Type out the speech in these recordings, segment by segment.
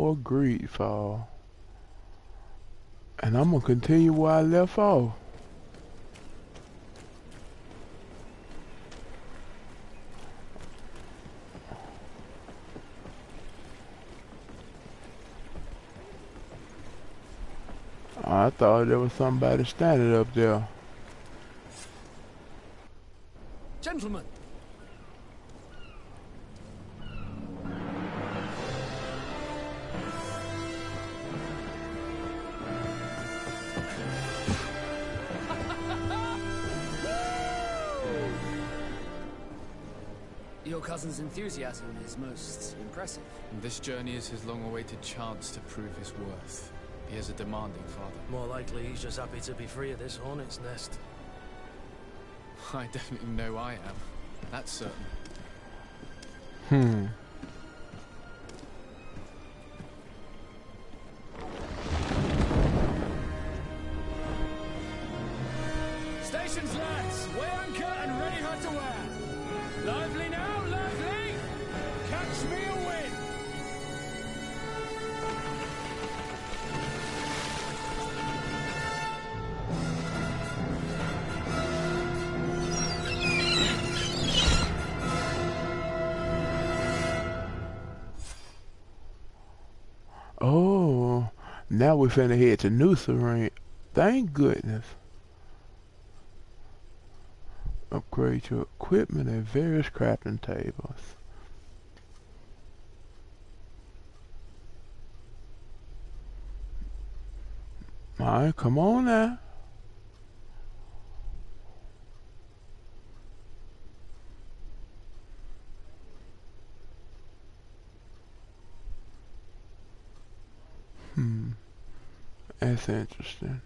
or GreedFall. And I'm gonna continue where I left off. I thought there was somebody standing up there. Gentlemen! Your cousin's enthusiasm is most impressive. This journey is his long-awaited chance to prove his worth. He is a demanding father. More likely he's just happy to be free of this hornet's nest. I definitely know I am. That's certain. Stations, lads! Weigh anchor and ready her to wear! Lively now, lively! Catch me a wind! Oh, now we're finna head to New Serene. Thank goodness. Upgrade your equipment at various crafting tables. Alright, come on now. That's interesting.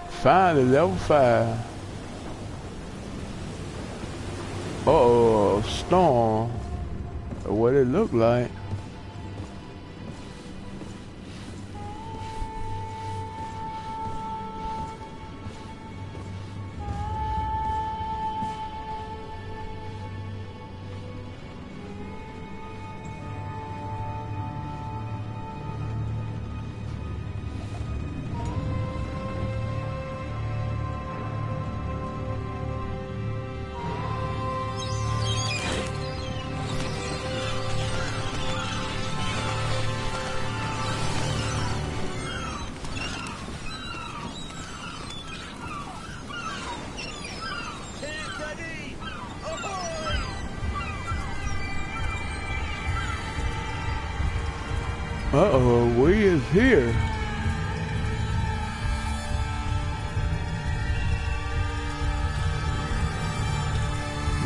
Finally, level 5. Uh-oh, storm. What it look like. Uh-oh, we is here.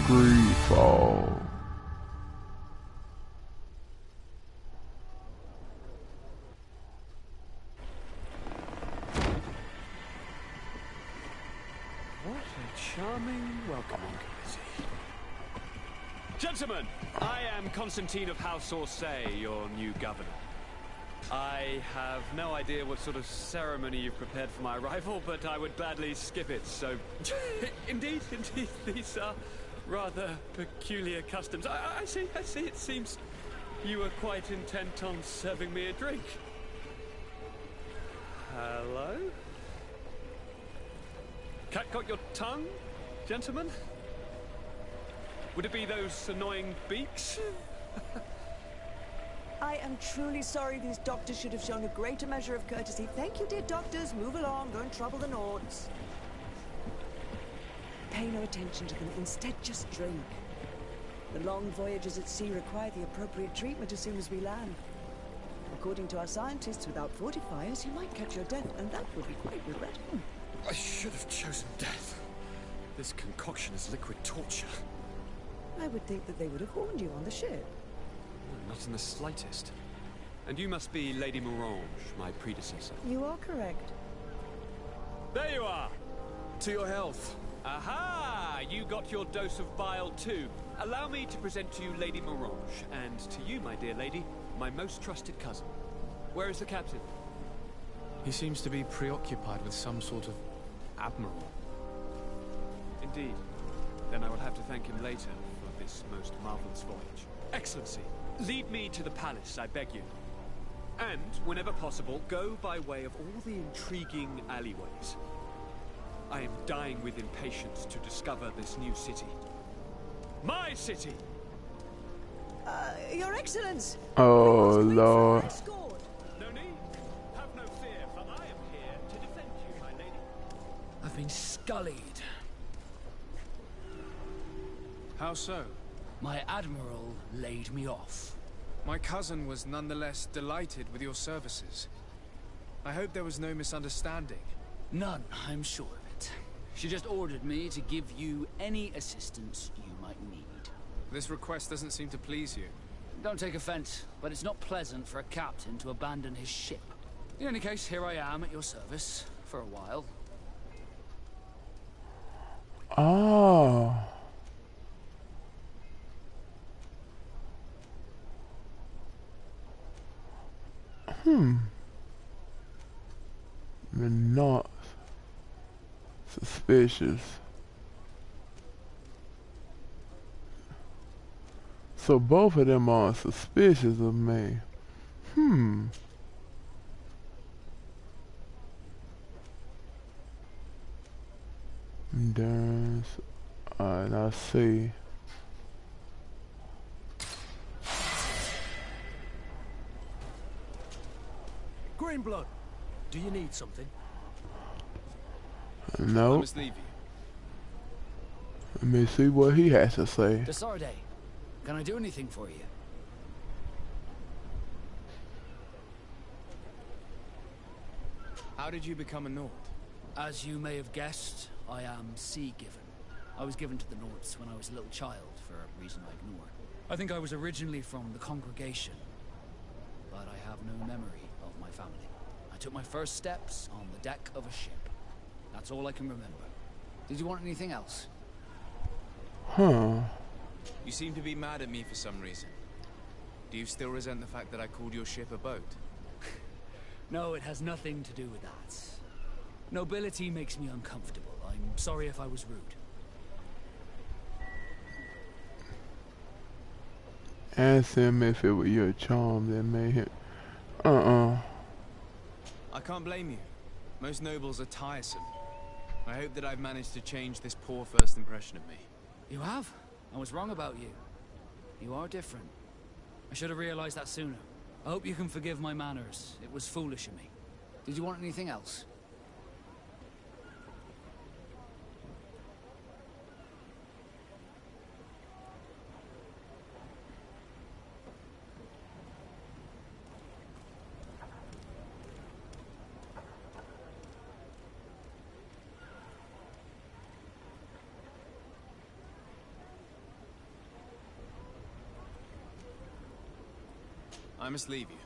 GreedFall. What a charming welcoming committee. Gentlemen, I am Constantine of House Orsay, your new governor. I have no idea what sort of ceremony you've prepared for my arrival, but I would gladly skip it, so... Indeed, these are rather peculiar customs. I see, it seems you were quite intent on serving me a drink. Hello? Cat got your tongue, gentlemen? Would it be those annoying beaks? I am truly sorry. These doctors should have shown a greater measure of courtesy. Thank you, dear doctors. Move along. Don't trouble the Nords. Pay no attention to them. Instead, just drink. The long voyages at sea require the appropriate treatment as soon as we land. According to our scientists, without fortifiers, you might catch your death, and that would be quite regrettable. I should have chosen death. This concoction is liquid torture. I would think that they would have warned you on the ship. Not in the slightest. And you must be Lady Morange, my predecessor. You are correct. There you are! To your health. Aha! You got your dose of bile too. Allow me to present to you Lady Morange, and to you, my dear lady, my most trusted cousin. Where is the captain? He seems to be preoccupied with some sort of Admiral. Indeed. Then I will have to thank him later for this most marvelous voyage. Excellency, lead me to the palace, I beg you. And, whenever possible, go by way of all the intriguing alleyways. I am dying with impatience to discover this new city. My city! Your Excellence! Oh, We must wait for Lord. our escort. No need. Have no fear, for I am here to defend you, my lady. I've been scullied. How so? My admiral laid me off. My cousin was nonetheless delighted with your services. I hope there was no misunderstanding. None, I'm sure of it. She just ordered me to give you any assistance you might need. This request doesn't seem to please you. Don't take offense, but it's not pleasant for a captain to abandon his ship. In any case, here I am at your service, for a while. Oh. They're not suspicious. So both of them are suspicious of me. Endurance. Alright, I see. Greenblood, do you need something? I Nope. must leave you. Let me see what he has to say. Desarde, can I do anything for you? How did you become a Nord? As you may have guessed, I am sea-given. I was given to the Nords when I was a little child, for a reason I ignore. I think I was originally from the congregation, but I have no memory of my family. I took my first steps on the deck of a ship. That's all I can remember. Did you want anything else? Huh. You seem to be mad at me for some reason. Do you still resent the fact that I called your ship a boat? No, it has nothing to do with that. Nobility makes me uncomfortable. I'm sorry if I was rude. Ask him if it were your charm that made him. I can't blame you. Most nobles are tiresome. I hope that I've managed to change this poor first impression of me. You have? I was wrong about you. You are different. I should have realized that sooner. I hope you can forgive my manners. It was foolish of me. Did you want anything else? I must leave you.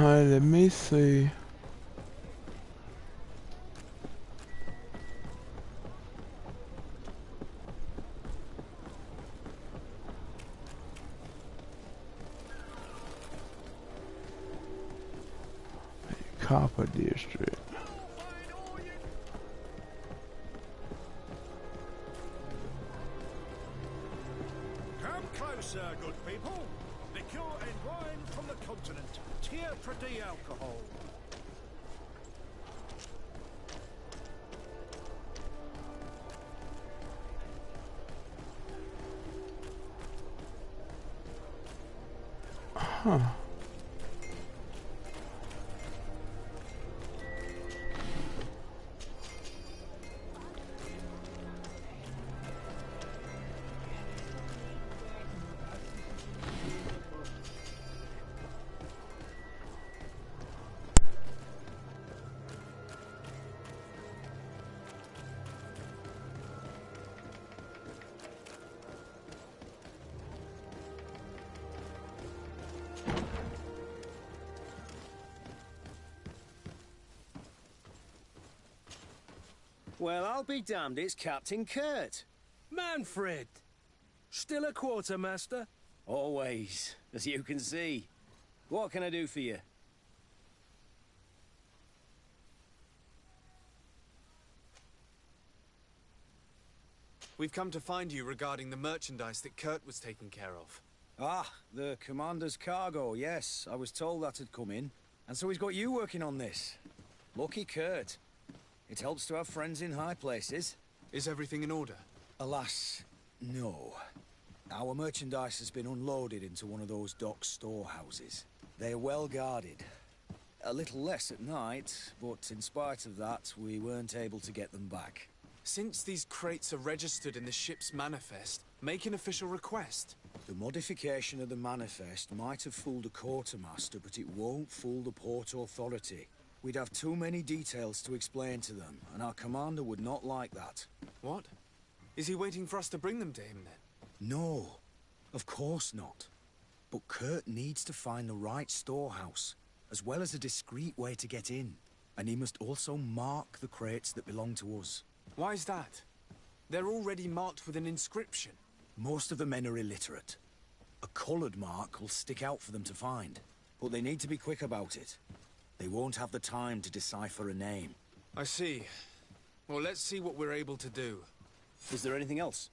Alright, let me see. Copper District. Come closer, good people. Liqueur and wine from the continent. Tier pretty alcohol. Huh. Well, I'll be damned, it's Captain Kurt. Manfred! Still a quartermaster? Always, as you can see. What can I do for you? We've come to find you regarding the merchandise that Kurt was taking care of. Ah, the commander's cargo, yes. I was told that had come in. And so he's got you working on this. Lucky Kurt. It helps to have friends in high places. Is everything in order? Alas, no. Our merchandise has been unloaded into one of those dock storehouses. They're well guarded. A little less at night, but in spite of that, we weren't able to get them back. Since these crates are registered in the ship's manifest, make an official request. The modification of the manifest might have fooled a quartermaster, but it won't fool the Port Authority. We'd have too many details to explain to them, and our commander would not like that. What? Is he waiting for us to bring them to him then? No, of course not. But Kurt needs to find the right storehouse, as well as a discreet way to get in. And he must also mark the crates that belong to us. Why is that? They're already marked with an inscription. Most of the men are illiterate. A coloured mark will stick out for them to find, but they need to be quick about it. They won't have the time to decipher a name. I see. Well, let's see what we're able to do. Is there anything else?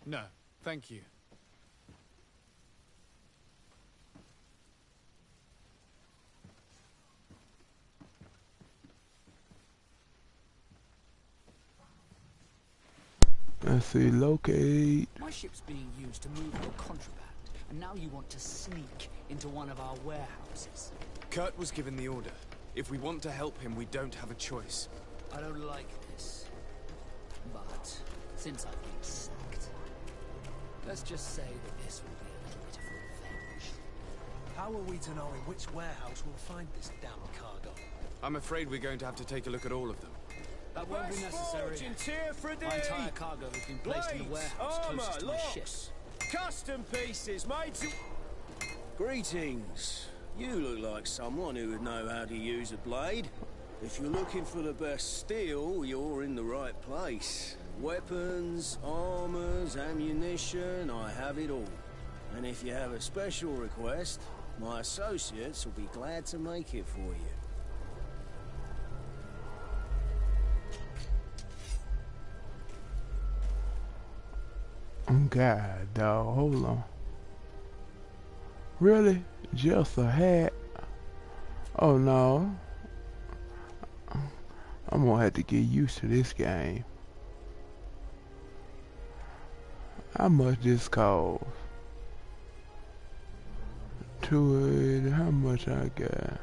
No, thank you. Let's see, locate. My ship's being used to move your contraband, and now you want to sneak into one of our warehouses. Kurt was given the order. If we want to help him, we don't have a choice. I don't like this. But since I've been sacked, let's just say that this will be a little bit of revenge. How are we to know in which warehouse we'll find this damn cargo? I'm afraid we're going to have to take a look at all of them. That won't be necessary. My entire cargo has been placed in the warehouse closest to my ship. Custom pieces made to... Greetings. You look like someone who would know how to use a blade. If you're looking for the best steel, you're in the right place. Weapons, armors, ammunition, I have it all. And if you have a special request, my associates will be glad to make it for you. God, dog, hold on. Really? Just a hat? Oh no. I'm gonna have to get used to this game. How much this cost? To it, how much I got?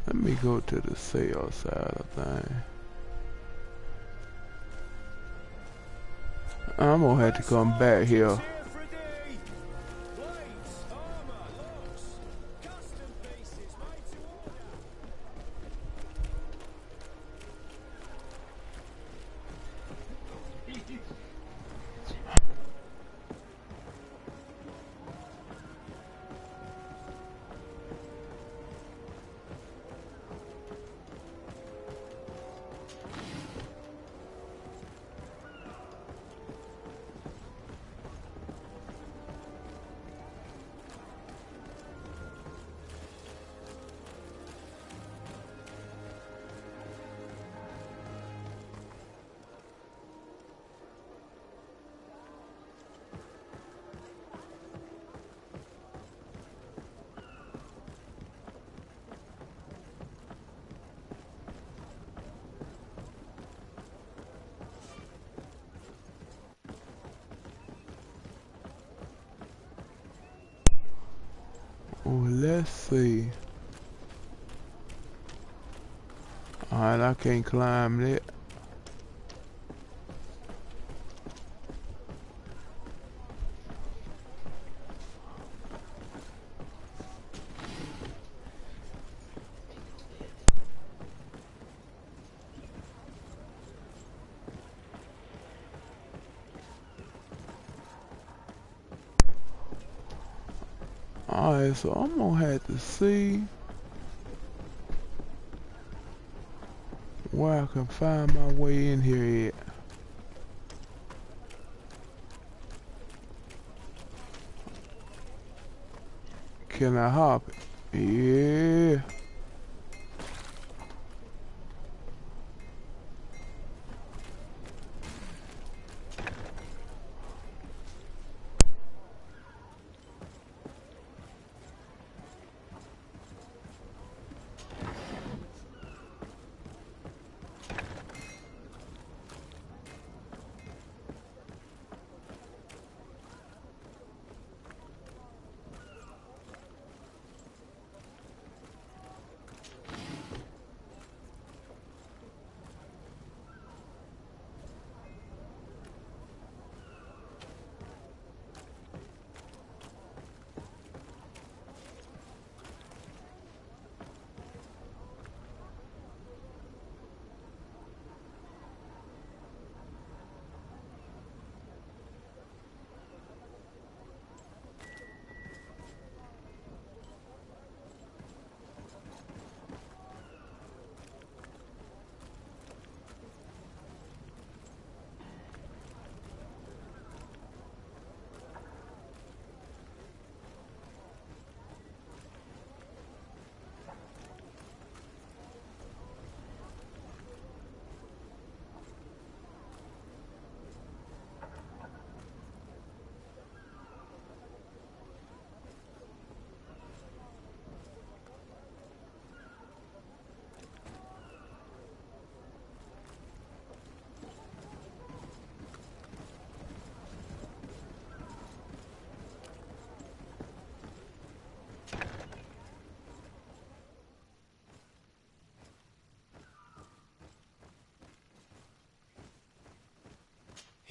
Let me go to the sales side of things. I'm gonna have to come back here. Oh, let's see. Alright, I can't climb it. Alright, so I'm gonna have to see where I can find my way in here at. Can I hop it? Yeah.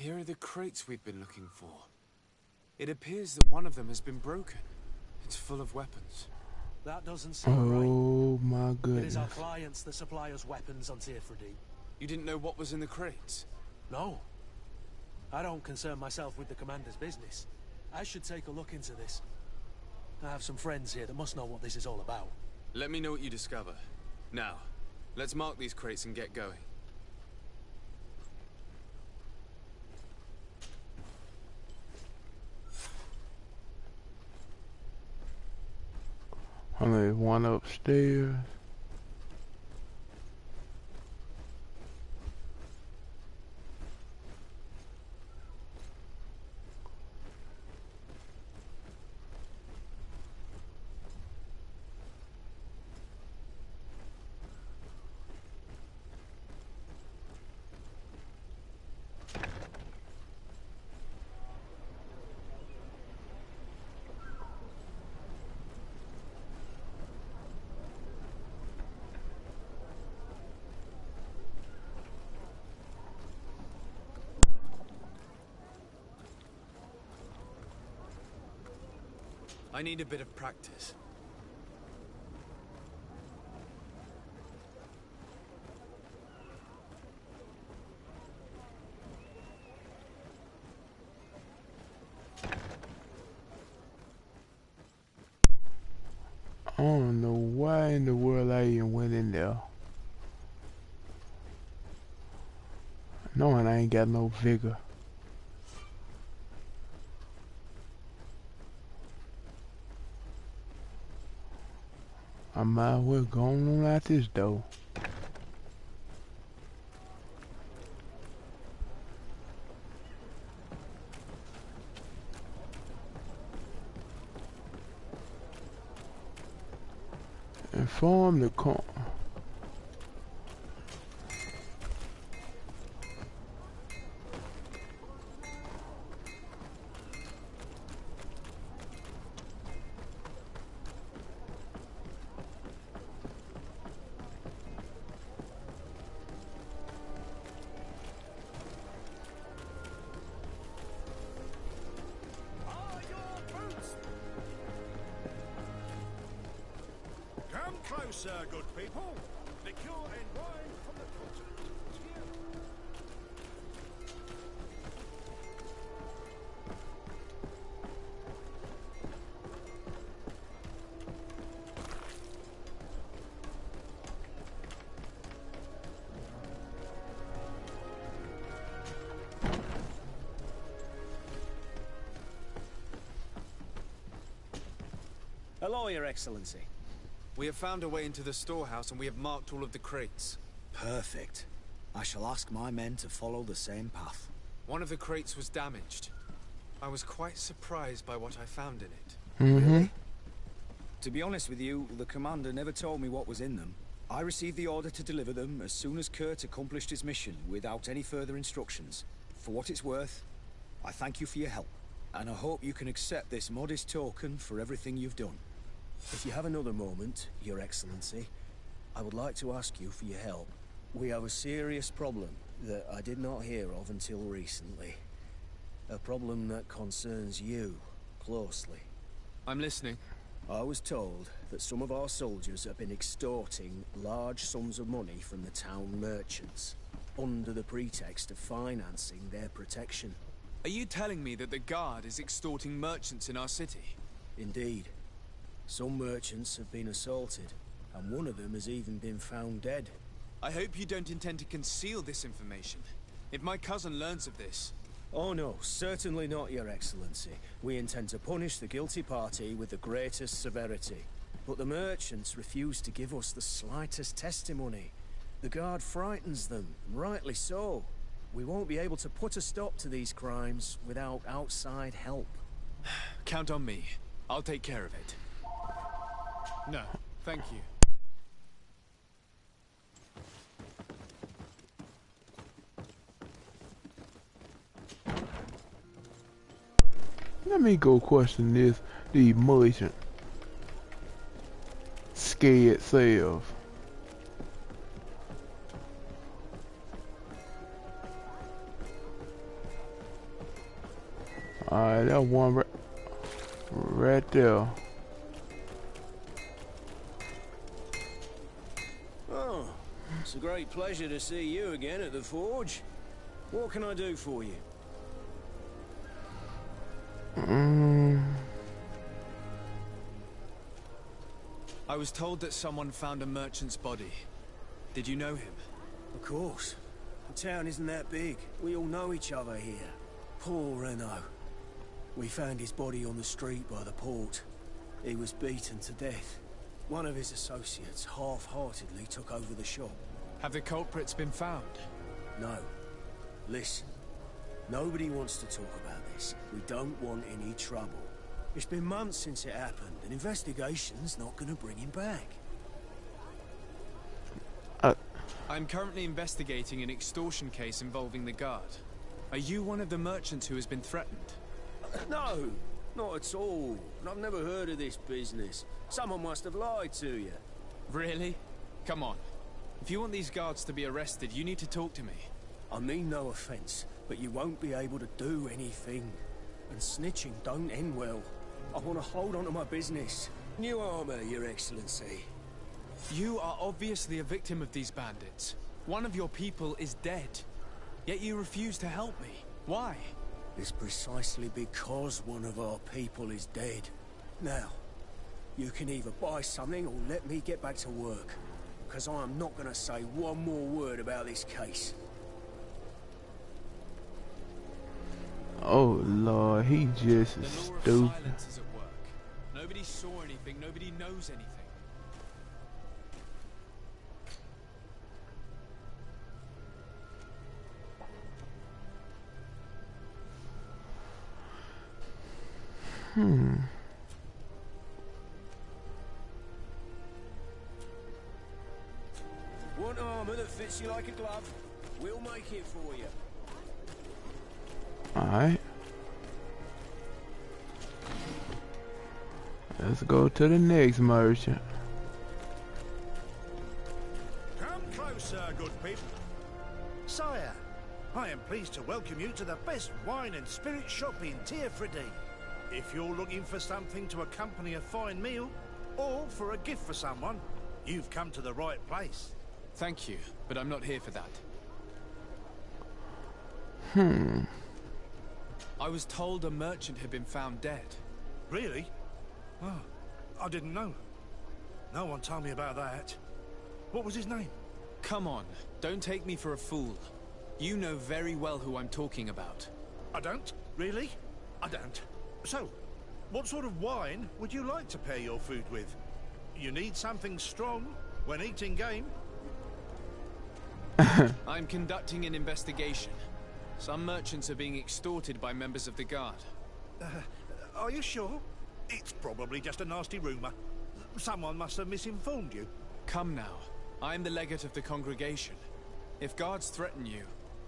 Here are the crates we've been looking for. It appears that one of them has been broken. It's full of weapons. That doesn't seem right. Oh my It is our goodness. clients that supply us weapons on Tearfredy. You didn't know what was in the crates? No. I don't concern myself with the commander's business. I should take a look into this. I have some friends here that must know what this is all about. Let me know what you discover. Now, let's mark these crates and get going. Only one upstairs. I need a bit of practice. I don't know why in the world I even went in there. Knowing I ain't got no vigor. I might as well go on out this door. Inform the con. Come closer, good people. Liquor and wine from the continent. Hello, Your Excellency. We have found a way into the storehouse and we have marked all of the crates. Perfect. I shall ask my men to follow the same path. One of the crates was damaged. I was quite surprised by what I found in it. Really? To be honest with you, the commander never told me what was in them. I received the order to deliver them as soon as Kurt accomplished his mission without any further instructions. For what it's worth, I thank you for your help. And I hope you can accept this modest token for everything you've done. If you have another moment, Your Excellency, I would like to ask you for your help. We have a serious problem that I did not hear of until recently. A problem that concerns you closely. I'm listening. I was told that some of our soldiers have been extorting large sums of money from the town merchants, under the pretext of financing their protection. Are you telling me that the Guard is extorting merchants in our city? Indeed. Some merchants have been assaulted, and one of them has even been found dead. I hope you don't intend to conceal this information. If my cousin learns of this... Oh no, certainly not, Your Excellency. We intend to punish the guilty party with the greatest severity. But the merchants refuse to give us the slightest testimony. The Guard frightens them, rightly so. We won't be able to put a stop to these crimes without outside help. Count on me. I'll take care of it. No, thank you. Let me go question this, the merchant. Scared self. Alright, that one right there. Oh, it's a great pleasure to see you again at the forge. What can I do for you? I was told that someone found a merchant's body. Did you know him? Of course. The town isn't that big. We all know each other here. Poor Renault. We found his body on the street by the port. He was beaten to death. One of his associates half-heartedly took over the shop. Have the culprits been found? No. Listen. Nobody wants to talk about this. We don't want any trouble. It's been months since it happened. An investigation's not going to bring him back. I'm currently investigating an extortion case involving the guard. Are you one of the merchants who has been threatened? No, not at all. I've never heard of this business. Someone must have lied to you. Really? Come on. If you want these guards to be arrested, you need to talk to me. I mean no offense, but you won't be able to do anything. And snitching don't end well. I want to hold on to my business. New armor, Your Excellency. You are obviously a victim of these bandits. One of your people is dead. Yet you refuse to help me. Why? It's precisely because one of our people is dead. Now, you can either buy something or let me get back to work. Because I'm not going to say one more word about this case. Oh Lord, he just The law of stupid. silence is at work. Nobody saw anything, nobody knows anything. Want armor that fits you like a glove? We'll make it for you. Alright. Let's go to the next merchant. Come closer, good people. Sire, I am pleased to welcome you to the best wine and spirit shop in Teofridi. If you're looking for something to accompany a fine meal, or for a gift for someone, you've come to the right place. Thank you, but I'm not here for that. I was told a merchant had been found dead. Really? Oh, I didn't know. No one told me about that. What was his name? Come on, don't take me for a fool. You know very well who I'm talking about. I don't? Really? I don't. So, what sort of wine would you like to pair your food with? You need something strong when eating game? I'm conducting an investigation. Some merchants are being extorted by members of the guard. Are you sure? It's probably just a nasty rumor. Someone must have misinformed you. Come now. I'm the legate of the congregation. If guards threaten you,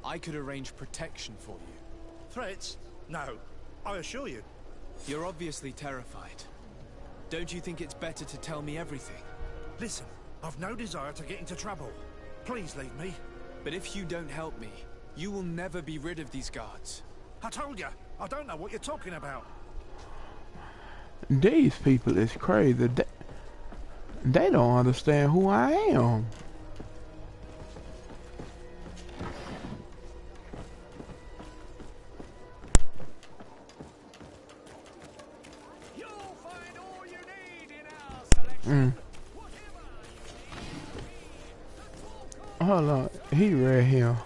I could arrange protection for you. Threats? No, I assure you. You're obviously terrified. Don't you think it's better to tell me everything? Listen, I've no desire to get into trouble. Please leave me. But if you don't help me, you will never be rid of these guards. I told you, I don't know what you're talking about. These people is crazy. They don't understand who I am. You'll find all you need in our selection. Hold on, he right here.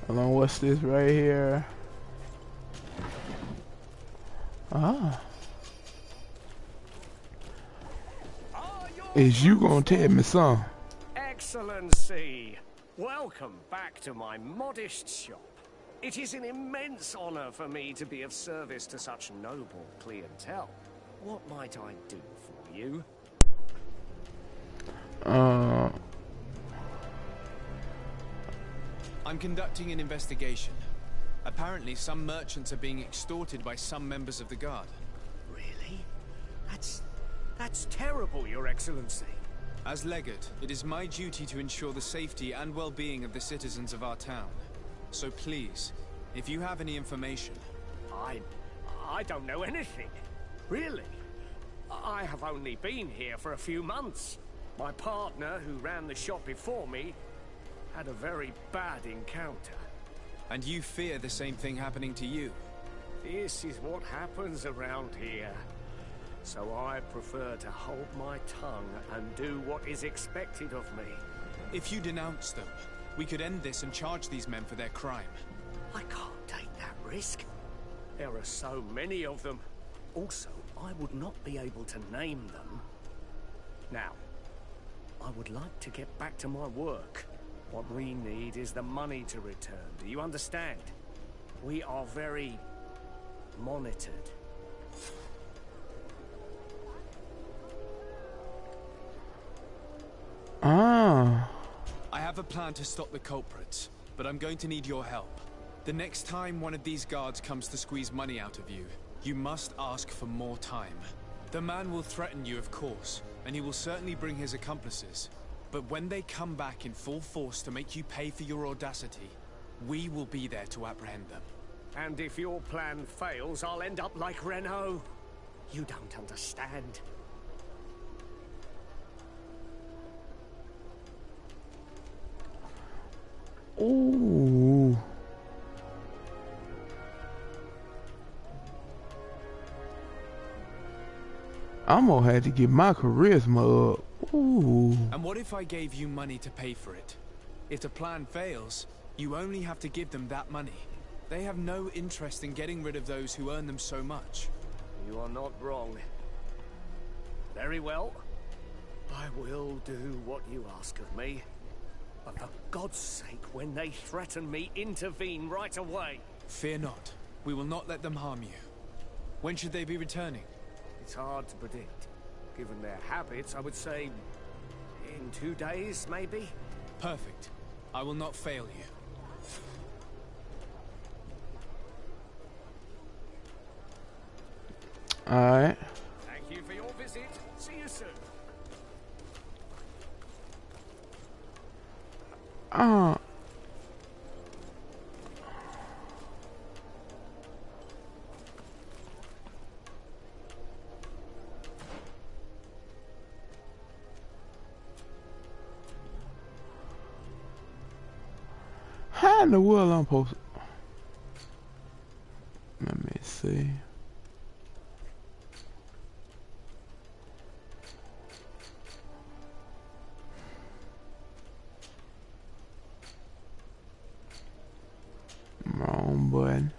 Hold on, what's this right here? Ah. Is you gonna tell me something? Excellency, welcome back to my modest shop. It is an immense honor for me to be of service to such noble clientele. What might I do for you? I'm conducting an investigation. Apparently, some merchants are being extorted by some members of the guard. Really? That's terrible, Your Excellency. As legate, it is my duty to ensure the safety and well-being of the citizens of our town. So please, if you have any information... I don't know anything. Really. I have only been here for a few months. My partner, who ran the shop before me, had a very bad encounter. And you fear the same thing happening to you? This is what happens around here. So I prefer to hold my tongue and do what is expected of me. If you denounce them, we could end this and charge these men for their crime. I can't take that risk. There are so many of them. Also, I would not be able to name them. Now, I would like to get back to my work. What we need is the money to return. Do you understand? We are very monitored. Ah. I have a plan to stop the culprits, but I'm going to need your help. The next time one of these guards comes to squeeze money out of you, you must ask for more time. The man will threaten you, of course, and he will certainly bring his accomplices. But when they come back in full force to make you pay for your audacity, we will be there to apprehend them. And if your plan fails, I'll end up like Renault. You don't understand. Ooh. I'm gonna have to get my charisma up. Ooh. And what if I gave you money to pay for it? If the plan fails, you only have to give them that money. They have no interest in getting rid of those who earn them so much. You are not wrong. Very well. I will do what you ask of me. But for God's sake, when they threaten me, intervene right away. Fear not. We will not let them harm you. When should they be returning? It's hard to predict. Given their habits, I would say in 2 days, maybe? Perfect. I will not fail you. Alright. Thank you for your visit. See you soon. How in the world I'm supposed to... Let me see. Wrong button.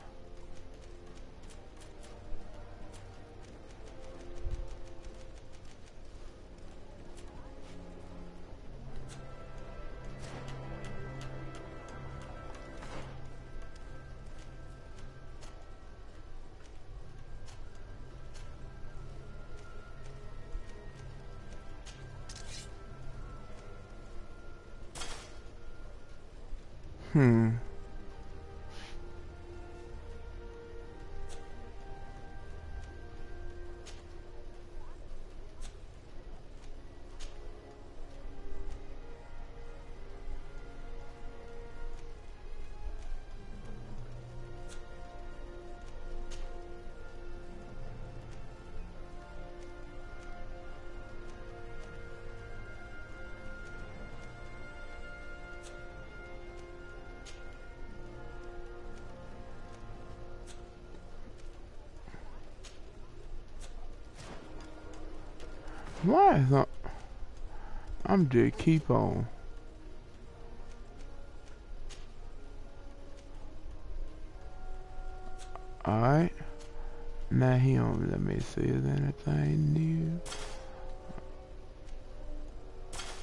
Why is not... I'm just keep on. Alright. Now he on, let me see, is anything new?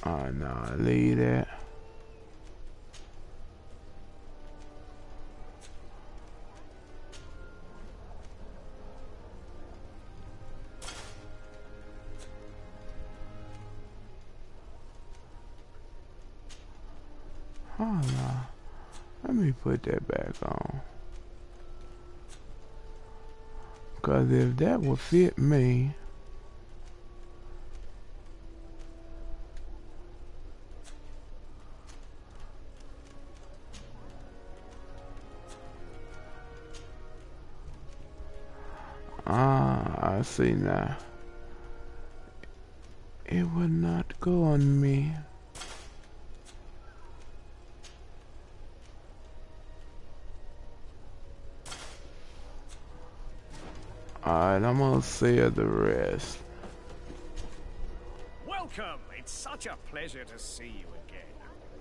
Oh no, leave that. Oh no. Let me put that back on. Cause if that will fit me. Ah, I see now. It would not go on me. Alright, I'm gonna sell the rest. Welcome! It's such a pleasure to see you again.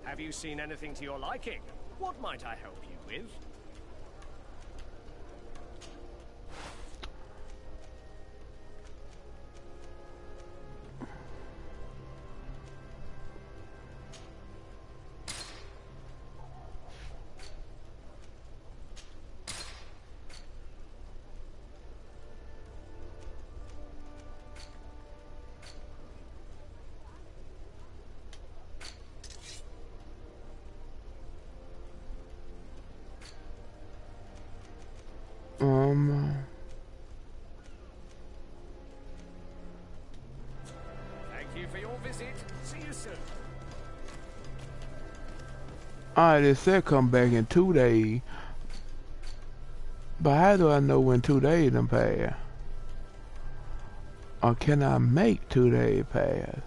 Have you seen anything to your liking? What might I help you with? Thank you for your visit. See you soon. Alright, it said come back in 2 days. But how do I know when 2 days done pass? Or can I make 2 days pass?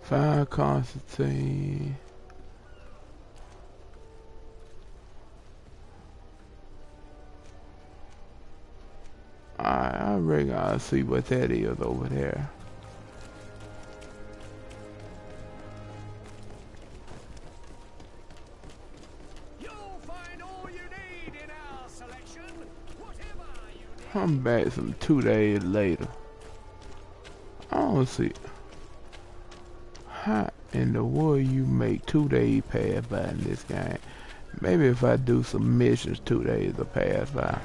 Find Constantine. I reckon I'll see what that is over there. You'll find all you need in our selection. Whatever you need. I'm back some 2 days later. I don't see how in the world you make 2 days pass by in this game. Maybe if I do some missions, 2 days will pass by.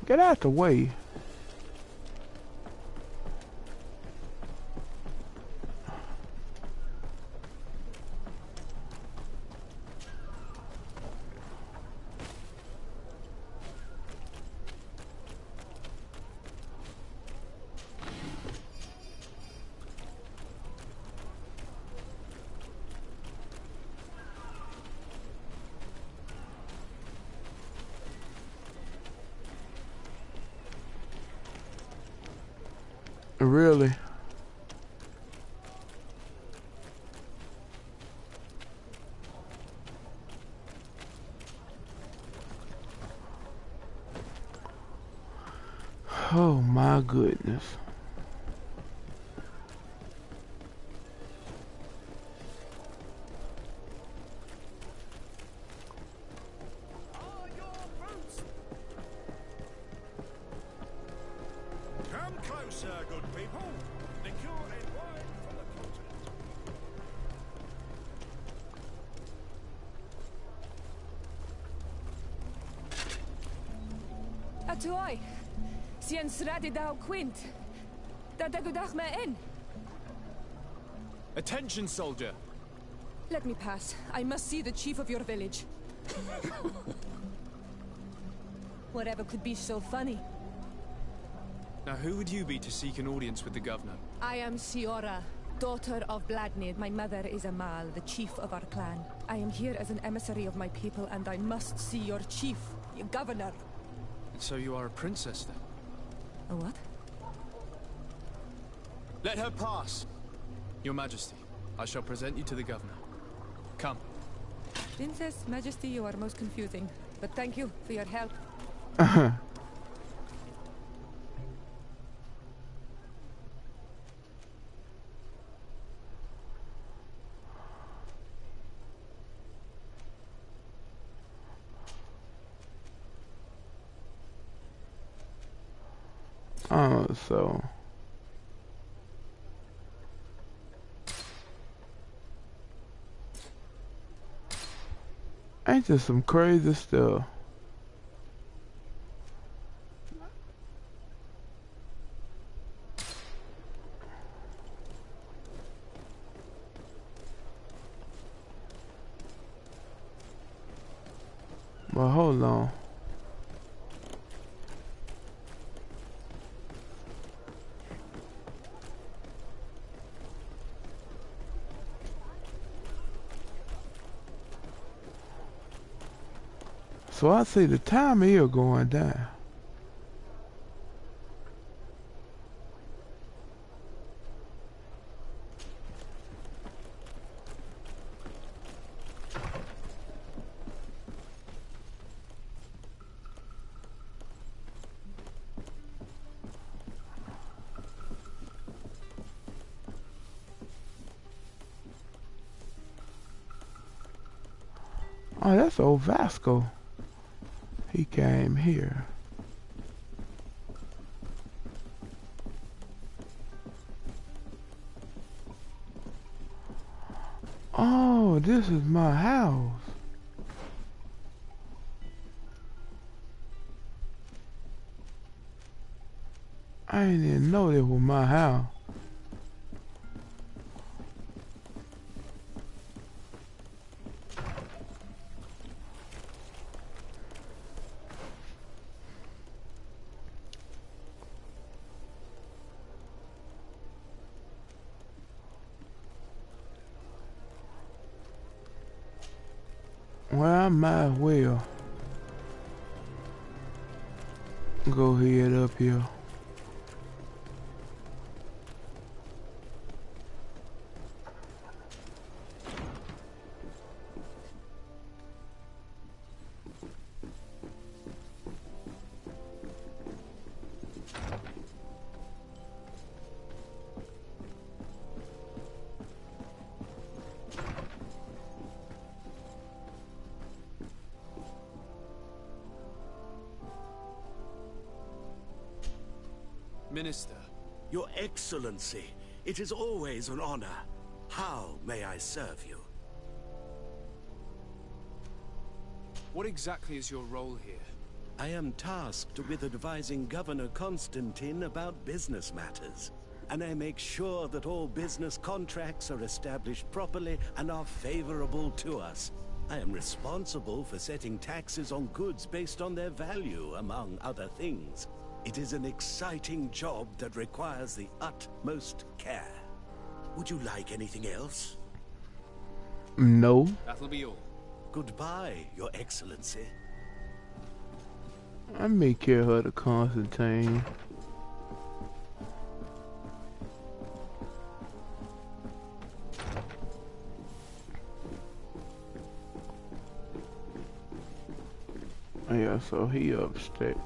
Get out the way. Really? Oh my goodness. Come closer, good people. Liqueur and wine from the continent. Atuai, Sien Sradi Dao Quint. Dadagudach me in. Attention, soldier! Let me pass. I must see the chief of your village. Whatever could be so funny? Now who would you be to seek an audience with the governor? I am Siora, daughter of Bladnid. My mother is Amal, the chief of our clan. I am here as an emissary of my people, and I must see your chief, your governor. And so you are a princess, then? A what? Let her pass! Your Majesty, I shall present you to the governor. Come. Princess, Majesty, you are most confusing. But thank you for your help. So ain't this some crazy stuff? But hold on. So I see the time here going down. Oh, that's old Vasco. He came here. Oh, this is my house. I didn't even know this was my house. Well, I might as well go head up here. Minister. Your Excellency, it is always an honor. How may I serve you? What exactly is your role here? I am tasked with advising Governor Constantine about business matters. And I make sure that all business contracts are established properly and are favorable to us. I am responsible for setting taxes on goods based on their value, among other things. It is an exciting job that requires the utmost care. Would you like anything else? No. That'll be all. Goodbye, Your Excellency. I may care her to Constantine. Yeah, so he upstate.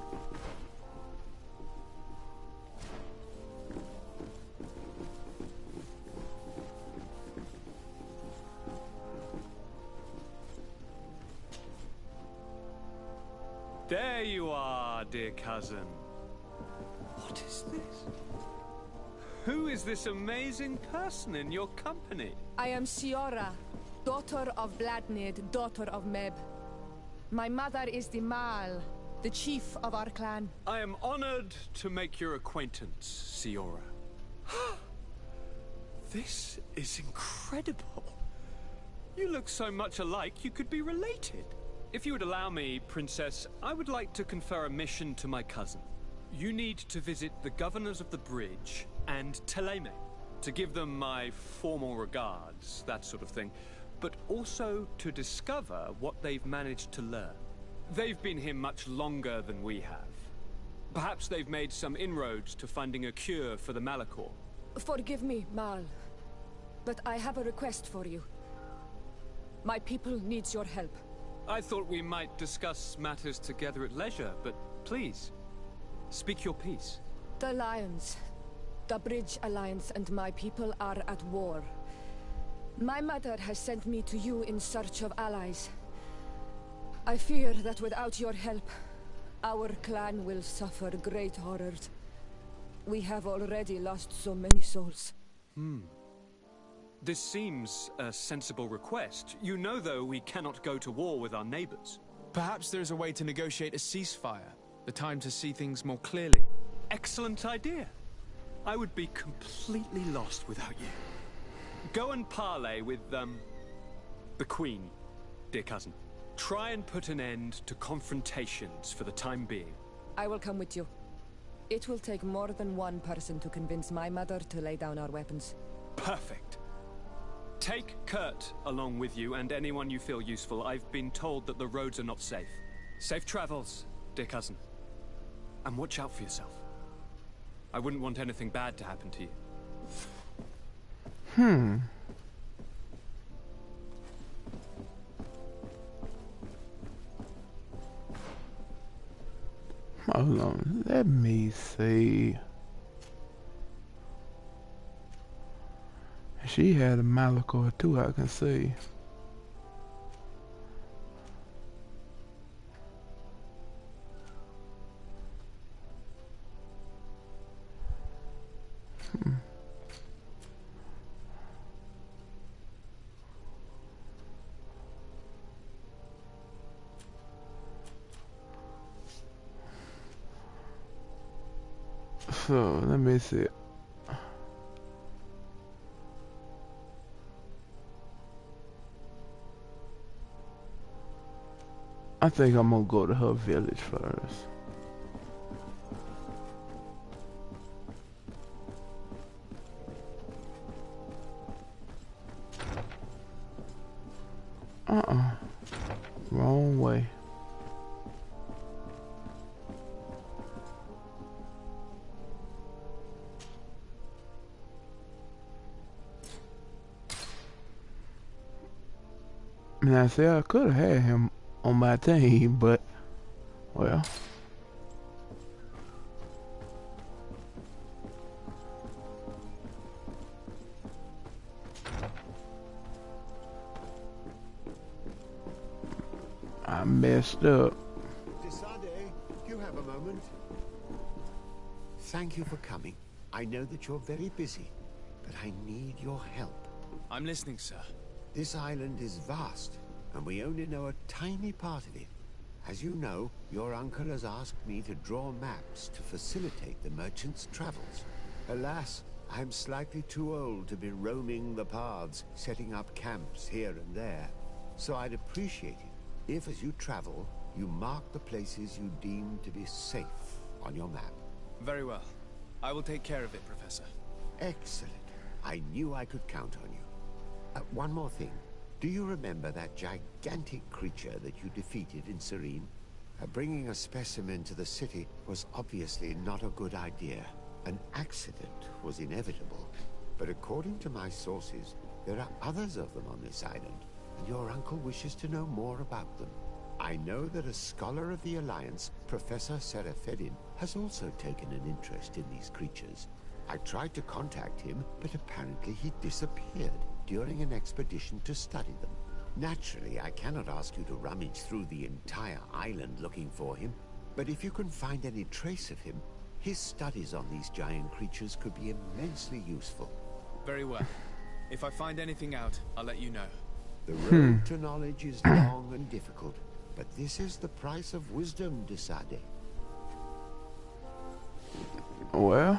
There you are, dear cousin. What is this? Who is this amazing person in your company? I am Siora, daughter of Bladnid, daughter of Meb. My mother is the Mal, the chief of our clan. I am honored to make your acquaintance, Siora. This is incredible. You look so much alike you could be related. If you would allow me, Princess, I would like to confer a mission to my cousin. You need to visit the governors of the bridge and Teleme to give them my formal regards, that sort of thing, but also to discover what they've managed to learn. They've been here much longer than we have. Perhaps they've made some inroads to finding a cure for the Malachor. Forgive me, Mal, but I have a request for you. My people needs your help. I thought we might discuss matters together at leisure, but please, speak your piece. The Lions, the Bridge Alliance and my people are at war. My mother has sent me to you in search of allies. I fear that without your help, our clan will suffer great horrors. We have already lost so many souls. This seems a sensible request. You know, though, we cannot go to war with our neighbors. Perhaps there's a way to negotiate a ceasefire. The time to see things more clearly. Excellent idea. I would be completely lost without you. Go and parley with, the Queen, dear cousin. Try and put an end to confrontations for the time being. I will come with you. It will take more than one person to convince my mother to lay down our weapons. Perfect. Take Kurt along with you and anyone you feel useful. I've been told that the roads are not safe. Safe travels, dear cousin. And watch out for yourself. I wouldn't want anything bad to happen to you. Hold on, let me see. She had a Malachor too, I can see. So, let me see. I think I'm gonna go to her village first. Wrong way. Now, see, I could have had him on my team, but, well. I messed up. Desade, you have a moment? Thank you for coming. I know that you're very busy, but I need your help. I'm listening, sir. This island is vast, and we only know a tiny part of it. As you know, your uncle has asked me to draw maps to facilitate the merchants' travels. Alas, I'm slightly too old to be roaming the paths, setting up camps here and there. So I'd appreciate it if, as you travel, you mark the places you deem to be safe on your map. Very well. I will take care of it, Professor. Excellent. I knew I could count on you. One more thing. Do you remember that gigantic creature that you defeated in Serene? Bringing a specimen to the city was obviously not a good idea. An accident was inevitable. But according to my sources, there are others of them on this island, and your uncle wishes to know more about them. I know that a scholar of the Alliance, Professor Serafedin, has also taken an interest in these creatures. I tried to contact him, but apparently he disappeared during an expedition to study them. Naturally, I cannot ask you to rummage through the entire island looking for him, but if you can find any trace of him, his studies on these giant creatures could be immensely useful. Very well. If I find anything out, I'll let you know. The road to knowledge is long and difficult, but this is the price of wisdom, Desade. Well,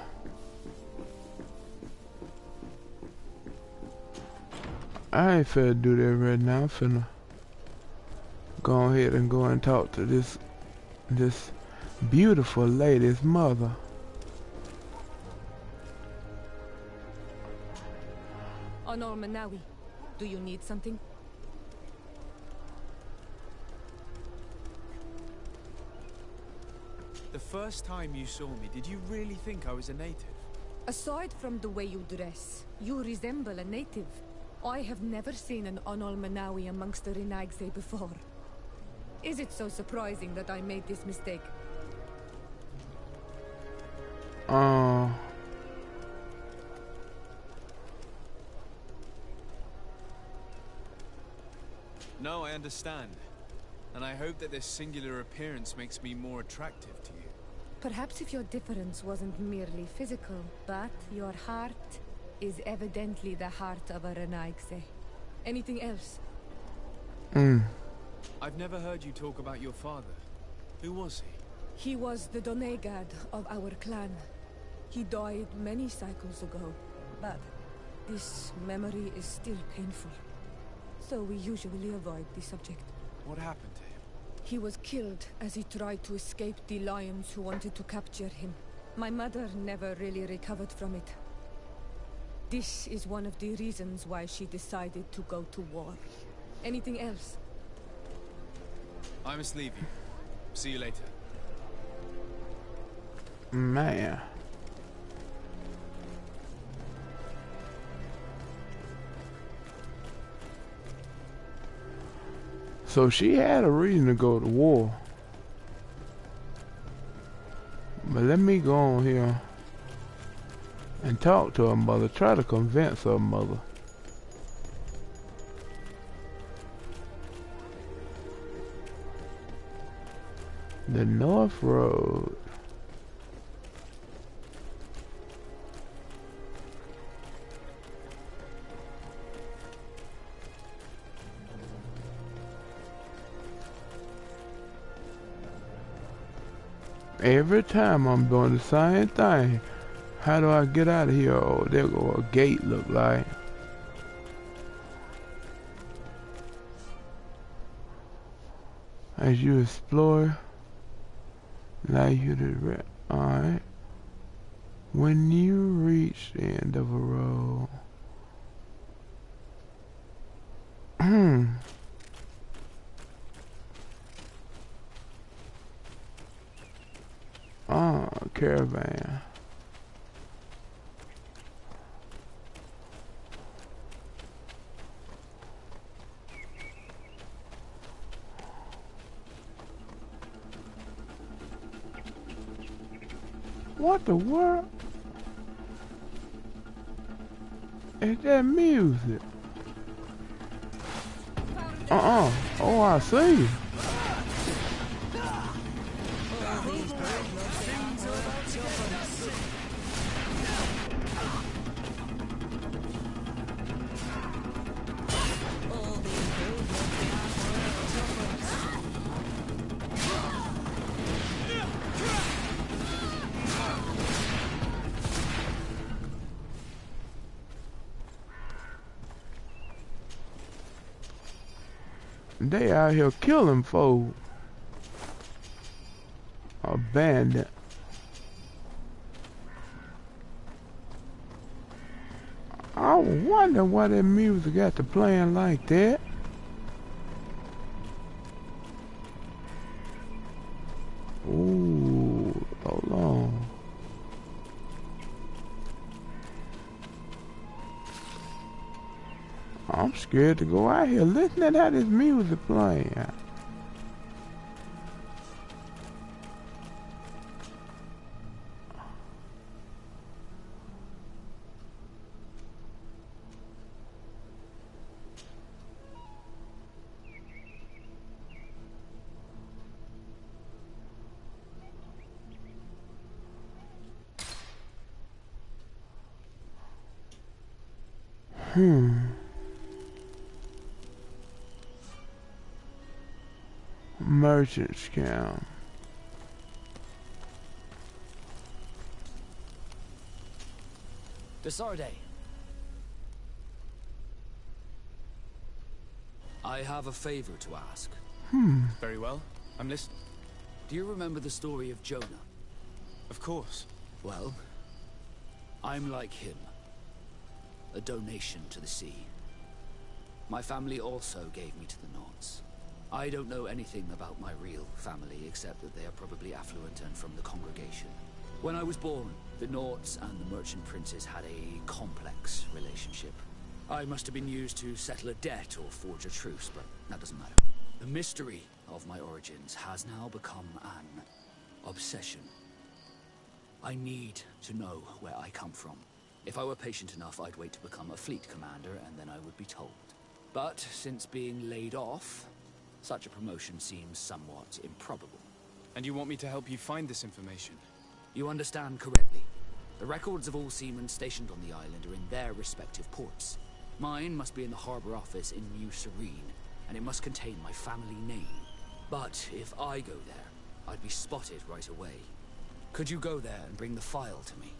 I ain't finna do that right now. I'm finna go ahead and go and talk to this beautiful lady's mother. Honor Manawi. Do you need something? The first time you saw me, did you really think I was a native? Aside from the way you dress, you resemble a native. I have never seen an Onol Manawi amongst the Renaigse before. Is it so surprising that I made this mistake? No, I understand. And I hope that this singular appearance makes me more attractive to you. Perhaps if your difference wasn't merely physical, but your heart is evidently the heart of a Renaigse. Anything else? I've never heard you talk about your father. Who was he? He was the Donegad of our clan. He died many cycles ago, but this memory is still painful. So we usually avoid the subject. What happened to him? He was killed as he tried to escape the lions who wanted to capture him. My mother never really recovered from it. This is one of the reasons why she decided to go to war. Anything else? I must leave you. See you later. Man. So she had a reason to go to war. But let me go on here and talk to her mother. Try to convince her mother. The North Road. Every time I'm doing the same thing. How do I get out of here? Oh, there go a gate look like. As you explore, allow you to alright. When you reach the end of a road. Caravan. What the world? Is that music? Oh, I see. They out here killing folks. A bandit. I wonder why that music got to playing like that. Ooh, hold on. I'm scared to go out here listening to how this music playing. Merchant's camp. Desarde. I have a favor to ask. Very well. I'm listening. Do you remember the story of Jonah? Of course. Well, I'm like him. a donation to the sea. My family also gave me to the Nords. I don't know anything about my real family, except that they are probably affluent and from the congregation. When I was born, the Nords and the merchant princes had a complex relationship. I must have been used to settle a debt or forge a truce, but that doesn't matter. The mystery of my origins has now become an obsession. I need to know where I come from. If I were patient enough, I'd wait to become a fleet commander, and then I would be told. But since being laid off, such a promotion seems somewhat improbable. And you want me to help you find this information? You understand correctly. The records of all seamen stationed on the island are in their respective ports. Mine must be in the harbor office in New Serene, and it must contain my family name. But if I go there, I'd be spotted right away. Could you go there and bring the file to me?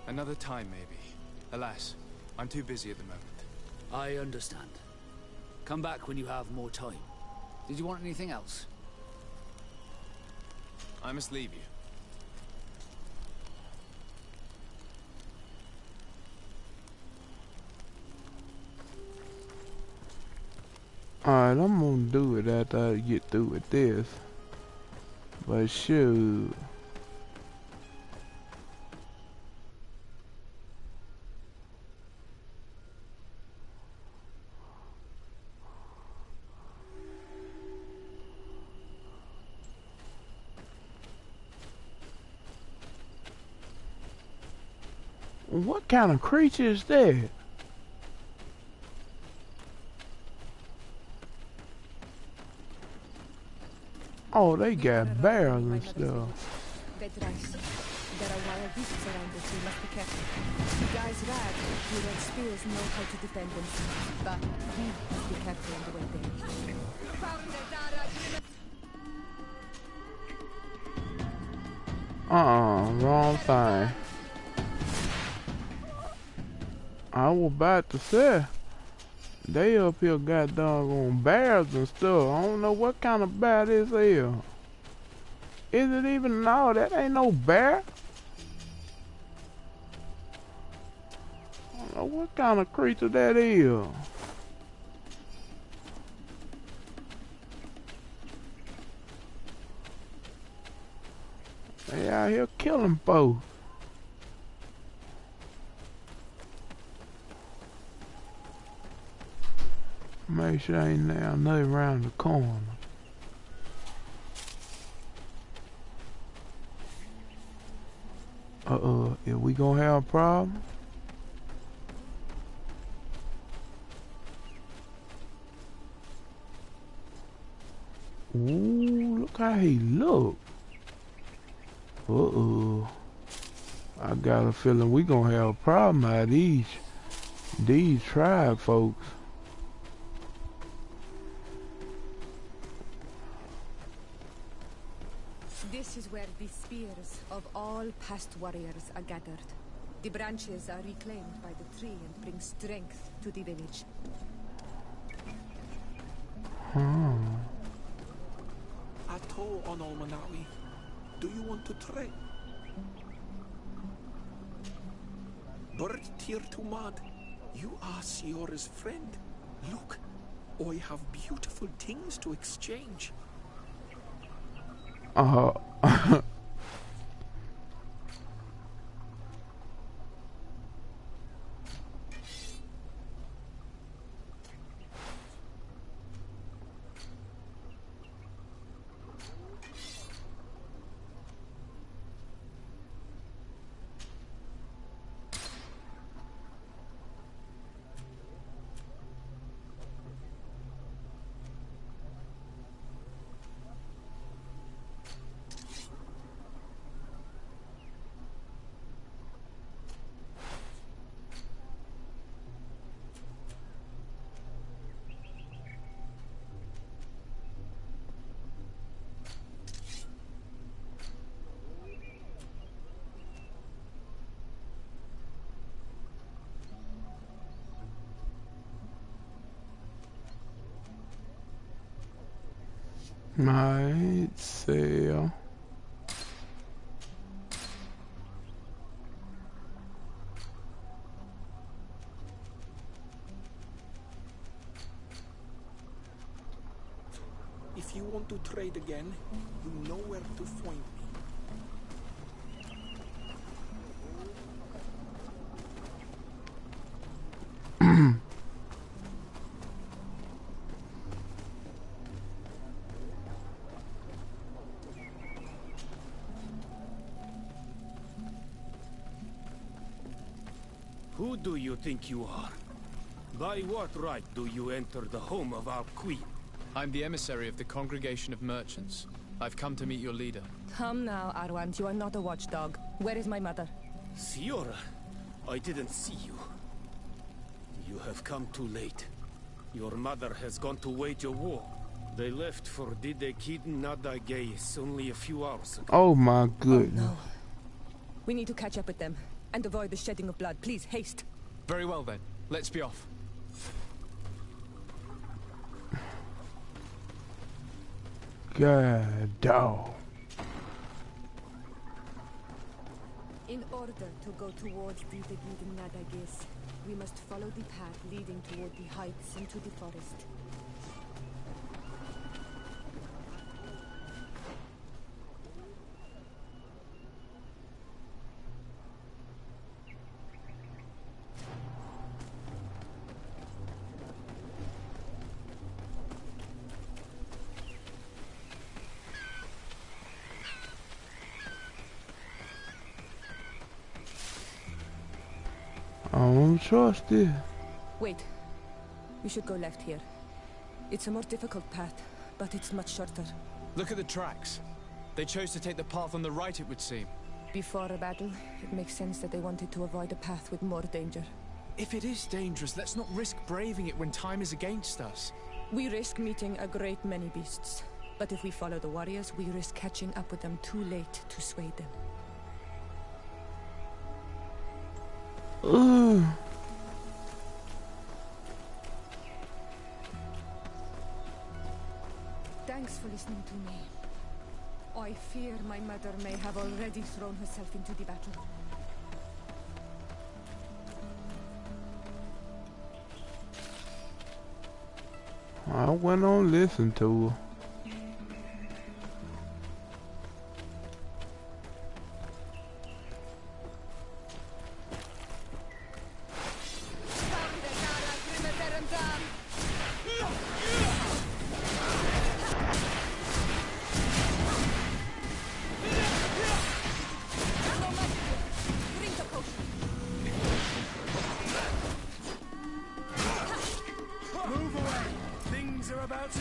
Another time, maybe. Alas, I'm too busy at the moment. I understand. Come back when you have more time. Did you want anything else? I must leave you. Alright, I'm gonna do it after I get through with this. But shoot. What kind of creature is that? Oh, they got bears and stuff. There are wild beasts around us, we must be careful. The guys rag, who red spears know how to defend themselves, but we must be careful on the way there. Wrong thing. I was about to say, they up here got doggone bears and stuff. I don't know what kind of bear this is. Is it even? No, that ain't no bear. I don't know what kind of creature that is. They out here killing folks. Make sure ain't now nothing around the corner. If we gonna have a problem? Ooh, look how he look. I got a feeling we gonna have a problem out of these tribe folks. This is where the spears of all past warriors are gathered. The branches are reclaimed by the tree and bring strength to the village. Ato on Olmanawi, do you want to trade? Bird Tir Tumad, you are Siora's friend. Look, I have beautiful things to exchange. Might sell. If you want to trade again, you know where to find me. Who do you think you are? By what right do you enter the home of our queen? I'm the emissary of the Congregation of Merchants. I've come to meet your leader. Come now, Arwand. You are not a watchdog. Where is my mother? Siora, I didn't see you. You have come too late. Your mother has gone to wage a war. They left for Didekiden Nadagais only a few hours ago. Oh my goodness. Oh, no. We need to catch up with them and avoid the shedding of blood. Please, haste. Very well then. Let's be off. God dog. In order to go towards Didekiden Nadagais, we must follow the path leading toward the heights into the forest. I don't trust it. Wait. We should go left here. It's a more difficult path, but it's much shorter. Look at the tracks. They chose to take the path on the right, it would seem. Before a battle, it makes sense that they wanted to avoid a path with more danger. If it is dangerous, let's not risk braving it when time is against us. We risk meeting a great many beasts. But if we follow the warriors, we risk catching up with them too late to sway them. Thanks for listening to me. I fear my mother may have already thrown herself into the battle. I went on listen to her. Move away! Things are about to...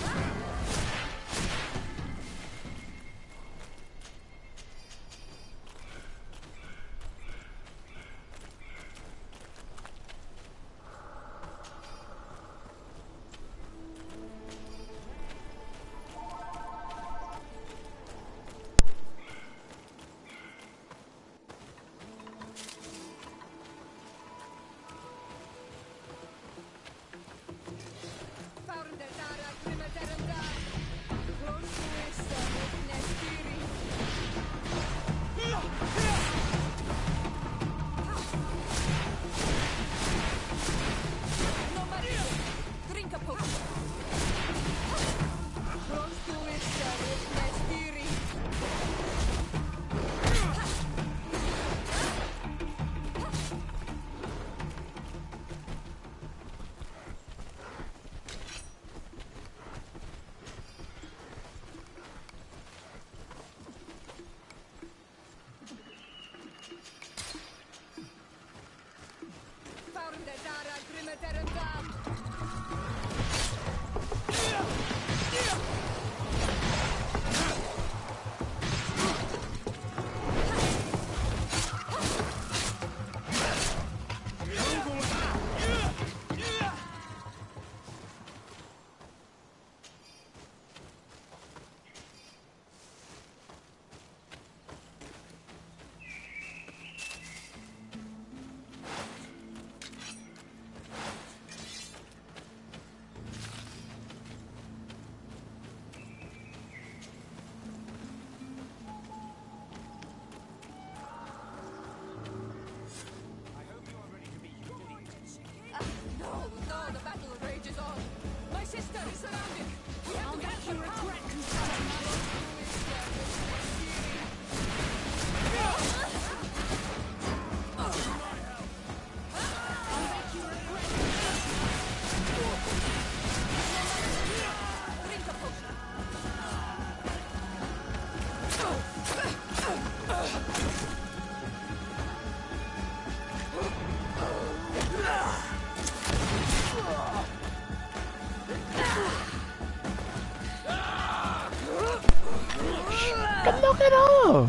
Look at her.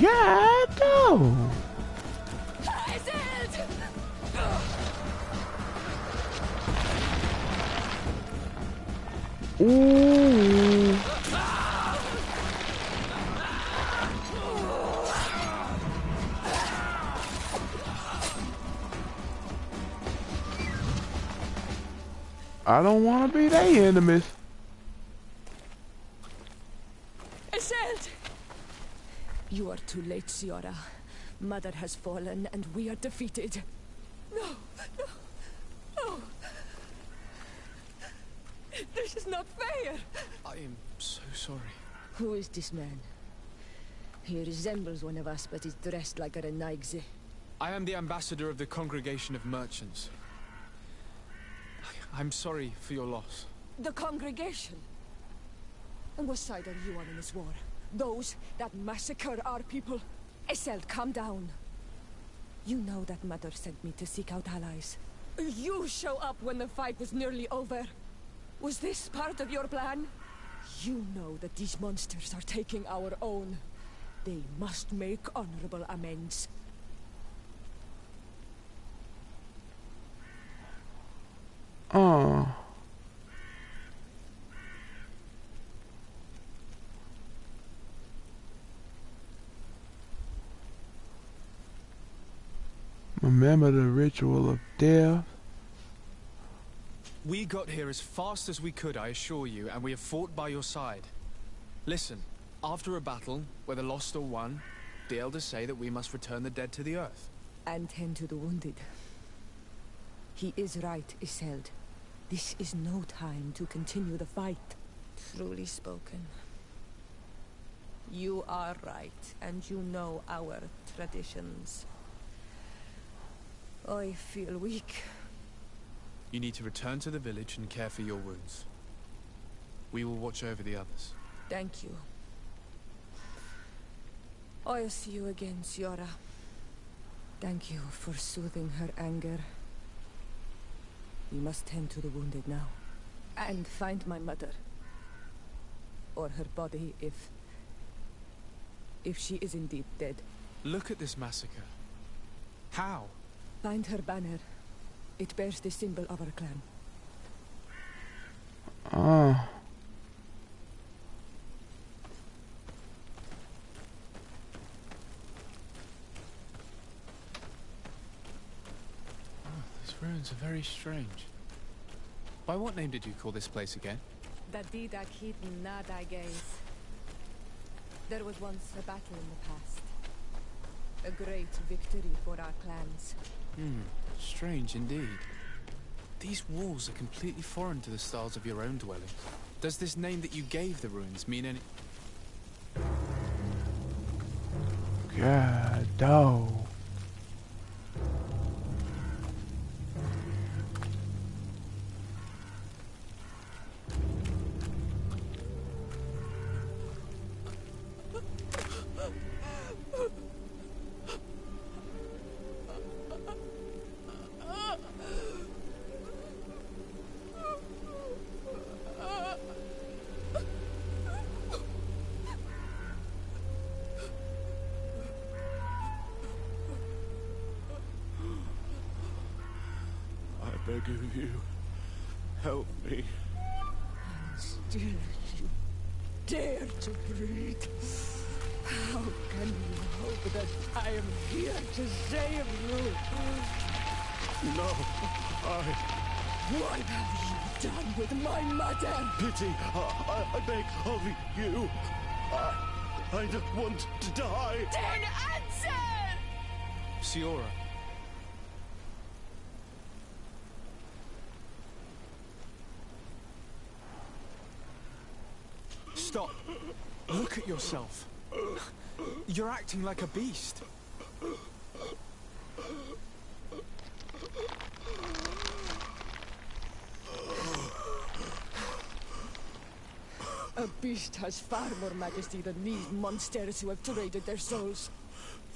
God no. Ooh. I don't want to be their enemies. Iselt! You are too late, Ciora. Mother has fallen, and we are defeated. No, no, no. This is not fair. I am so sorry. Who is this man? He resembles one of us, but is dressed like a Renaigze. I am the ambassador of the Congregation of Merchants. I'm sorry for your loss. The congregation? On what side are you on in this war? Those that massacre our people? Iselt, calm down. You know that Mother sent me to seek out allies. You show up when the fight was nearly over. Was this part of your plan? You know that these monsters are taking our own. They must make honorable amends. Remember the ritual of death? We got here as fast as we could, I assure you, and we have fought by your side. Listen, after a battle, whether lost or won, the elders say that we must return the dead to the earth. And tend to the wounded. He is right, Iselt. This is no time to continue the fight. Truly spoken. You are right, and you know our traditions. I feel weak. You need to return to the village and care for your wounds. We will watch over the others. Thank you. I'll see you again, Ciora. Thank you for soothing her anger. We must tend to the wounded now. And find my mother. Or her body, if she is indeed dead. Look at this massacre. How? Find her banner. It bears the symbol of our clan. These ruins are very strange. By what name did you call this place again? Dadida Keaton Nadages. There was once a battle in the past. A great victory for our clans. Strange indeed. These walls are completely foreign to the styles of your own dwellings. Does this name that you gave the ruins mean any... God, dog. I beg of you, help me. Still you dare to breathe. How can you hope that I am here to save you? No, What have you done with my mother? Pity, I beg of you. I don't want to die. Then answer! Ciora. Stop. Look at yourself. You're acting like a beast. A beast has far more majesty than these monsters who have traded their souls.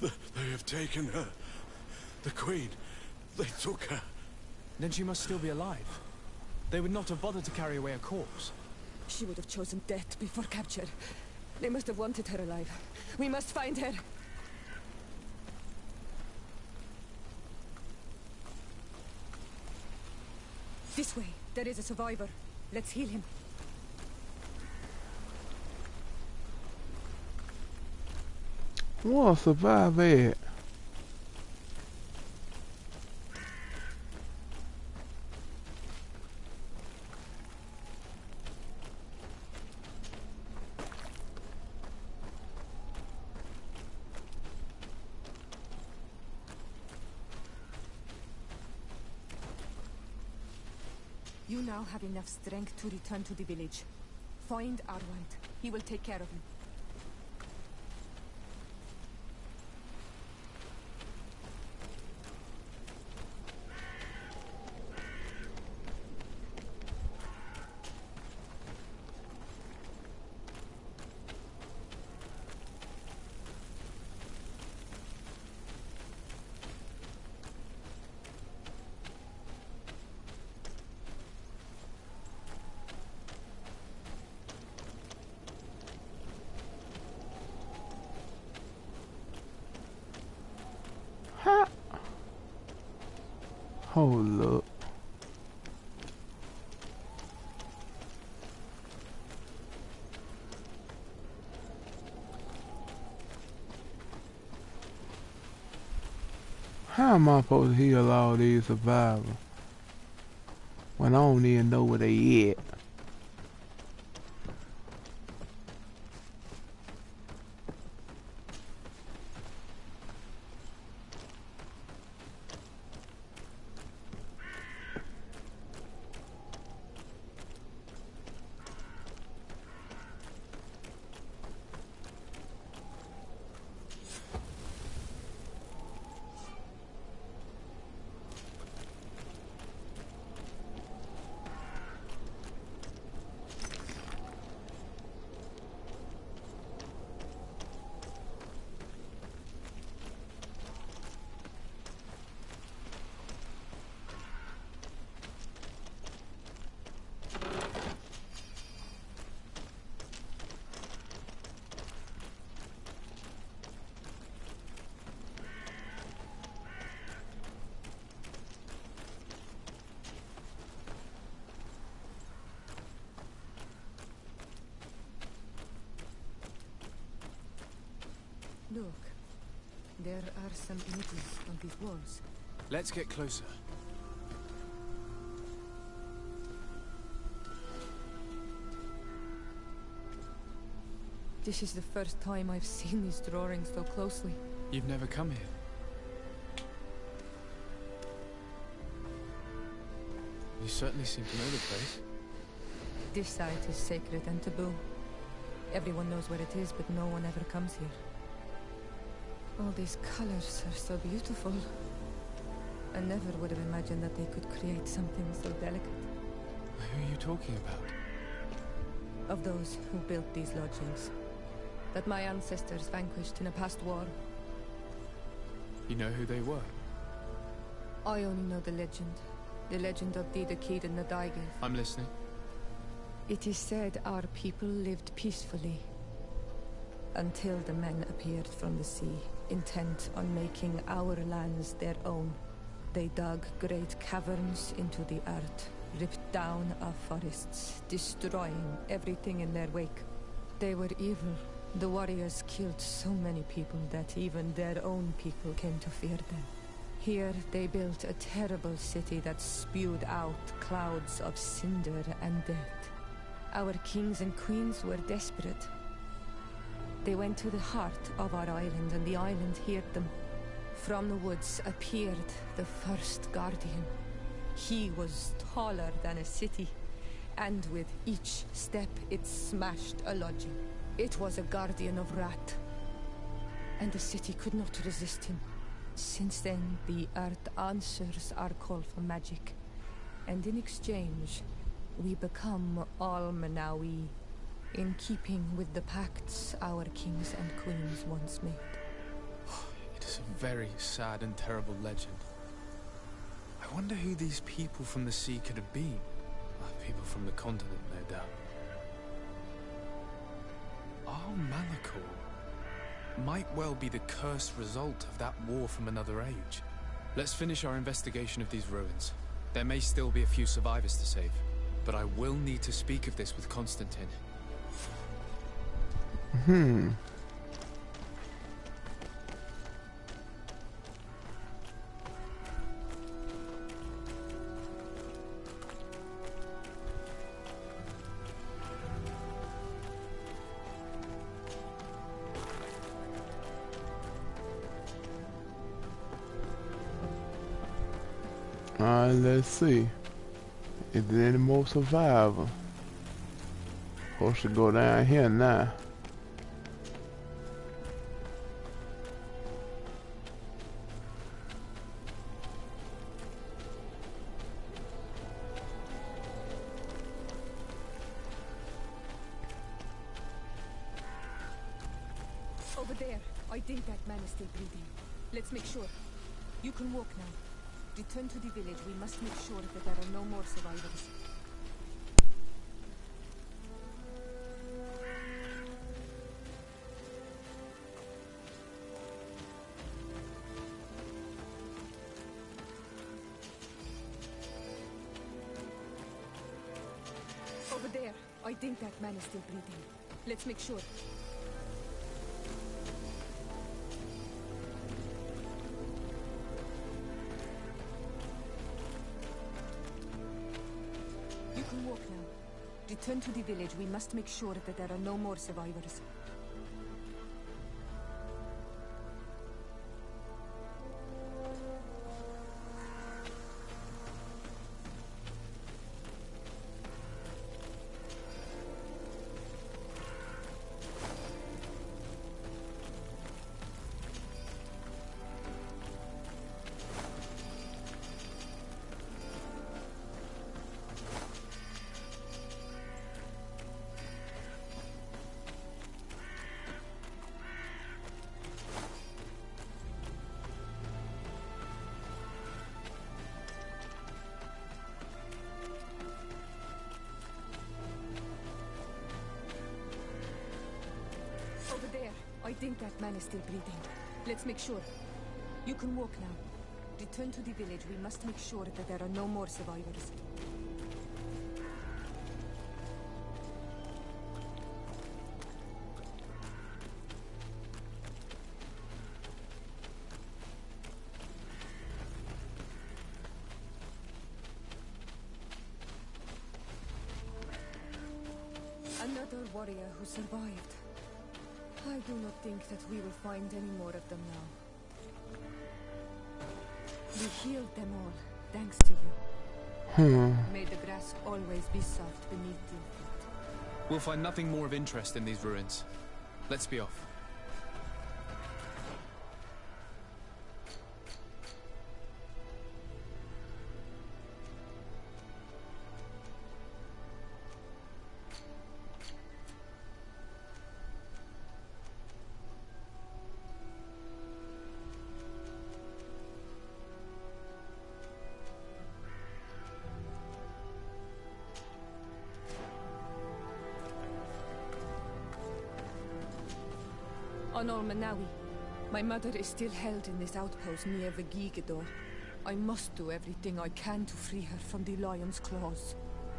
They have taken her. The Queen. They took her. Then she must still be alive. They would not have bothered to carry away a corpse. She would have chosen death before capture. They must have wanted her alive. We must find her. This way. There is a survivor. Let's heal him. What survive at? You now have enough strength to return to the village. Find Arwand. He will take care of you. Hold up. How am I supposed to heal all these survivors when I don't even know where they at? Look, there are some images on these walls. Let's get closer. This is the first time I've seen these drawings so closely. You've never come here? You certainly seem to know the place. This site is sacred and taboo. Everyone knows where it is, but no one ever comes here. All these colors are so beautiful. I never would have imagined that they could create something so delicate. Who are you talking about? Of those who built these lodgings. That my ancestors vanquished in a past war. You know who they were? I only know the legend. The legend of Dida Kid and Nadaigil. I'm listening. It is said our people lived peacefully until the men appeared from the sea, intent on making our lands their own. They dug great caverns into the earth, ripped down our forests, destroying everything in their wake. They were evil. The warriors killed so many people that even their own people came to fear them. Here they built a terrible city that spewed out clouds of cinder and death. Our kings and queens were desperate. They went to the heart of our island, and the island heard them. From the woods appeared the first guardian. He was taller than a city, and with each step it smashed a lodging. It was a guardian of Rat, and the city could not resist him. Since then, the earth answers our call for magic, and in exchange, we become Almanawi, in keeping with the pacts our kings and queens once made. It is a very sad and terrible legend. I wonder who these people from the sea could have been. People from the continent, no doubt. call might well be the cursed result of that war from another age. Let's finish our investigation of these ruins. There may still be a few survivors to save, but I will need to speak of this with Constantine. Let's see. Is there any more survivors? Supposed to go down here now. Over there. I think that man is still breathing. Let's make sure. You can walk now. Return to the village. We must make sure that there are no more survivors. Over there. I think that man is still breathing. Let's make sure. Walk now. Return to the village. We must make sure that there are no more survivors. Over there. I think that man is still breathing. Let's make sure. You can walk now. Return to the village. We must make sure that there are no more survivors. Another warrior who survived. I do not think that we will find any more of them now. We healed them all, thanks to you. May the grass always be soft beneath your feet. We'll find nothing more of interest in these ruins. Let's be off. Honor Manawi. My mother is still held in this outpost near Vigigador. I must do everything I can to free her from the lion's claws.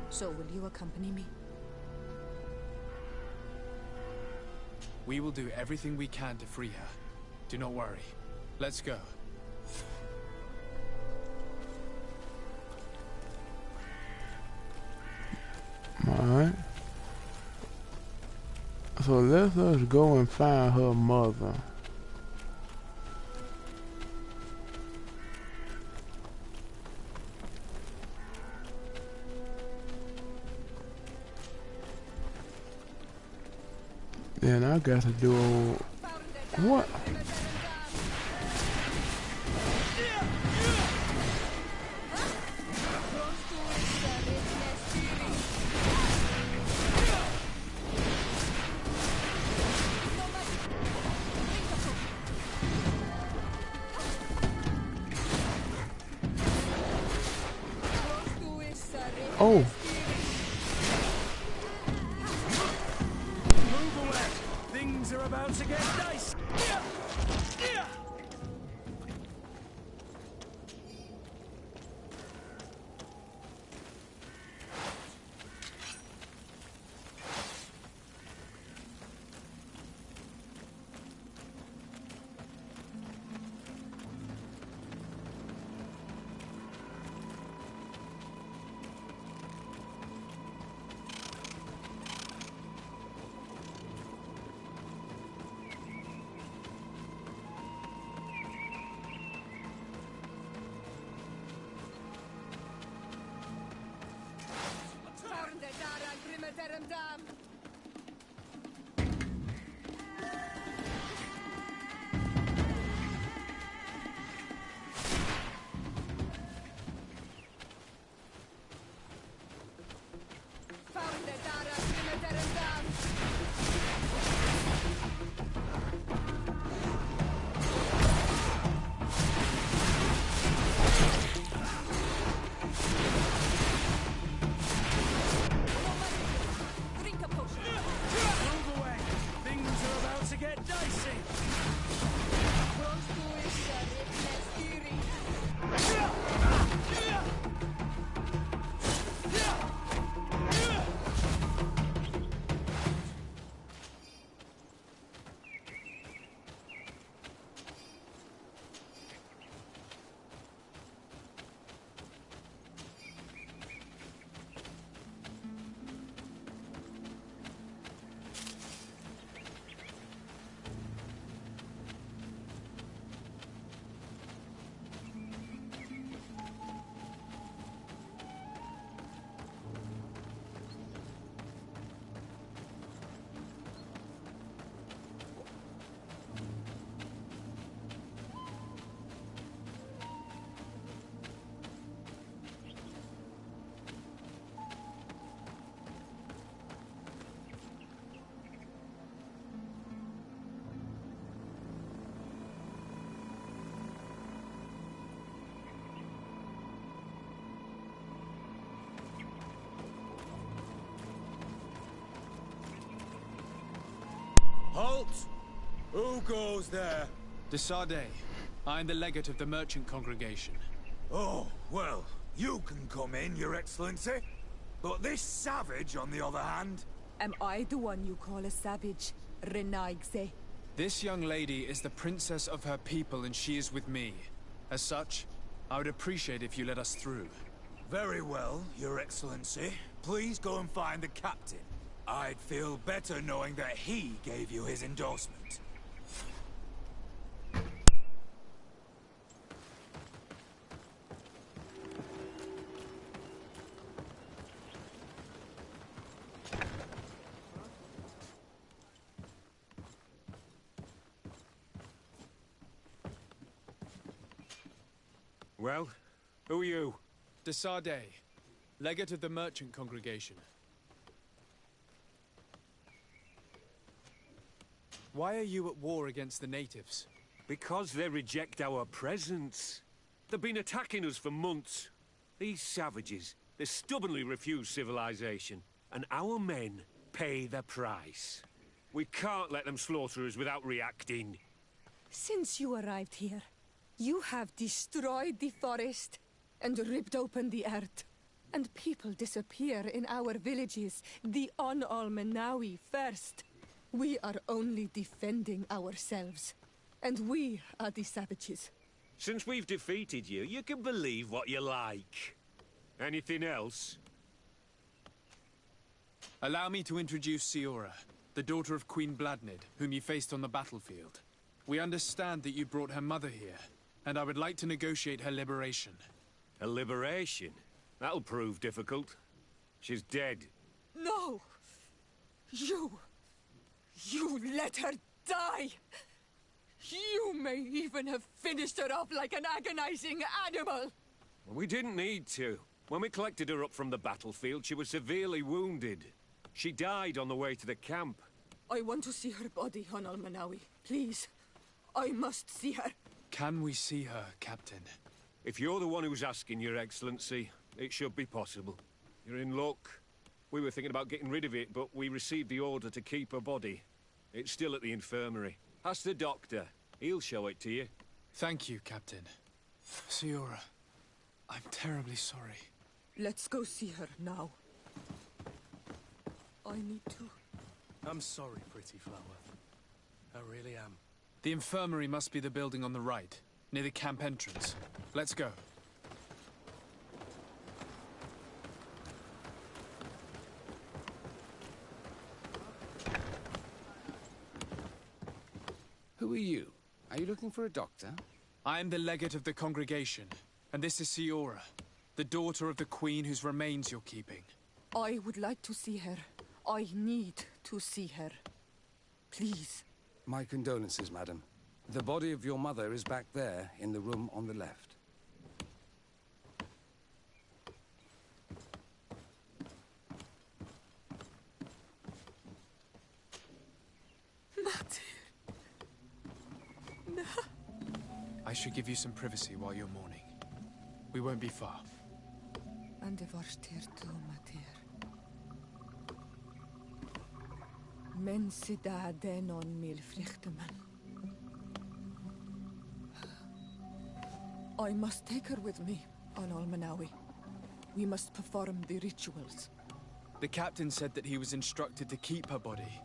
So will you accompany me? We will do everything we can to free her. Do not worry. Let's go. Alright. So let us go and find her mother. Then I got to do what? Oh. Things Things are about to get dicey. Halt! Who goes there? De Sardet. I am the legate of the merchant congregation. Oh, well, you can come in, Your Excellency. But this savage, on the other hand... Am I the one you call a savage, Renaigse? This young lady is the princess of her people and she is with me. As such, I would appreciate if you let us through. Very well, Your Excellency. Please go and find the captain. I'd feel better knowing that he gave you his endorsement. Well, who are you? De Sardet, legate of the merchant congregation. Why are you at war against the natives? Because they reject our presence. They've been attacking us for months. These savages, they stubbornly refuse civilization, and our men pay the price. We can't let them slaughter us without reacting. Since you arrived here, you have destroyed the forest and ripped open the earth. And people disappear in our villages, the On-Almenawi first. We are only defending ourselves. And we are the savages. Since we've defeated you, you can believe what you like. Anything else? Allow me to introduce Siora, the daughter of Queen Bladnid, whom you faced on the battlefield. We understand that you brought her mother here, and I would like to negotiate her liberation. A liberation? That'll prove difficult. She's dead. No! You let her die! You may even have finished her off like an agonizing animal! We didn't need to. When we collected her up from the battlefield, she was severely wounded. She died on the way to the camp. I want to see her body, On-Almenawi. Please. I must see her. Can we see her, Captain? If you're the one who's asking, Your Excellency, it should be possible. You're in luck. We were thinking about getting rid of it, but we received the order to keep her body. It's still at the infirmary. Ask the doctor. He'll show it to you. Thank you, Captain. Siora, I'm terribly sorry. Let's go see her now. I need to. I'm sorry, pretty flower. I really am. The infirmary must be the building on the right, near the camp entrance. Let's go. Who are you? Are you looking for a doctor? I am the legate of the congregation, and this is Siora, the daughter of the queen whose remains you're keeping. I would like to see her. I need to see her. Please. My condolences, madam. The body of your mother is back there, in the room on the left. I should give you some privacy while you're mourning. We won't be far. And the varstir tu mater. Men sida denon mil frichtemmen. I must take her with me on Almanawi. We must perform the rituals. The captain said that he was instructed to keep her body.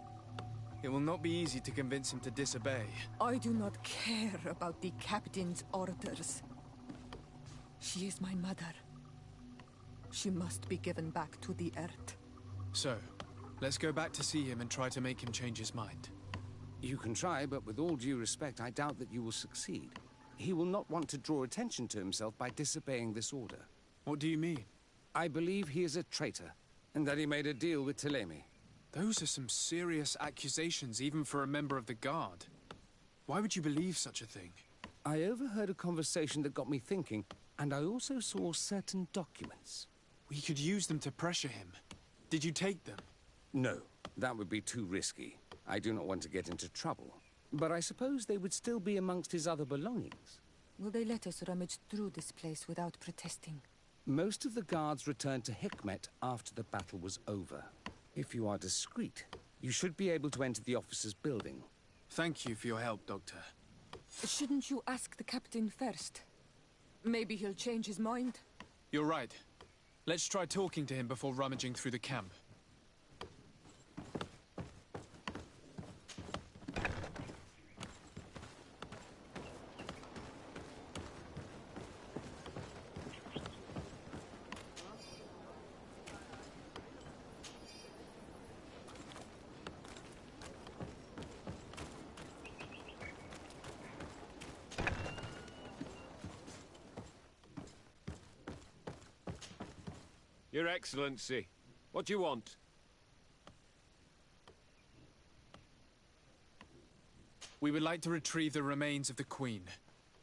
It will not be easy to convince him to disobey. I do not care about the captain's orders. She is my mother. She must be given back to the earth. So, let's go back to see him and try to make him change his mind. You can try, but with all due respect, I doubt that you will succeed. He will not want to draw attention to himself by disobeying this order. What do you mean? I believe he is a traitor, and that he made a deal with Telemi. Those are some serious accusations, even for a member of the Guard. Why would you believe such a thing? I overheard a conversation that got me thinking, and I also saw certain documents. We could use them to pressure him. Did you take them? No, that would be too risky. I do not want to get into trouble. But I suppose they would still be amongst his other belongings. Will they let us rummage through this place without protesting? Most of the guards returned to Hikmet after the battle was over. If you are discreet, you should be able to enter the officer's building. Thank you for your help, Doctor. Shouldn't you ask the captain first? Maybe he'll change his mind. You're right. Let's try talking to him before rummaging through the camp. Your Excellency, what do you want? We would like to retrieve the remains of the Queen.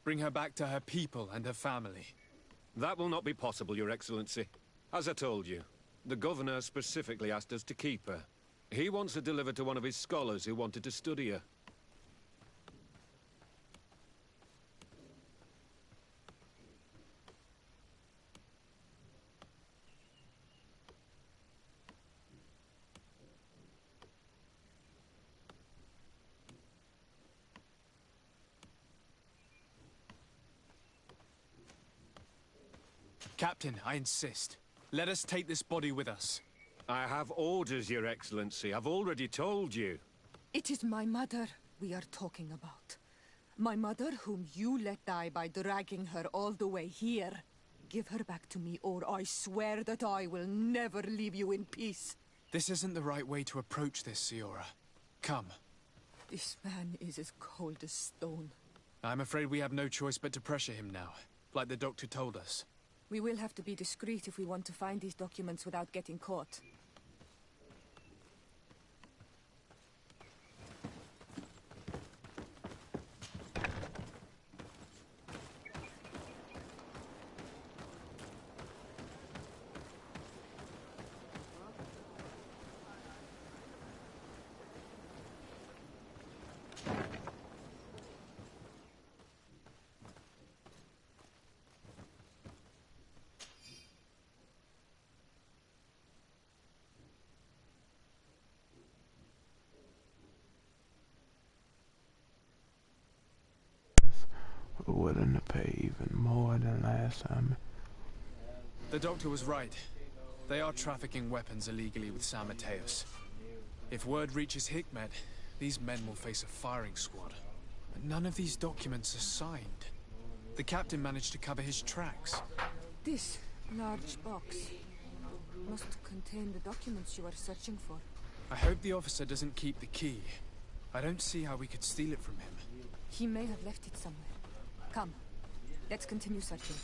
Bring her back to her people and her family. That will not be possible, Your Excellency. As I told you, the Governor specifically asked us to keep her. He wants her delivered to one of his scholars who wanted to study her. Captain, I insist. Let us take this body with us. I have orders, Your Excellency. I've already told you. It is my mother we are talking about. My mother whom you let die by dragging her all the way here. Give her back to me, or I swear that I will never leave you in peace. This isn't the right way to approach this, Siora. Come. This man is as cold as stone. I'm afraid we have no choice but to pressure him now, like the doctor told us. We will have to be discreet if we want to find these documents without getting caught. willing to pay even more than last time. The doctor was right. They are trafficking weapons illegally with San Mateos. If word reaches Hikmet, these men will face a firing squad. But none of these documents are signed. The captain managed to cover his tracks. This large box must contain the documents you are searching for. I hope the officer doesn't keep the key. I don't see how we could steal it from him. He may have left it somewhere. Come, let's continue searching.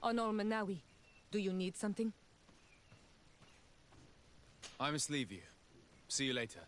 Onol Manawi, do you need something? I must leave you. See you later.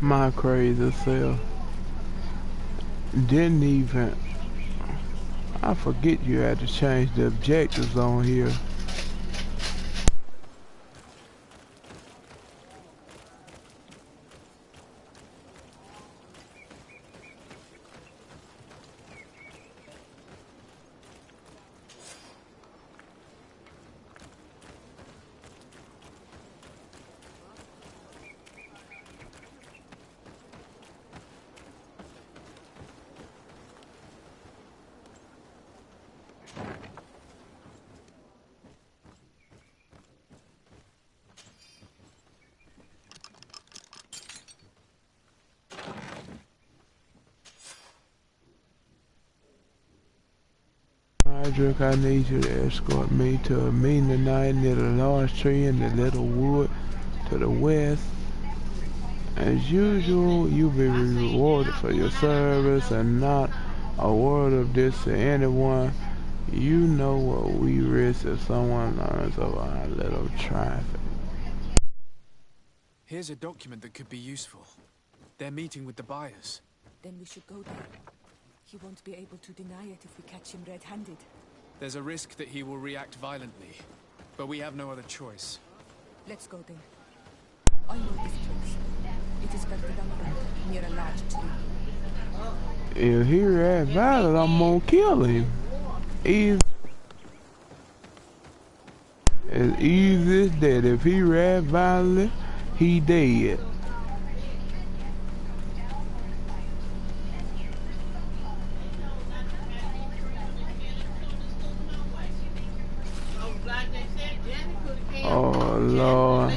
My crazy self didn't even. I forget you had to change the objectives on here. Hydrick, I need you to escort me to a meeting tonight near the large tree in the little wood to the west. As usual, you'll be rewarded for your service, and not a word of this to anyone. You know what we risk if someone learns of our little traffic. Here's a document that could be useful. They're meeting with the buyers. Then we should go there. He won't be able to deny it if we catch him red-handed. There's a risk that he will react violently, but we have no other choice. Let's go then. I know this place. It is better than a near a large tree. If he reacts violent, I'm gonna kill him. Easy. As easy as that. If he reacts violently, he dead. Oh Lord.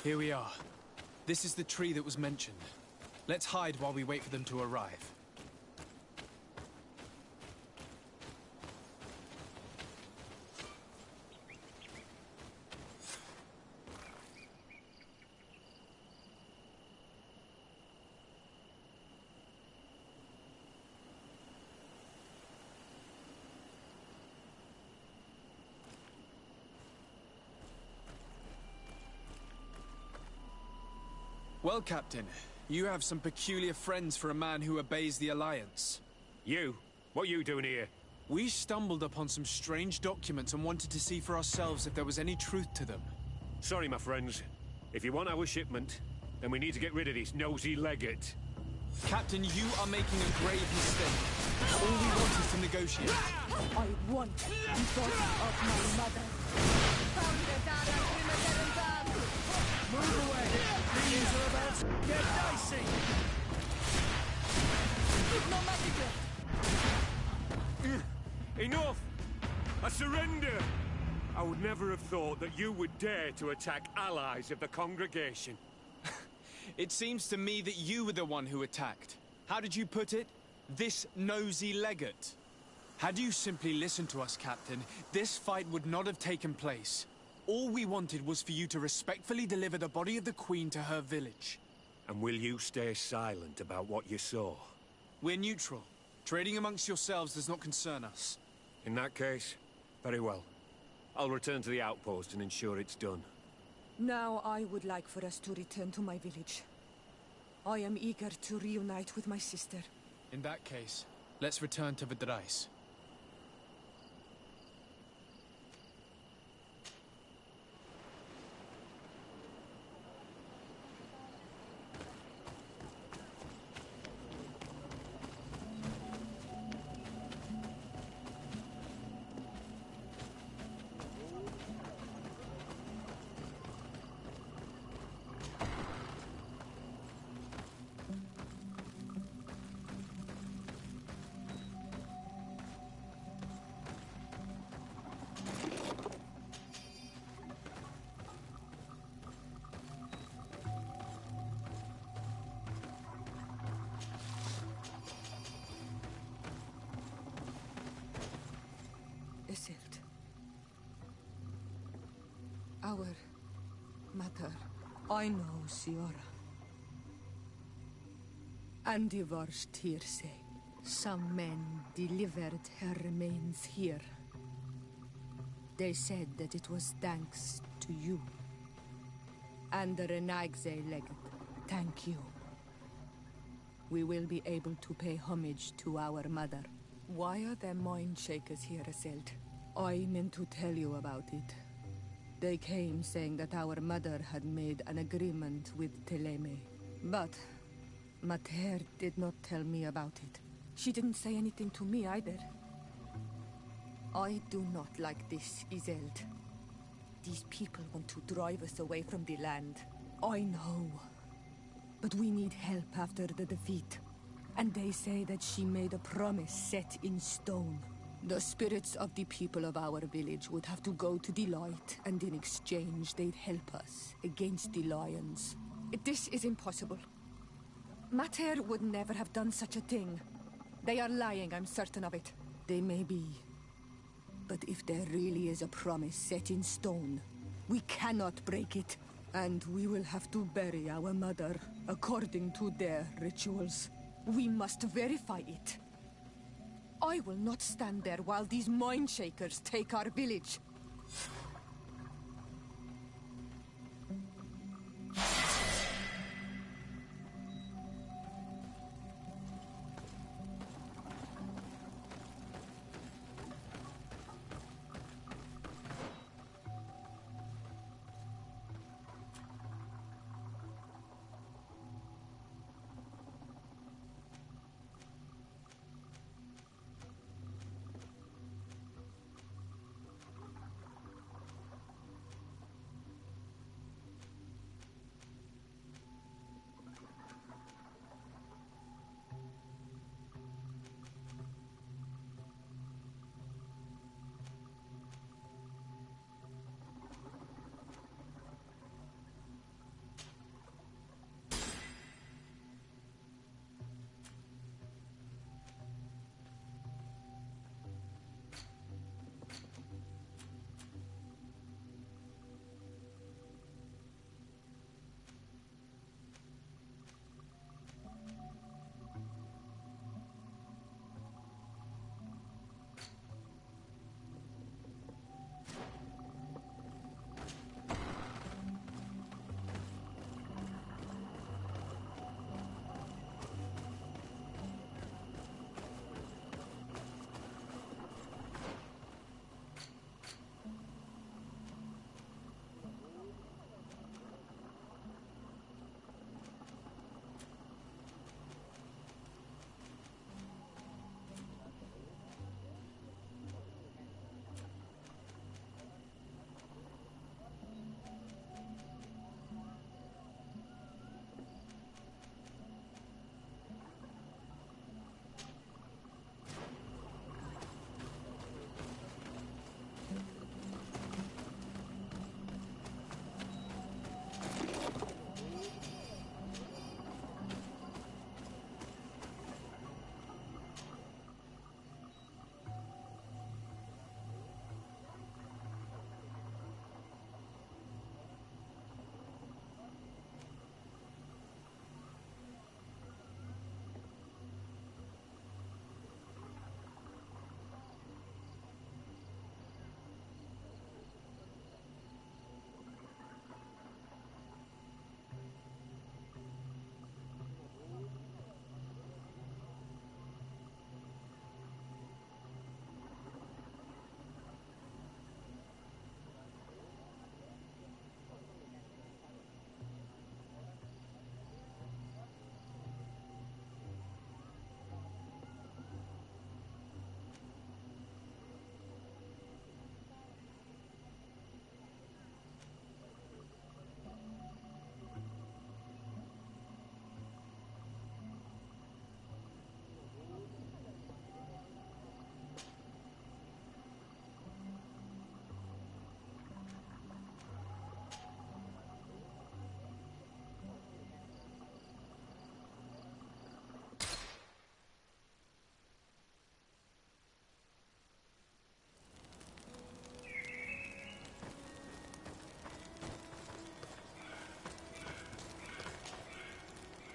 Here we are. This is the tree that was mentioned. Let's hide while we wait for them to arrive. Well, Captain, you have some peculiar friends for a man who obeys the Alliance. You? What are you doing here? We stumbled upon some strange documents and wanted to see for ourselves if there was any truth to them. Sorry, my friends. If you want our shipment, then we need to get rid of this nosy legate. Captain, you are making a grave mistake. All we want is to negotiate. I want the body of my mother. Move away! Things are about to get dicey! Enough! I surrender! I would never have thought that you would dare to attack allies of the congregation. It seems to me that you were the one who attacked. How did you put it? This nosy legate. Had you simply listened to us, Captain, this fight would not have taken place. All we wanted was for you to respectfully deliver the body of the Queen to her village. And will you stay silent about what you saw? We're neutral. Trading amongst yourselves does not concern us. In that case, very well. I'll return to the outpost and ensure it's done. Now I would like for us to return to my village. I am eager to reunite with my sister. In that case, let's return to Vidrais. Our mother. I know, Siora. And divorced hearsay. Some men delivered her remains here. They said that it was thanks to you. And the Renagze legate, thank you. We will be able to pay homage to our mother. Why are there mind shakers here, Iselt? I meant to tell you about it. They came saying that our mother had made an agreement with Teleme. But Mater did not tell me about it. She didn't say anything to me either. I do not like this, Iselt. These people want to drive us away from the land. I know. But we need help after the defeat. And they say that she made a promise set in stone. The spirits of the people of our village would have to go to the light, and in exchange they'd help us against the lions. This is impossible. Mater would never have done such a thing. They are lying, I'm certain of it. They may be. But if there really is a promise set in stone, we cannot break it. And we will have to bury our mother according to their rituals. We must verify it. I will not stand there while these mind shakers take our village.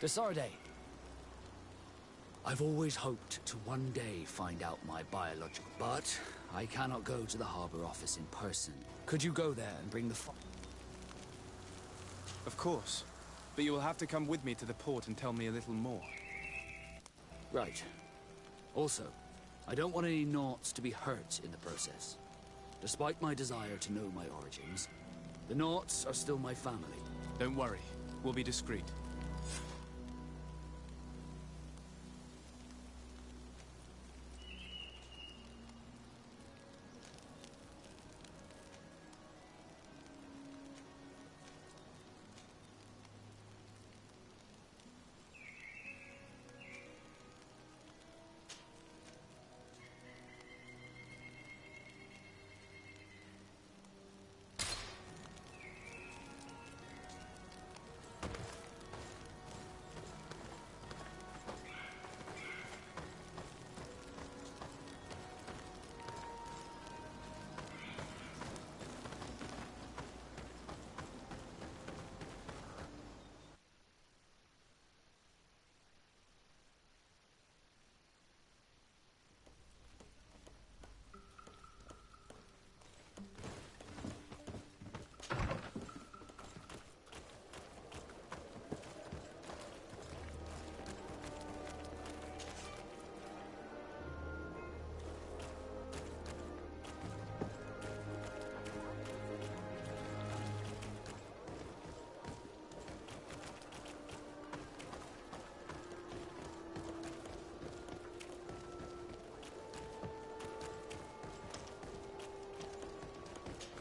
Desarde. I've always hoped to one day find out my biological, but I cannot go to the harbor office in person. Could you go there and bring the Of course. But you will have to come with me to the port and tell me a little more. Right. Also, I don't want any Naughts to be hurt in the process. Despite my desire to know my origins, the Naughts are still my family. Don't worry. We'll be discreet.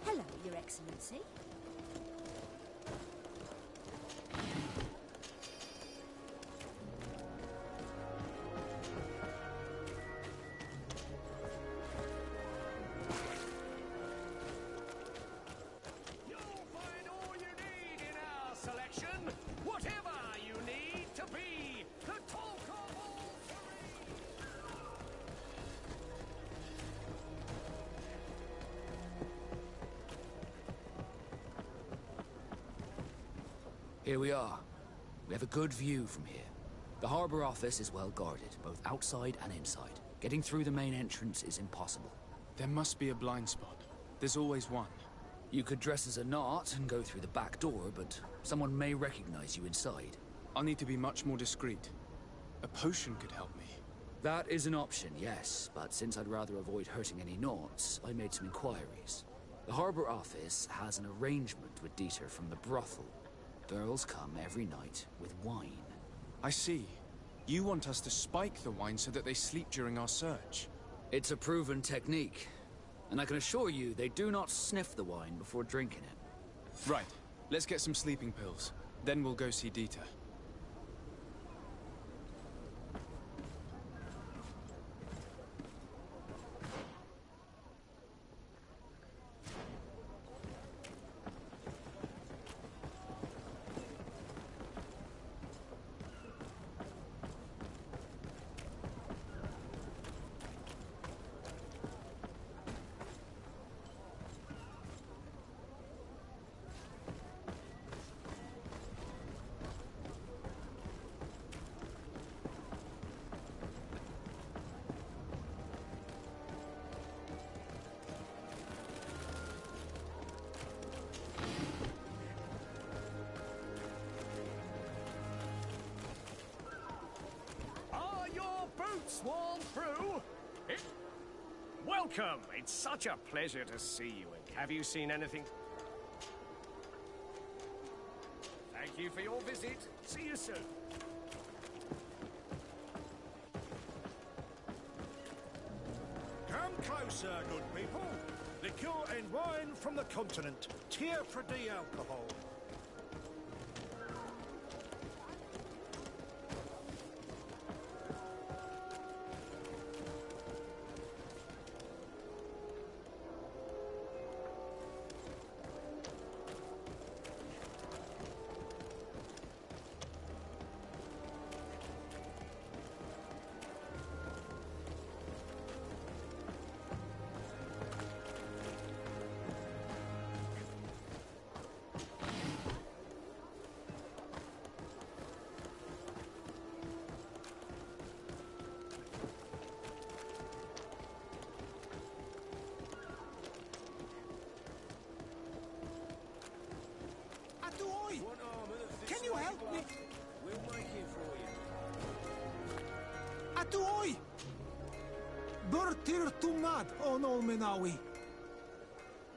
Hello, Your Excellency. You'll find all you need in our selection. Whatever you need to be the talk of all three. Here we are. We have a good view from here. The harbor office is well guarded, both outside and inside. Getting through the main entrance is impossible. There must be a blind spot. There's always one. You could dress as a Naut and go through the back door, but someone may recognize you inside. I'll need to be much more discreet. A potion could help me. That is an option, yes, but since I'd rather avoid hurting any Nauts, I made some inquiries. The harbor office has an arrangement with Dieter from the brothel. Girls come every night with wine. I see. You want us to spike the wine so that they sleep during our search. It's a proven technique, and I can assure you they do not sniff the wine before drinking it. Right. Let's get some sleeping pills. Then we'll go see Dieter. Are your boots worn through? Welcome. It's such a pleasure to see you. And have you seen anything? Thank you for your visit. See you soon. Come closer, good people. Liqueur and wine from the continent. Tier for D alcohol. glove. We'll make it for you. Atuoi! Bertir Tumad on Olmenawi.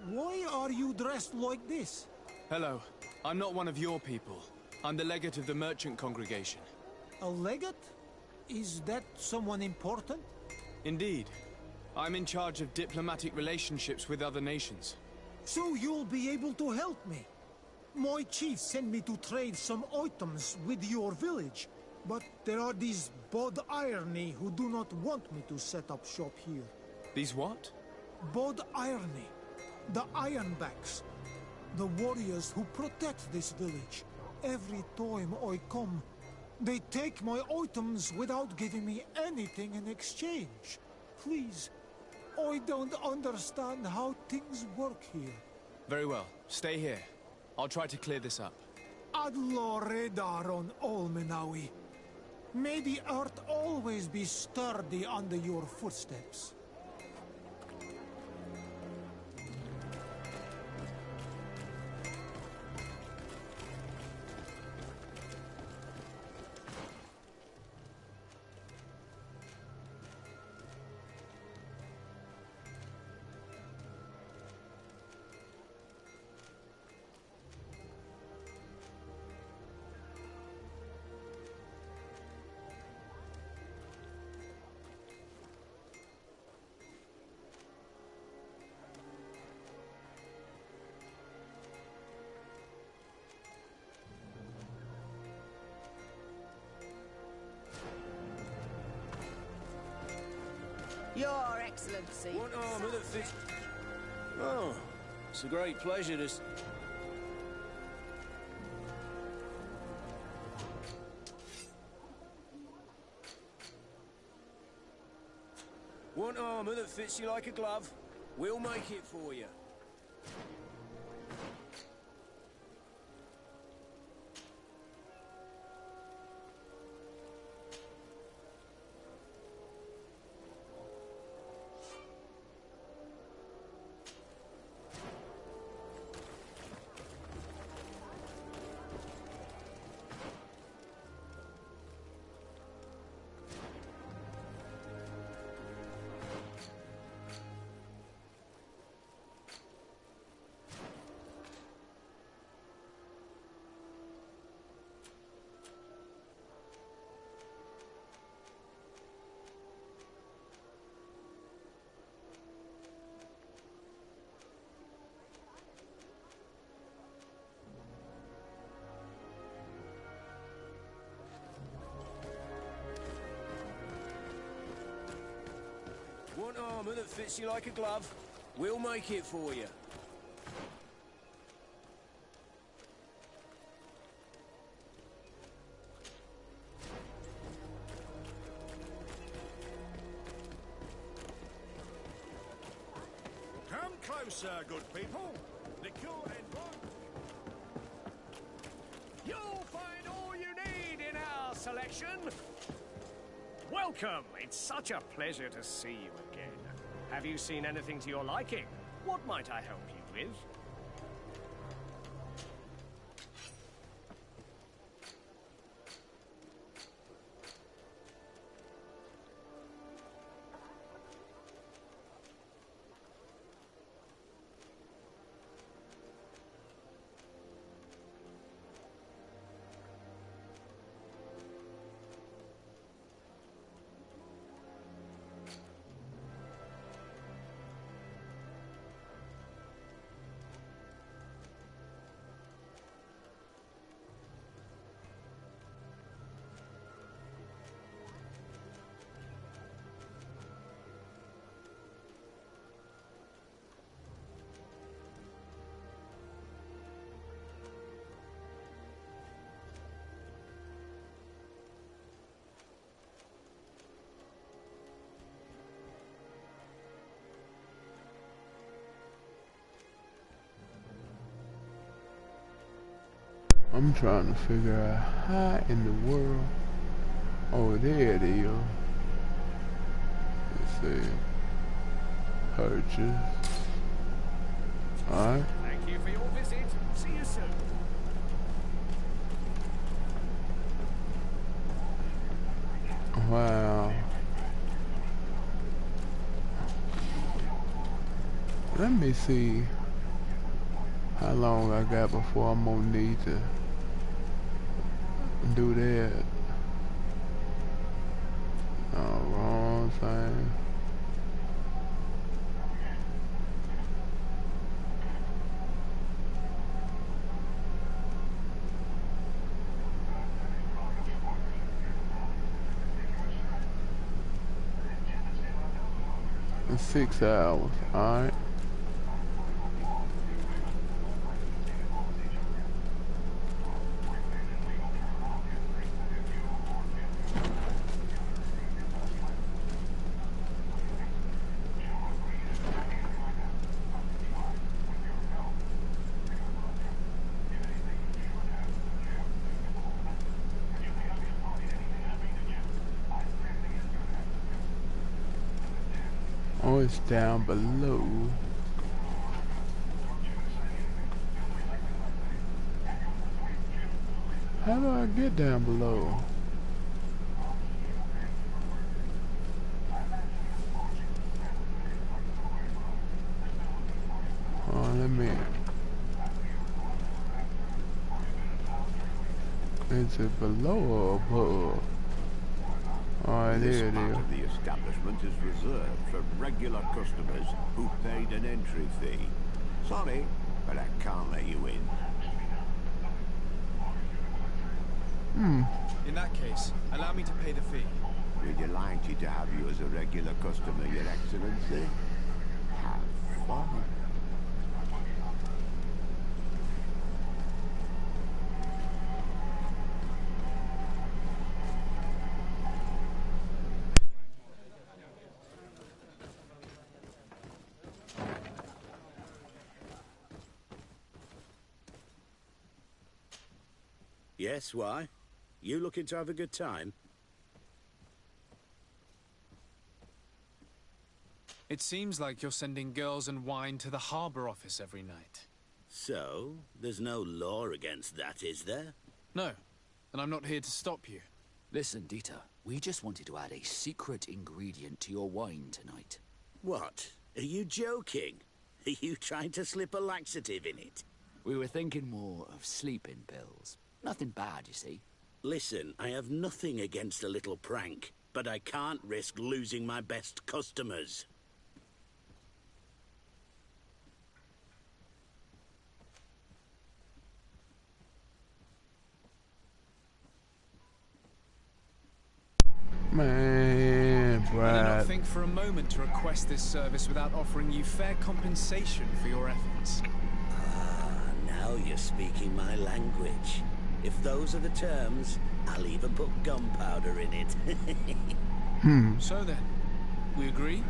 Why are you dressed like this? Hello. I'm not one of your people. I'm the legate of the merchant congregation. A legate? Is that someone important? Indeed. I'm in charge of diplomatic relationships with other nations. So you'll be able to help me. My chief sent me to trade some items with your village, but there are these Bod Irony who do not want me to set up shop here. These what? Bod Irony. The Ironbacks. The warriors who protect this village. Every time I come, they take my items without giving me anything in exchange. Please, I don't understand how things work here. Very well. Stay here. I'll try to clear this up. Adlo Redar on Olmenawi. May the earth always be sturdy under your footsteps. Your Excellency. One armour that fits... Oh, it's a great pleasure to... Want armour that fits you like a glove? We'll make it for you. Want armour that fits you like a glove? We'll make it for you. Come closer, good people. Nicole and Ron. You'll find all you need in our selection. Welcome. It's such a pleasure to see you again. Have you seen anything to your liking? What might I help you with? I'm trying to figure out how in the world. Oh, there it is. Let's see. Purchase. Alright. Thank you for your visit. See you soon. Wow. Let me see how long I got before I'm gonna need to do that. Oh, wrong thing. In 6 hours, alright. Oh, it's down below. How do I get down below? Oh, let me... Is it below or above? Alright, This there it part is. of the establishment is reserved for regular customers who paid an entry fee. Sorry, but I can't let you in. In that case, allow me to pay the fee. We're delighted to have you as a regular customer, Your Excellency. Have fun. Yes, why? You looking to have a good time? It seems like you're sending girls and wine to the harbor office every night. So, there's no law against that, is there? No, and I'm not here to stop you. Listen, Dieter, we just wanted to add a secret ingredient to your wine tonight. What? Are you joking? Are you trying to slip a laxative in it? We were thinking more of sleeping pills. Nothing bad, you see. Listen, I have nothing against a little prank, but I can't risk losing my best customers. Man, I do not Brad. think for a moment to request this service without offering you fair compensation for your efforts. Ah, now you're speaking my language. If those are the terms, I'll even put gunpowder in it. So then, we agree?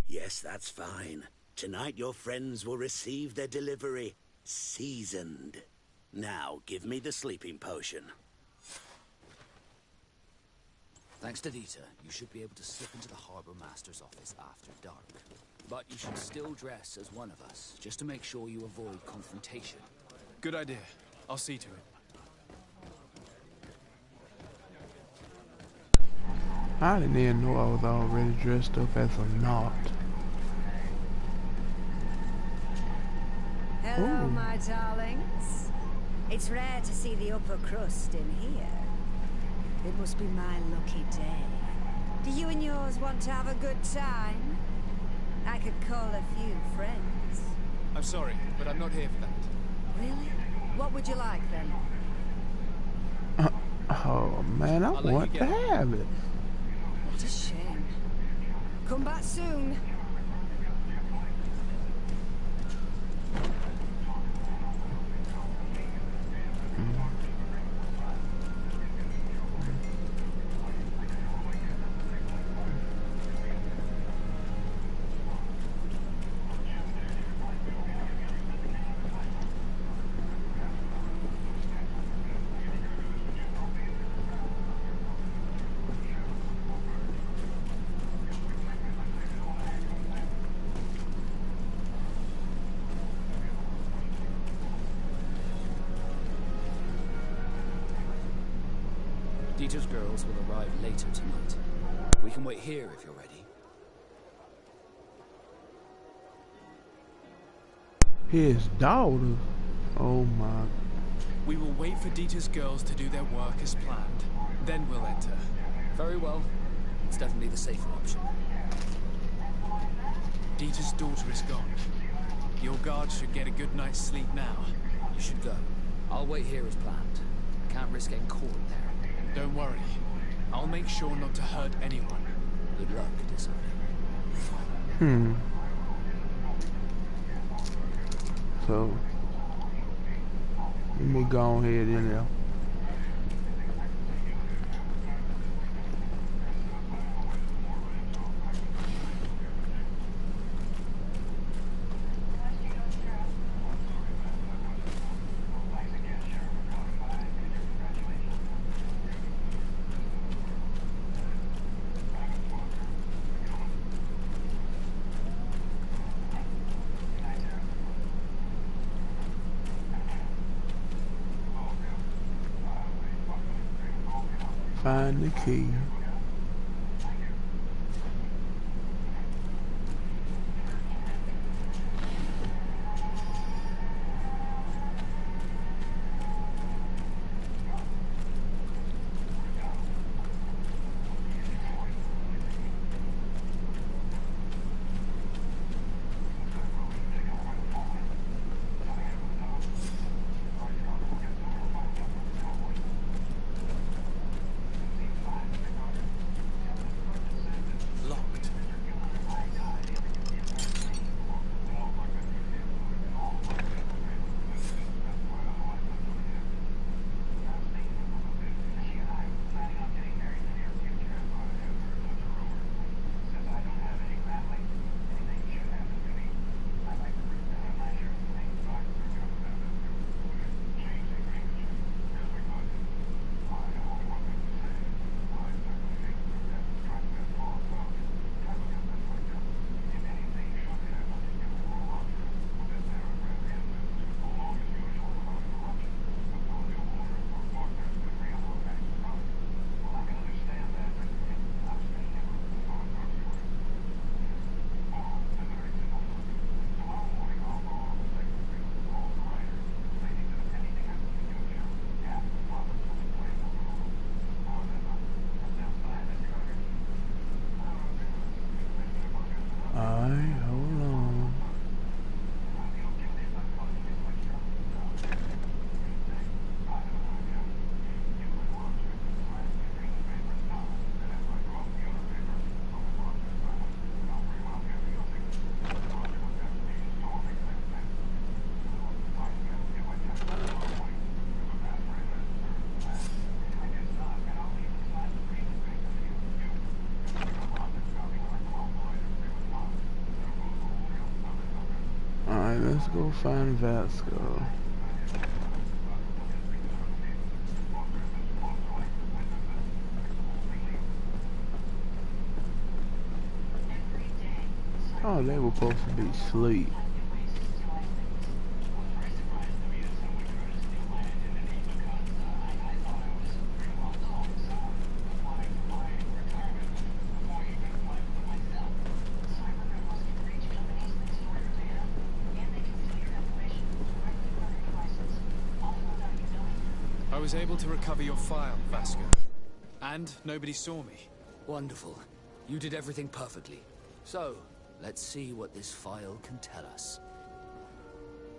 Yes, that's fine. Tonight your friends will receive their delivery. Seasoned. Now, give me the sleeping potion. Thanks to Dieter, you should be able to slip into the Harbour Master's office after dark. But you should still dress as one of us, just to make sure you avoid confrontation. Good idea. I'll see to it. I didn't even know I was already dressed up as a knot. Hello, Ooh. my darlings. It's rare to see the upper crust in here. It must be my lucky day. Do you and yours want to have a good time? I could call a few friends. I'm sorry, but I'm not here for that. Really? What would you like, then? Oh, man, I I'll let you want to get on. have it. What a shame. Come back soon. Dieter's girls will arrive later tonight. We can wait here if you're ready. His daughter? Oh my. We will wait for Dieter's girls to do their work as planned. Then we'll enter. Very well. It's definitely the safer option. Dieter's daughter is gone. Your guard should get a good night's sleep now. You should go. I'll wait here as planned. Can't risk getting caught in there. Don't worry. I'll make sure not to hurt anyone. Good luck, Disarmy. So, let me go ahead in there. Find the key. Let's go find Vasco. Oh, they were supposed to be asleep. I was able to recover your file, Vasco. And nobody saw me. Wonderful. You did everything perfectly. So, let's see what this file can tell us.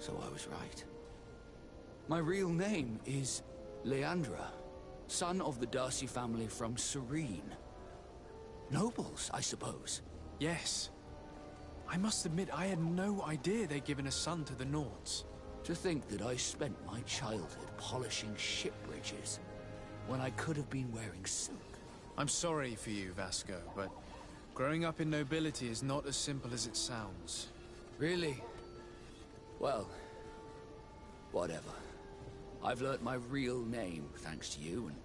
So I was right. My real name is Leandra, son of the Darcy family from Serene. Nobles, I suppose. Yes. I must admit, I had no idea they'd given a son to the Nords. To think that I spent my childhood polishing ship bridges, when I could have been wearing silk. I'm sorry for you, Vasco, but growing up in nobility is not as simple as it sounds. Really? Well, whatever. I've learnt my real name, thanks to you, and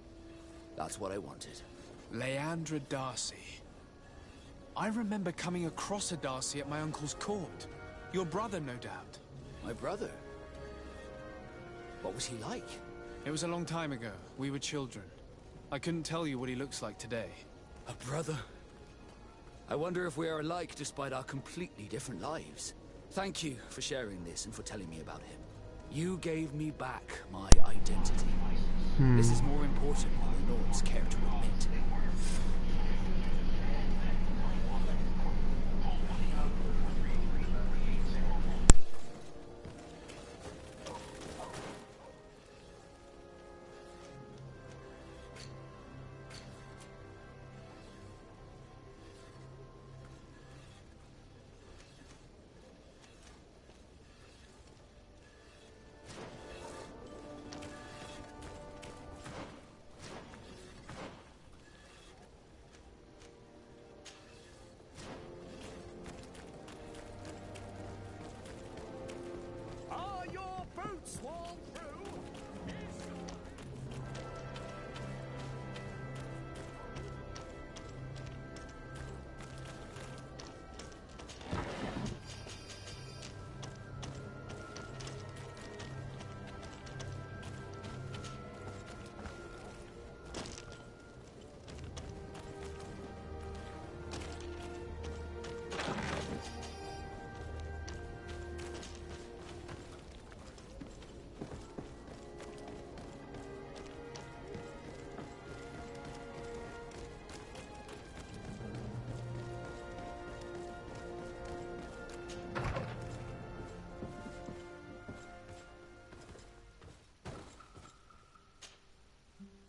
that's what I wanted. Leandra Darcy. I remember coming across a Darcy at my uncle's court. Your brother, no doubt. My brother? What was he like? It was a long time ago. We were children. I couldn't tell you what he looks like today. A brother? I wonder if we are alike despite our completely different lives. Thank you for sharing this and for telling me about him. You gave me back my identity. This is more important than the Nords care to admit. Are your boots worn through?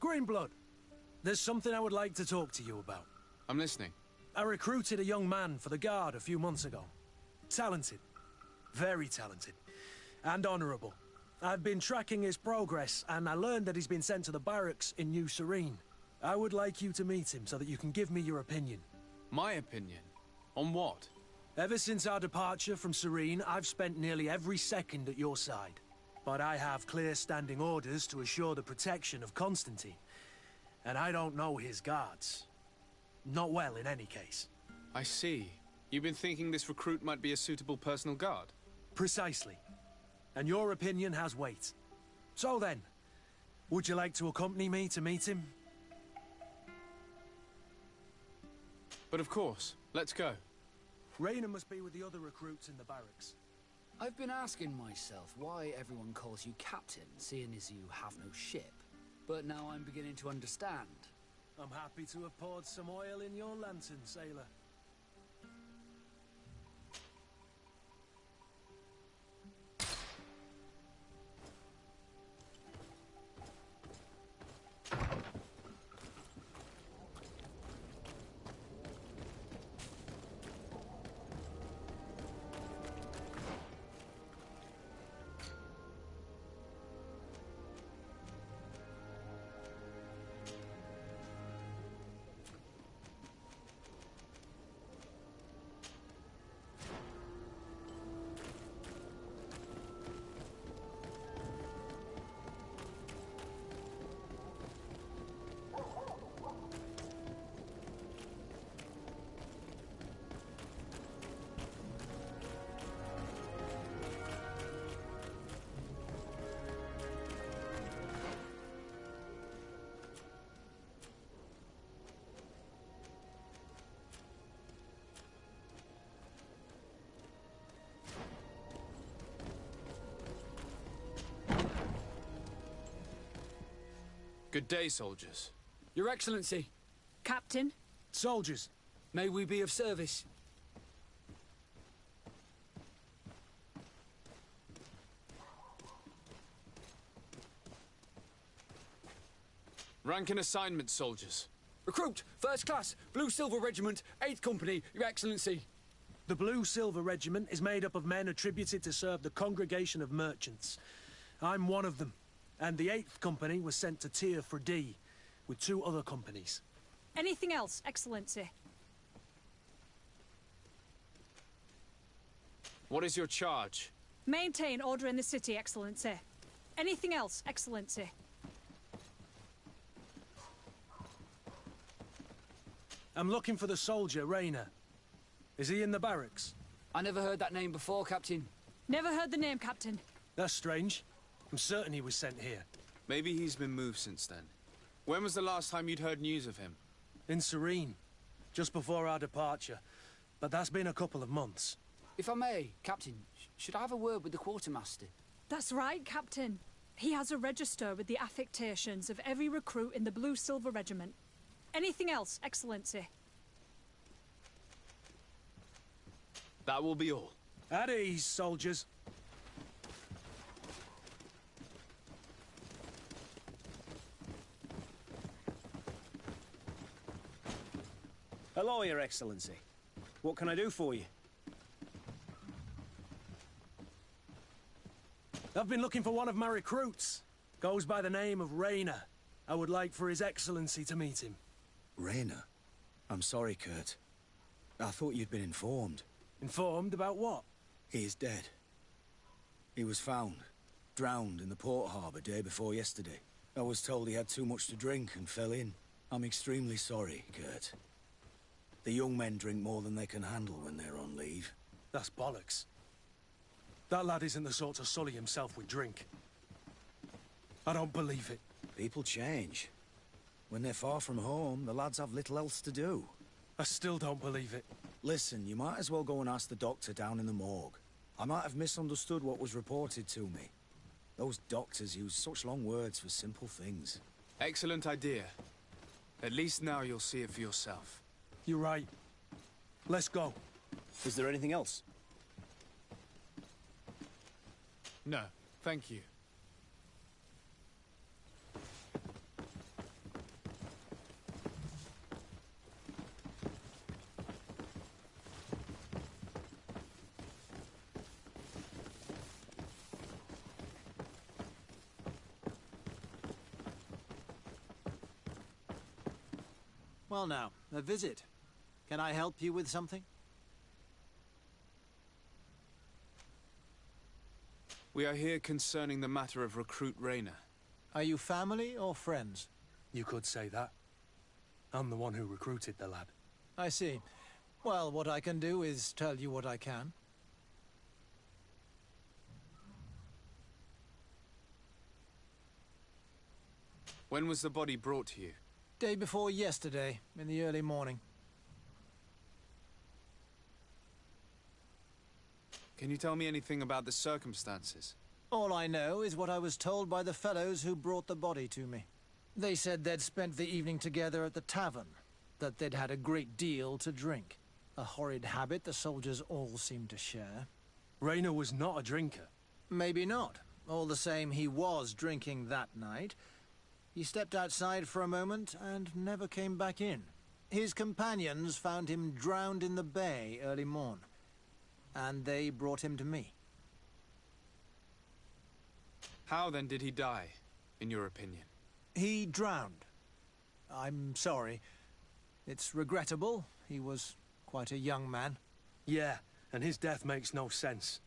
Greenblood, there's something I would like to talk to you about. I'm listening. I recruited a young man for the Guard a few months ago. Talented. Very talented. And honourable. I've been tracking his progress, and I learned that he's been sent to the barracks in New Serene. I would like you to meet him so that you can give me your opinion. My opinion? On what? Ever since our departure from Serene, I've spent nearly every second at your side. But I have clear standing orders to assure the protection of Constantine. And I don't know his guards. Not well, in any case. I see. You've been thinking this recruit might be a suitable personal guard? Precisely. And your opinion has weight. So then, would you like to accompany me to meet him? But of course. Let's go. Raina must be with the other recruits in the barracks. I've been asking myself why everyone calls you Captain, seeing as you have no ship. But now I'm beginning to understand. I'm happy to have poured some oil in your lantern, sailor. Good day, soldiers. Your Excellency. Captain. Soldiers. May we be of service? Rank and assignment, soldiers. Recruit, First Class, Blue Silver Regiment, 8th Company, Your Excellency. The Blue Silver Regiment is made up of men attributed to serve the Congregation of Merchants. I'm one of them, and the 8th Company was sent to Tyr for D, with 2 other companies. Anything else, Excellency? What is your charge? Maintain order in the city, Excellency. Anything else, Excellency? I'm looking for the soldier, Raina. Is he in the barracks? I never heard that name before, Captain. Never heard the name, Captain. That's strange. I'm certain he was sent here. Maybe he's been moved since then. When was the last time you'd heard news of him? In Serene. just before our departure. But that's been a couple of months. If I may, Captain, should I have a word with the quartermaster? That's right, Captain. He has a register with the affectations of every recruit in the Blue-Silver Regiment. Anything else, Excellency? That will be all. At ease, soldiers. Hello, Your Excellency. What can I do for you? I've been looking for one of my recruits. Goes by the name of Rayner. I would like for His Excellency to meet him. Rayner? I'm sorry, Kurt. I thought you'd been informed. Informed about what? He is dead. He was found, drowned in the port harbour day before yesterday. I was told he had too much to drink and fell in. I'm extremely sorry, Kurt. The young men drink more than they can handle when they're on leave. That's bollocks. That lad isn't the sort to sully himself with drink. I don't believe it. People change. When they're far from home, the lads have little else to do. I still don't believe it. Listen, you might as well go and ask the doctor down in the morgue. I might have misunderstood what was reported to me. Those doctors use such long words for simple things. Excellent idea. At least now you'll see it for yourself. You're right. Let's go. Is there anything else? No, thank you. Well now, a visit. Can I help you with something? We are here concerning the matter of recruit Rayner. Are you family or friends? You could say that. I'm the one who recruited the lad. I see. Well, what I can do is tell you what I can. When was the body brought to you? Day before yesterday, in the early morning. Can you tell me anything about the circumstances? All I know is what I was told by the fellows who brought the body to me. They said they'd spent the evening together at the tavern, that they'd had a great deal to drink. A horrid habit the soldiers all seemed to share. Rayner was not a drinker. Maybe not. All the same, he was drinking that night. He stepped outside for a moment and never came back in. His companions found him drowned in the bay early morn, and they brought him to me. How then did he die, in your opinion? He drowned. I'm sorry. It's regrettable. He was quite a young man. Yeah, and his death makes no sense.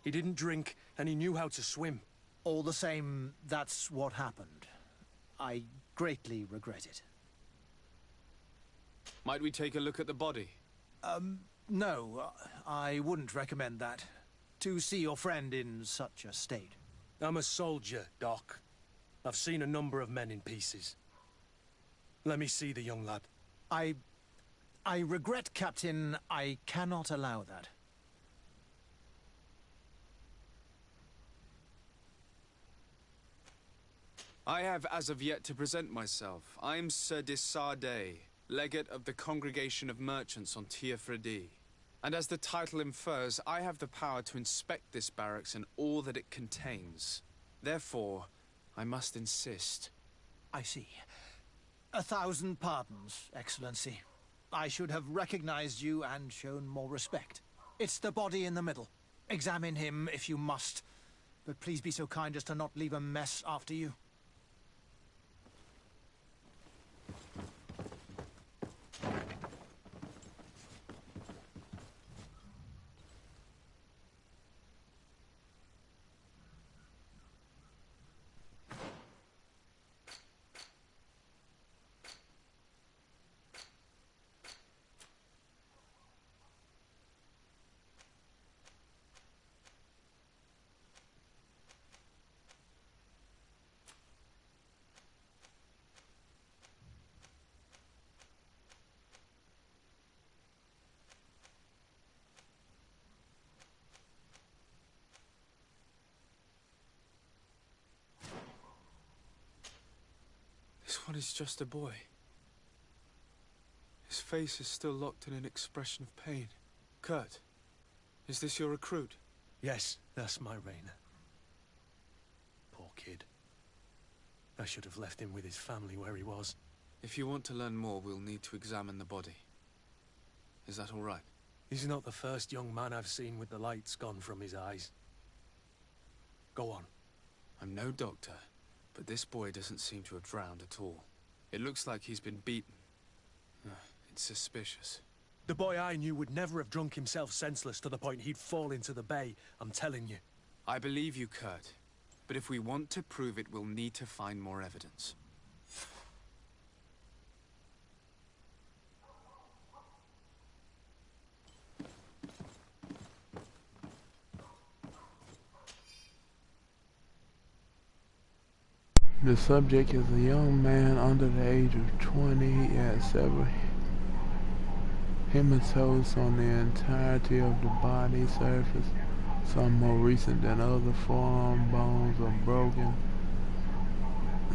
He didn't drink, and he knew how to swim. All the same, that's what happened. I greatly regret it. Might we take a look at the body? No, I wouldn't recommend that. To see your friend in such a state. I'm a soldier, Doc. I've seen a number of men in pieces. Let me see the young lad. I regret, Captain. I cannot allow that. I have as of yet to present myself. I'm Sir Desardet, legate of the Congregation of Merchants on Tier-Fredy. And as the title infers, I have the power to inspect this barracks and all that it contains. Therefore, I must insist. I see. 1,000 pardons, Excellency. I should have recognized you and shown more respect. It's the body in the middle. Examine him if you must. But please be so kind as to not leave a mess after you. But he's just a boy. His face is still locked in an expression of pain. Kurt, is this your recruit? Yes, that's my Rainer. Poor kid. I should have left him with his family where he was. If you want to learn more, we'll need to examine the body. Is that all right? He's not the first young man I've seen with the lights gone from his eyes. Go on. I'm no doctor, but this boy doesn't seem to have drowned at all. It looks like he's been beaten. It's suspicious. The boy I knew would never have drunk himself senseless to the point he'd fall into the bay, I'm telling you. I believe you, Kurt. But if we want to prove it, we'll need to find more evidence. The subject is a young man under the age of 20. He had several hematomas on the entirety of the body surface. Some more recent than other. Forearm bones are broken.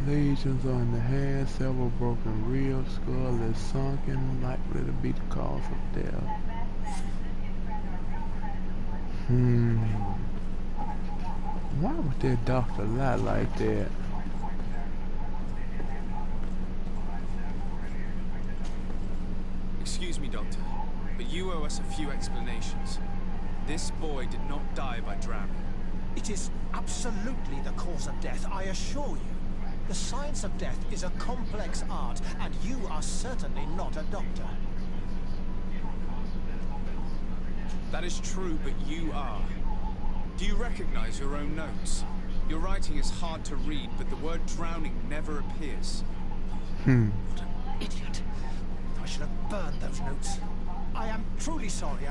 Lesions on the hand, several broken ribs. Skull is sunken, likely to be the cause of death. Why would that doctor lie like that? Excuse me, Doctor, but you owe us a few explanations. This boy did not die by drowning. It is absolutely the cause of death, I assure you. The science of death is a complex art, and you are certainly not a doctor. That is true, but you are. Do you recognize your own notes? Your writing is hard to read, but the word drowning never appears. What an idiot. I should have burned those notes. I am truly sorry.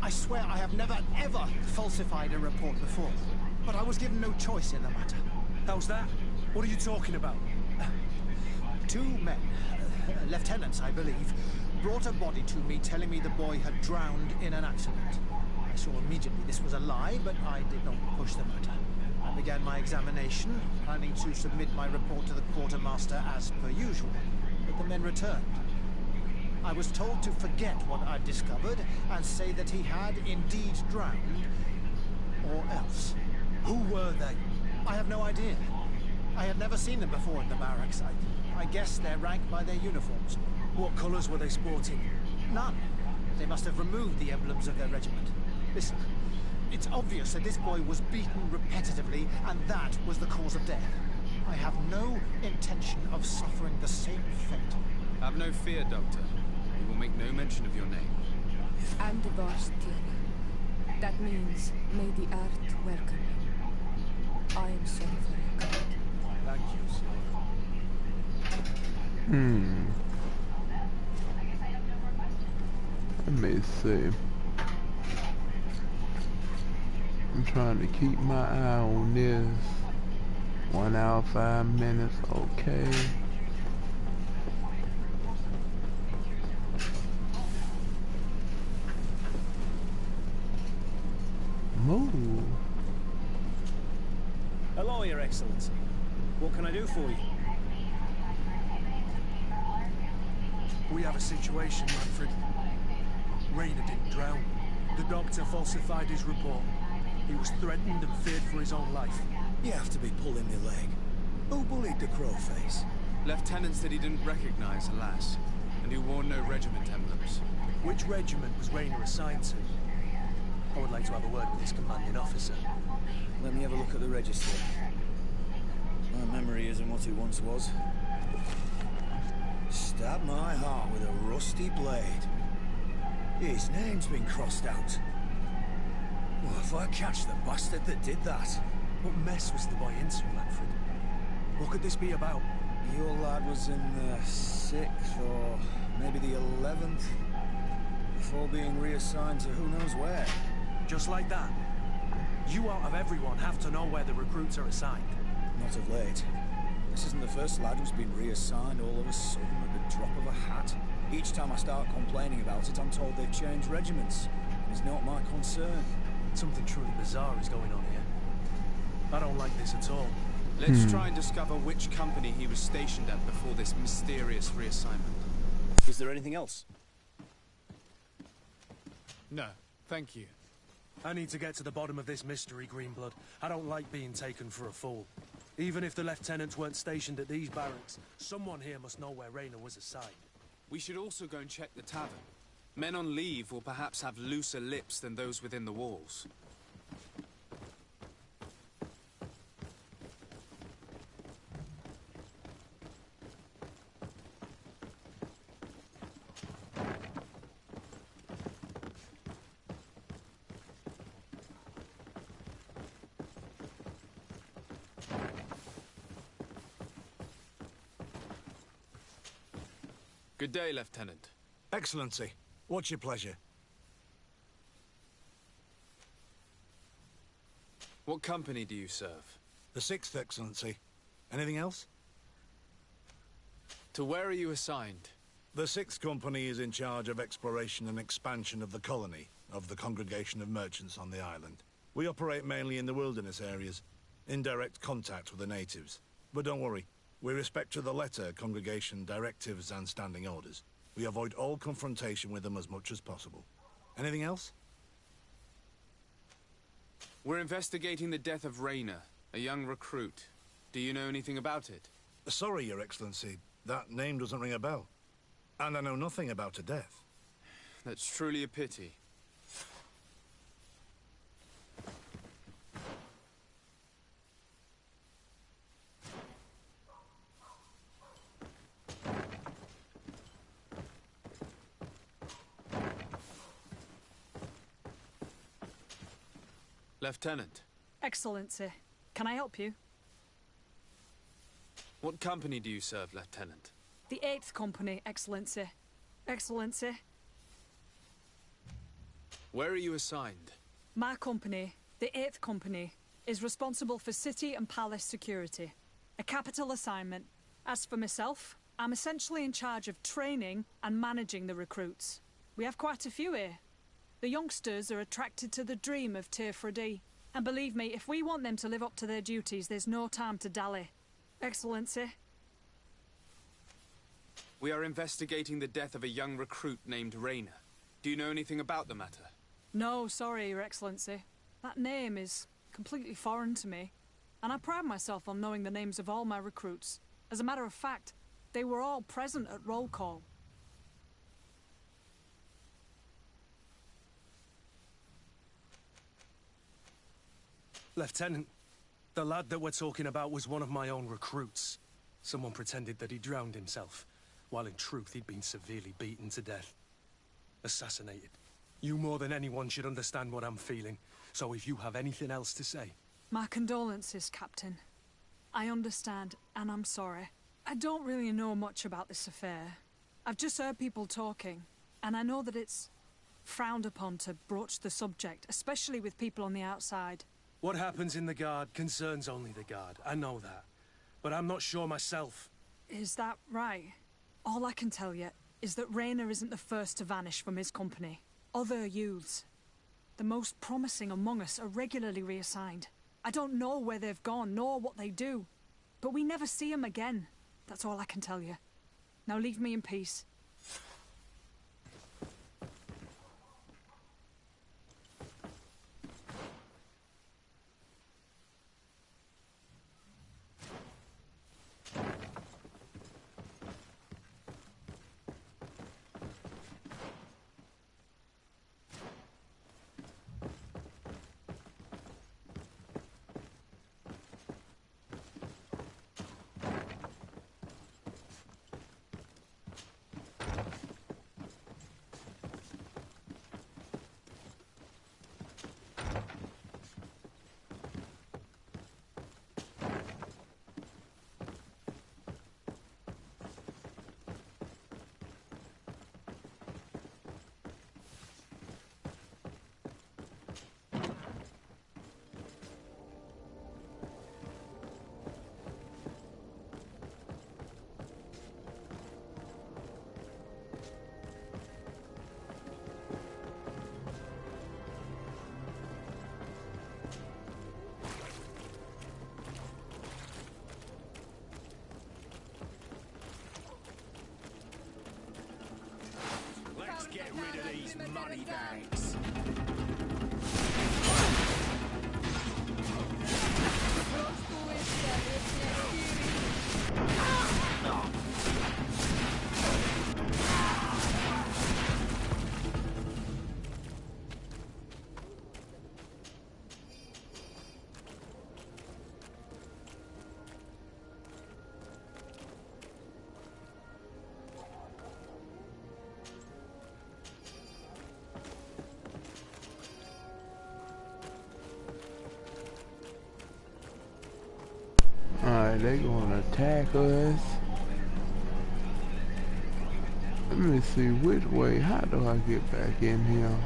I swear I have never, ever falsified a report before. But I was given no choice in the matter. How's that? What are you talking about? Two men, lieutenants I believe, brought a body to me telling me the boy had drowned in an accident. I saw immediately this was a lie, but I did not push the matter. I began my examination, planning to submit my report to the quartermaster as per usual. But the men returned. I was told to forget what I'd discovered and say that he had indeed drowned, or else. Who were they? I have no idea. I had never seen them before in the barracks. I guess they're ranked by their uniforms. What colours were they sporting? None. They must have removed the emblems of their regiment. Listen, it's obvious that this boy was beaten repetitively, and that was the cause of death. I have no intention of suffering the same fate. Have no fear, Doctor. We will make no mention of your name. And the boss, Tiana. That means, may the earth welcome you. I am sorry for your God. Thank you, sir. Let me see. I'm trying to keep my eye on this. 1 hour, 5 minutes, okay. Move. Hello, Your Excellency. What can I do for you? We have a situation, Manfred. Rainer didn't drown. The doctor falsified his report. He was threatened and feared for his own life. You have to be pulling my leg. Who bullied the crowface? Lieutenants that he didn't recognize, alas, and who wore no regiment emblems. Which regiment was Rainer assigned to? I would like to have a word with his commanding officer. Let me have a look at the register. My memory isn't what it once was. Stab my heart with a rusty blade. His name's been crossed out. Well, if I catch the bastard that did that... What mess was the boy into, Manfred? What could this be about? Your lad was in the 6th or maybe the 11th, before being reassigned to who knows where. Just like that? You out of everyone have to know where the recruits are assigned. Not of late. This isn't the first lad who's been reassigned all of a sudden at the drop of a hat. Each time I start complaining about it, I'm told they've changed regiments. It's not my concern. Something truly bizarre is going on here. I don't like this at all. Let's try and discover which company he was stationed at before this mysterious reassignment. Is there anything else? No, thank you. I need to get to the bottom of this mystery, Greenblood. I don't like being taken for a fool. Even if the lieutenants weren't stationed at these barracks, someone here must know where Raynor was assigned. We should also go and check the tavern. Men on leave will perhaps have looser lips than those within the walls. Good day, Lieutenant. Excellency, what's your pleasure? What company do you serve? The 6th, Excellency. Anything else? To where are you assigned? The 6th Company is in charge of exploration and expansion of the colony of the Congregation of Merchants on the island. We operate mainly in the wilderness areas, in direct contact with the natives. But don't worry, we respect to the letter Congregation directives and standing orders. We avoid all confrontation with them as much as possible. Anything else? We're investigating the death of Raynor, a young recruit. Do you know anything about it? Sorry, Your Excellency. That name doesn't ring a bell. And I know nothing about her death. That's truly a pity. Lieutenant. Excellency, can I help you? What company do you serve, Lieutenant? The 8th Company, Excellency. Excellency. Where are you assigned? My company, the 8th Company, is responsible for city and palace security. A capital assignment. As for myself, I'm essentially in charge of training and managing the recruits. We have quite a few here. The youngsters are attracted to the dream of Tir-Fradee. And believe me, if we want them to live up to their duties, there's no time to dally. Excellency. We are investigating the death of a young recruit named Raynor. Do you know anything about the matter? No, sorry, Your Excellency. That name is completely foreign to me. And I pride myself on knowing the names of all my recruits. As a matter of fact, they were all present at roll call. Lieutenant, the lad that we're talking about was one of my own recruits. Someone pretended that he drowned himself, while in truth he'd been severely beaten to death. Assassinated. You more than anyone should understand what I'm feeling, so if you have anything else to say... My condolences, Captain. I understand, and I'm sorry. I don't really know much about this affair. I've just heard people talking, and I know that it's frowned upon to broach the subject, especially with people on the outside. What happens in the Guard concerns only the Guard, I know that. But I'm not sure myself. Is that right? All I can tell you is that Raynor isn't the first to vanish from his company. Other youths, the most promising among us, are regularly reassigned. I don't know where they've gone, nor what they do. But we never see them again. That's all I can tell you. Now leave me in peace. money bags. Alright, they gonna attack us. Let me see which way. How do I get back in here?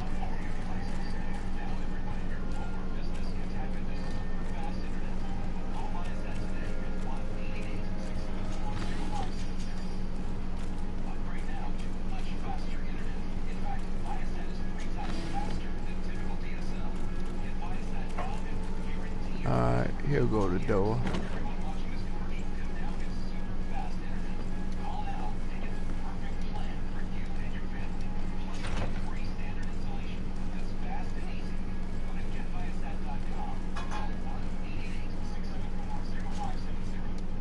Alright, here go the door.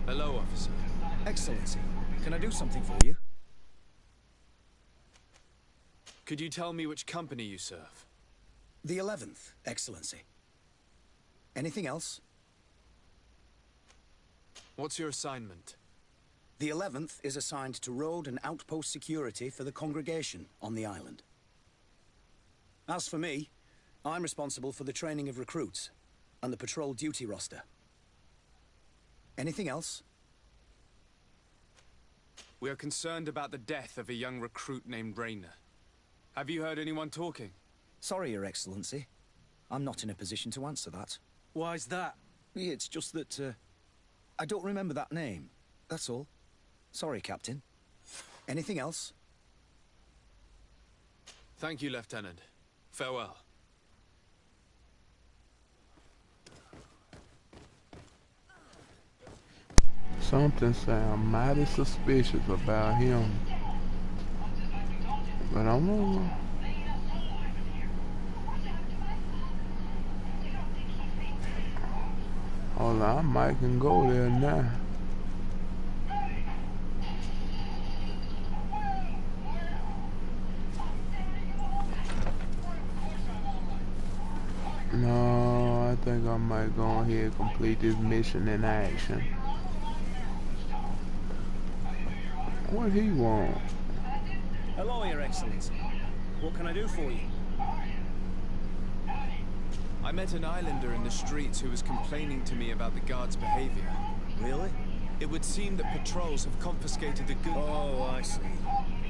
Hello, officer. Excellency, can I do something for you? Could you tell me which company you serve? The 11th, Excellency. Anything else? What's your assignment? The 11th is assigned to road and outpost security for the congregation on the island. As for me, I'm responsible for the training of recruits and the patrol duty roster. Anything else? We are concerned about the death of a young recruit named Rainer. Have you heard anyone talking? Sorry, Your Excellency. I'm not in a position to answer that. Why's that? It's just that, I don't remember that name. That's all. Sorry, Captain. Anything else? Thank you, Lieutenant. Farewell. Something sounds mighty suspicious about him. But I don't know. Hold on, I might can go there now. No, I think I might go ahead and complete this mission in action. What he want? Hello, Your Excellency. What can I do for you? I met an islander in the streets who was complaining to me about the guards' behavior. Really? It would seem that patrols have confiscated the goods. Oh, I see.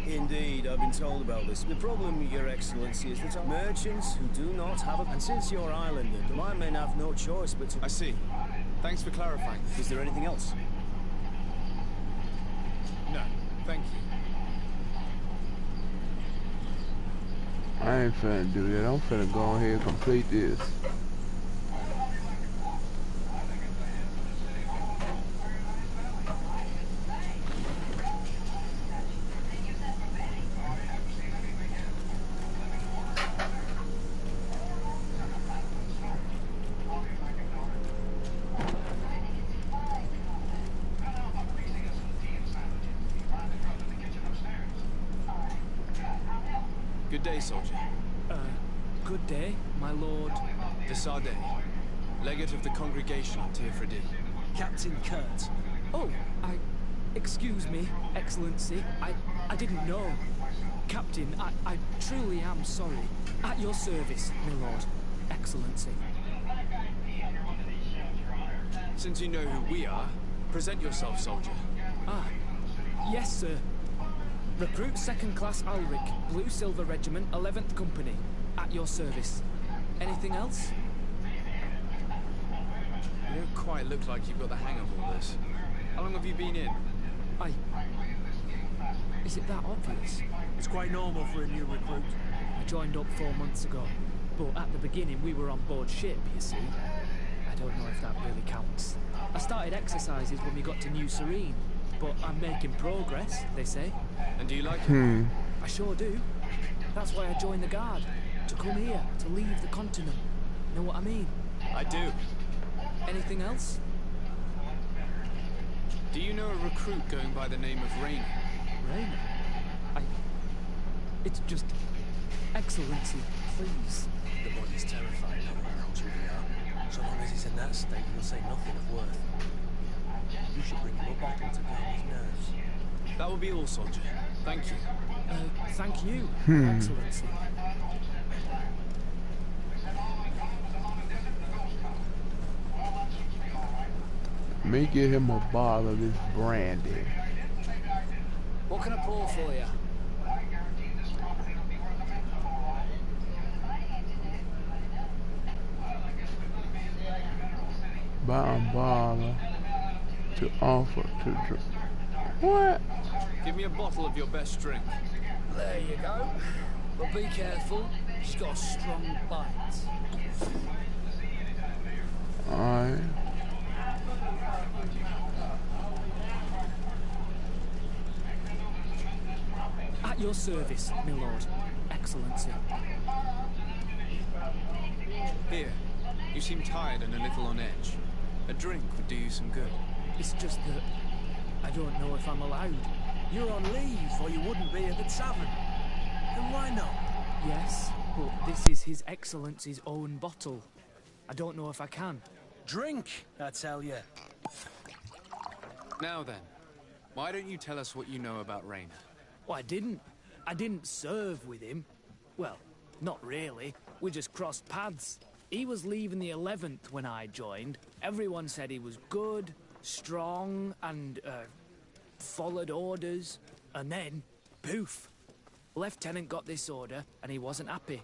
Indeed, I've been told about this. The problem, Your Excellency, is that merchants who do not have a... And since you're islander, my men have no choice but to... I see. Thanks for clarifying. Is there anything else? No, thank you. I ain't finna do that. I'm finna go ahead and complete this. Good day, soldier. Good day, my lord. De Sardet, legate of the congregation on Tirfredi. Captain Kurt. Oh, excuse me, Excellency. I didn't know. Captain, I truly am sorry. At your service, my lord. Excellency. Since you know who we are, present yourself, soldier. Ah, yes, sir. Recruit 2nd Class Ulrich, Blue Silver Regiment, 11th Company. At your service. Anything else? You don't quite look like you've got the hang of all this. How long have you been in? Is it that obvious? It's quite normal for a new recruit. I joined up 4 months ago. But at the beginning, we were on board ship, you see. I don't know if that really counts. I started exercises when we got to New Serene. But I'm making progress, they say. And do you like it? I sure do. That's why I joined the Guard. To come here, to leave the continent. Know what I mean? I do. Anything else? Do you know a recruit going by the name of Rain? Rain? It's just... Excellency, please. The body's terrified no one knows who we are. So long as he's in that state, he'll say nothing of worth. You should bring him a bottle to calm his nerves. That will be all, soldier. Thank you. Thank you, Your Excellency. Let me get him a bottle of this brandy. What can I pour for you? Buy a bottle to offer to drink. What? Give me a bottle of your best drink. There you go. But be careful. She's got a strong bite. Alright. At your service, my lord. Excellency. Here. You seem tired and a little on edge. A drink would do you some good. It's just that I don't know if I'm allowed. You're on leave, or you wouldn't be at the tavern. Then why not? Yes, but this is His Excellency's own bottle. I don't know if I can. Drink, I tell you. Now then, why don't you tell us what you know about Rainer? Well, I didn't serve with him. Well, not really. We just crossed paths. He was leaving the 11th when I joined. Everyone said he was good, strong, and, followed orders. And then, poof. Lieutenant got this order, and he wasn't happy.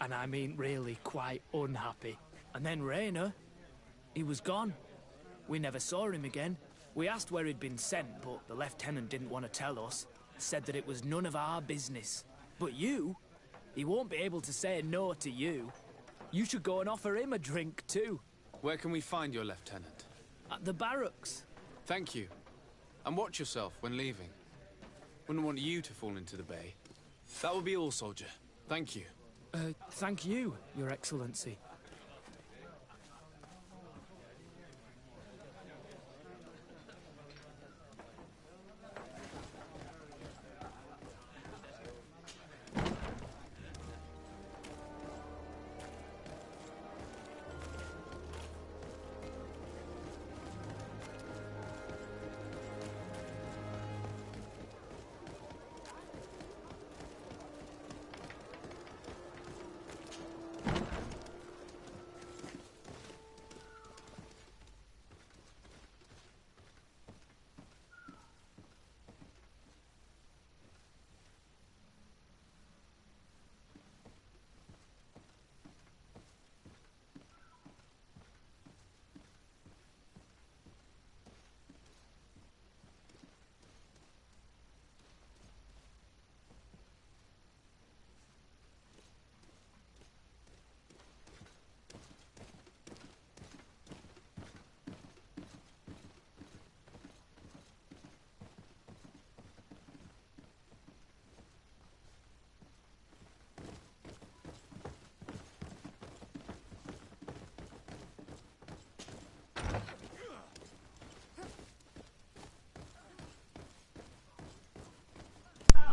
And I mean really quite unhappy. And then Rainer, he was gone. We never saw him again. We asked where he'd been sent, but the lieutenant didn't want to tell us. Said that it was none of our business. But you, he won't be able to say no to you. You should go and offer him a drink too. Where can we find your lieutenant? At the barracks. Thank you. And watch yourself when leaving. Wouldn't want you to fall into the bay. That will be all, soldier. Thank you. Thank you, Your Excellency.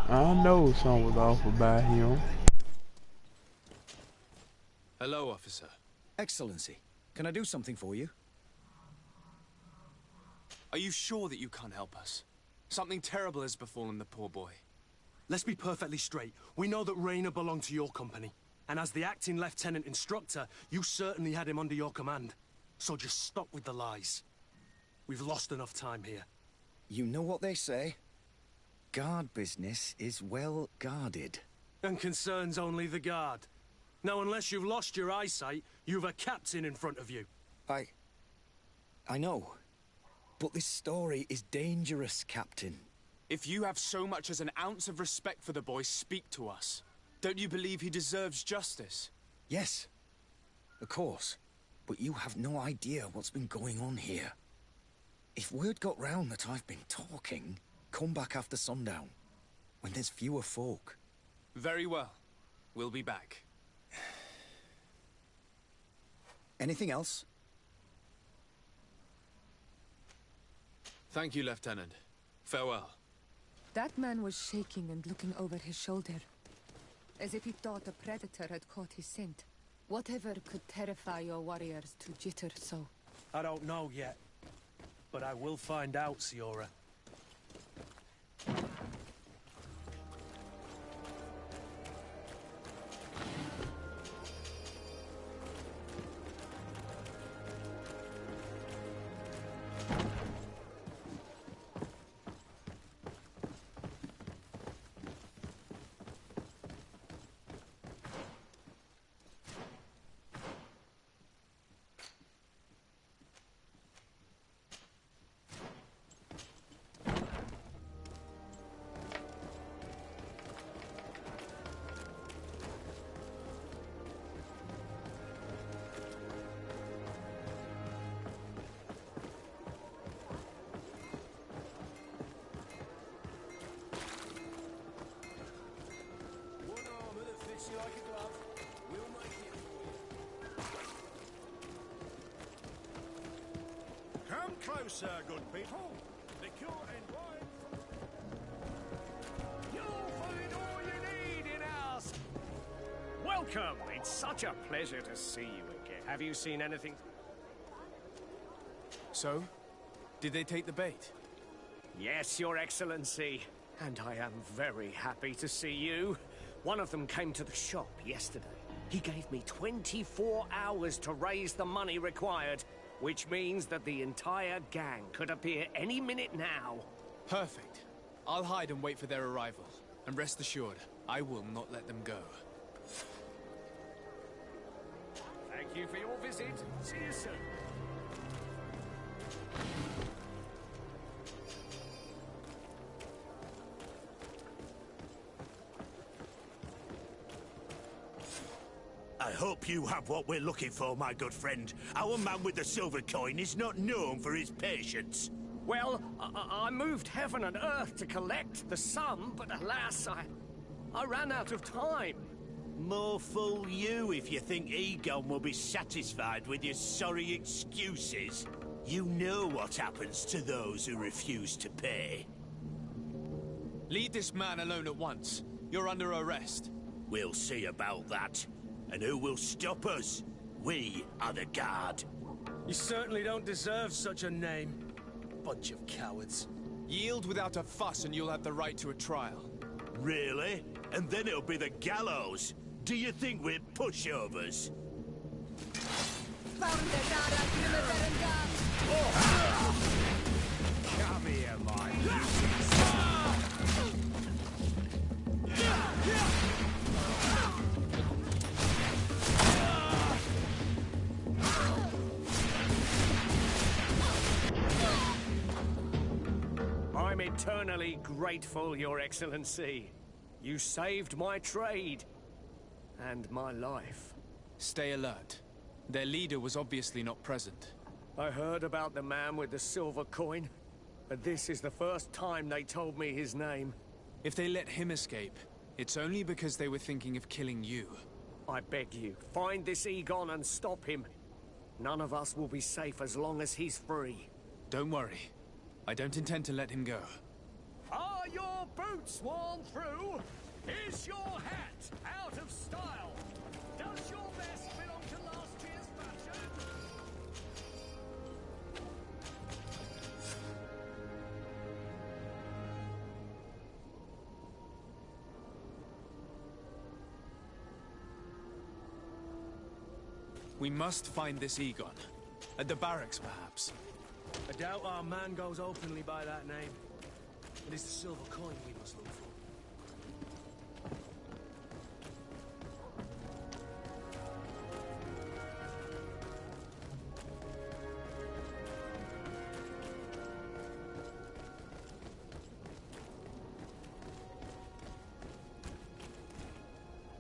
I know something was off about him. Hello, officer. Excellency, can I do something for you? Are you sure that you can't help us? Something terrible has befallen the poor boy. Let's be perfectly straight. We know that Rainer belonged to your company. And as the acting lieutenant instructor, you certainly had him under your command. So just stop with the lies. We've lost enough time here. You know what they say? Guard business is well guarded. And concerns only the guard. Now, unless you've lost your eyesight, you've a captain in front of you. I know. But this story is dangerous, Captain. If you have so much as an ounce of respect for the boy, speak to us. Don't you believe he deserves justice? Yes, of course. But you have no idea what's been going on here. If word got round that I've been talking, come back after sundown, when there's fewer folk. Very well. We'll be back. Anything else? Thank you, Lieutenant. Farewell. That man was shaking and looking over his shoulder, as if he thought a predator had caught his scent. Whatever could terrify your warriors to jitter so? I don't know yet, but I will find out, Siora. Come closer, good people. Liquor and wine. You'll find all you need in ours. Welcome. It's such a pleasure to see you again. Have you seen anything? So? Did they take the bait? Yes, Your Excellency. And I am very happy to see you. One of them came to the shop yesterday. He gave me 24 hours to raise the money required, which means that the entire gang could appear any minute now. Perfect. I'll hide and wait for their arrival. And rest assured, I will not let them go. Thank you for your visit. See you soon. I hope you have what we're looking for, my good friend. Our man with the silver coin is not known for his patience. Well, I moved heaven and earth to collect the sum, but alas, I ran out of time. More fool you if you think Egon will be satisfied with your sorry excuses. You know what happens to those who refuse to pay. Leave this man alone at once. You're under arrest. We'll see about that. And who will stop us? We are the Guard. You certainly don't deserve such a name. Bunch of cowards. Yield without a fuss and you'll have the right to a trial. Really? And then it'll be the gallows. Do you think we're pushovers? Come here, my I'm eternally grateful, Your Excellency. You saved my trade. And my life. Stay alert. Their leader was obviously not present. I heard about the man with the silver coin, but this is the first time they told me his name. If they let him escape, it's only because they were thinking of killing you. I beg you, find this Egon and stop him. None of us will be safe as long as he's free. Don't worry. I don't intend to let him go. Are your boots worn through? Is your hat out of style? Does your vest belong to last year's fashion? We must find this Egon. At the barracks, perhaps. I doubt our man goes openly by that name. It is the silver coin we must look for.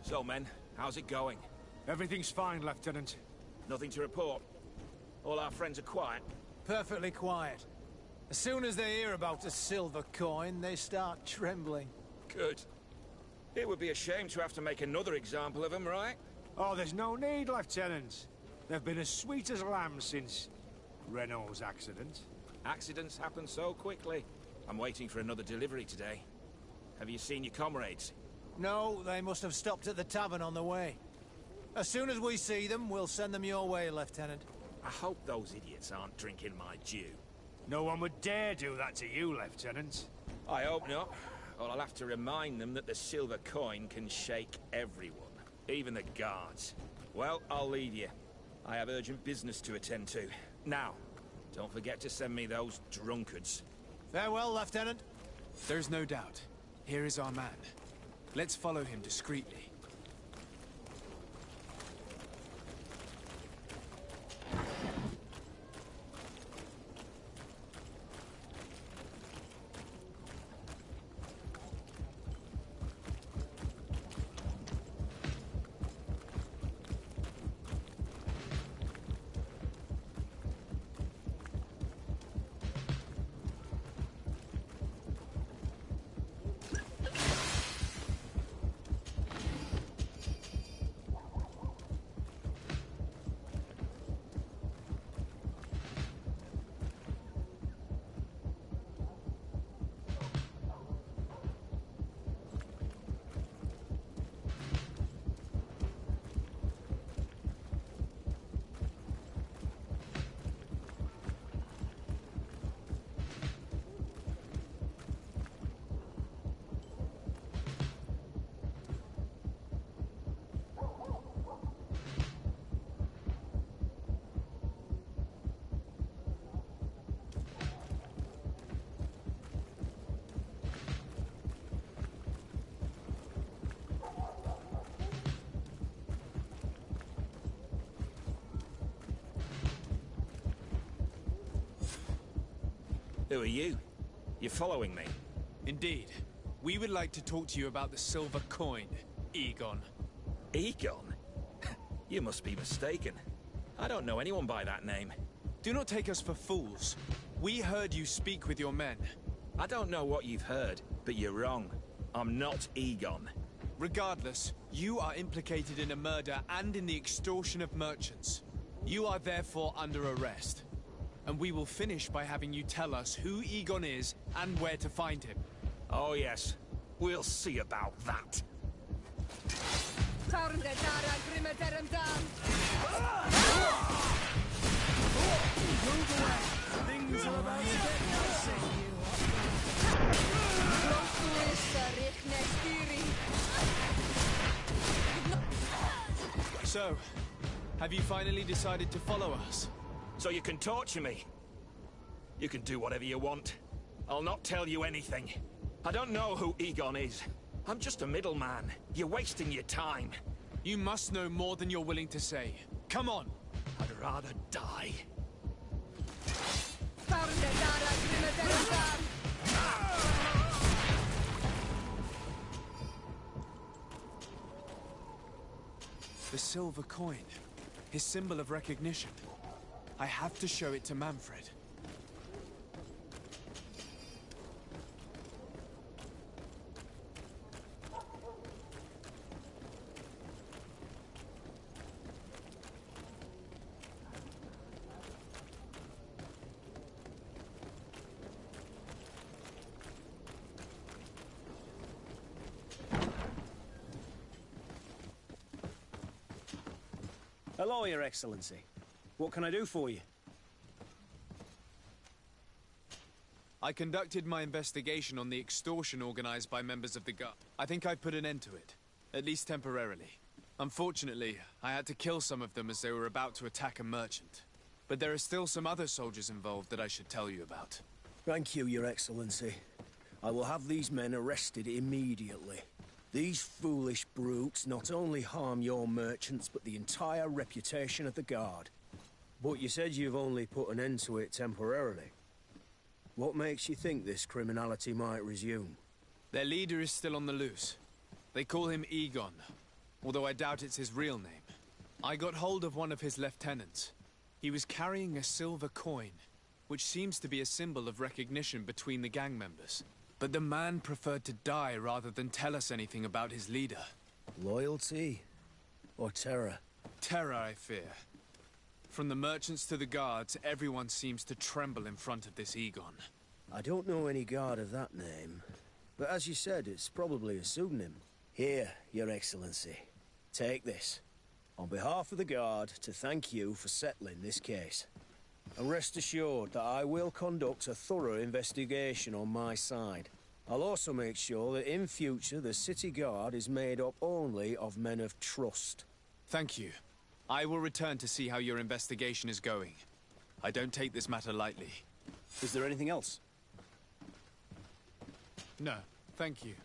So, men, how's it going? Everything's fine, Lieutenant. Nothing to report? All our friends are quiet? Perfectly quiet. As soon as they hear about a silver coin, they start trembling. Good. It would be a shame to have to make another example of them, right? Oh, there's no need, Lieutenant. They've been as sweet as lambs since Renault's accident. Accidents happen so quickly. I'm waiting for another delivery today. Have you seen your comrades? No, they must have stopped at the tavern on the way. As soon as we see them, we'll send them your way, Lieutenant. I hope those idiots aren't drinking my dew. No one would dare do that to you, Lieutenant. I hope not. Or I'll have to remind them that the silver coin can shake everyone, even the guards. Well, I'll leave you. I have urgent business to attend to. Now, don't forget to send me those drunkards. Farewell, Lieutenant. There's no doubt. Here is our man. Let's follow him discreetly. Who are you? You're following me? Indeed. We would like to talk to you about the silver coin, Egon. Egon? You must be mistaken. I don't know anyone by that name. Do not take us for fools. We heard you speak with your men. I don't know what you've heard, but you're wrong. I'm not Egon. Regardless, you are implicated in a murder and in the extortion of merchants. You are therefore under arrest. And we will finish by having you tell us who Egon is and where to find him. Oh yes, we'll see about that. Move away! Things are about to get messy. So, have you finally decided to follow us? So you can torture me. You can do whatever you want. I'll not tell you anything. I don't know who Egon is. I'm just a middleman. You're wasting your time. You must know more than you're willing to say. Come on! I'd rather die. The silver coin. His symbol of recognition. I have to show it to Manfred. Hello, Your Excellency. What can I do for you? I conducted my investigation on the extortion organized by members of the Guard. I think I've put an end to it, at least temporarily. Unfortunately, I had to kill some of them as they were about to attack a merchant. But there are still some other soldiers involved that I should tell you about. Thank you, Your Excellency. I will have these men arrested immediately. These foolish brutes not only harm your merchants, but the entire reputation of the Guard. But you said you've only put an end to it temporarily. What makes you think this criminality might resume? Their leader is still on the loose. They call him Egon, although I doubt it's his real name. I got hold of one of his lieutenants. He was carrying a silver coin, which seems to be a symbol of recognition between the gang members. But the man preferred to die rather than tell us anything about his leader. Loyalty? Or terror? Terror, I fear. From the merchants to the guards, everyone seems to tremble in front of this Egon. I don't know any guard of that name. But as you said, it's probably a pseudonym. Here, Your Excellency. Take this. On behalf of the guard, to thank you for settling this case. And rest assured that I will conduct a thorough investigation on my side. I'll also make sure that in future the city guard is made up only of men of trust. Thank you. I will return to see how your investigation is going. I don't take this matter lightly. Is there anything else? No, thank you.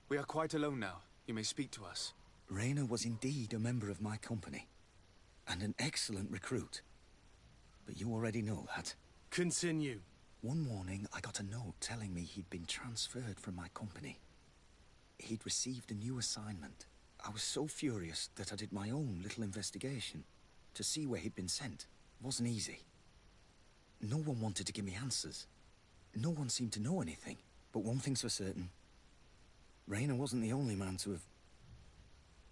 We are quite alone now. You may speak to us. Rayner was indeed a member of my company. And an excellent recruit. But you already know that. Continue. One morning, I got a note telling me he'd been transferred from my company. He'd received a new assignment. I was so furious that I did my own little investigation. To see where he'd been sent wasn't easy. No one wanted to give me answers. No one seemed to know anything. But one thing's for certain. Rayner wasn't the only man to have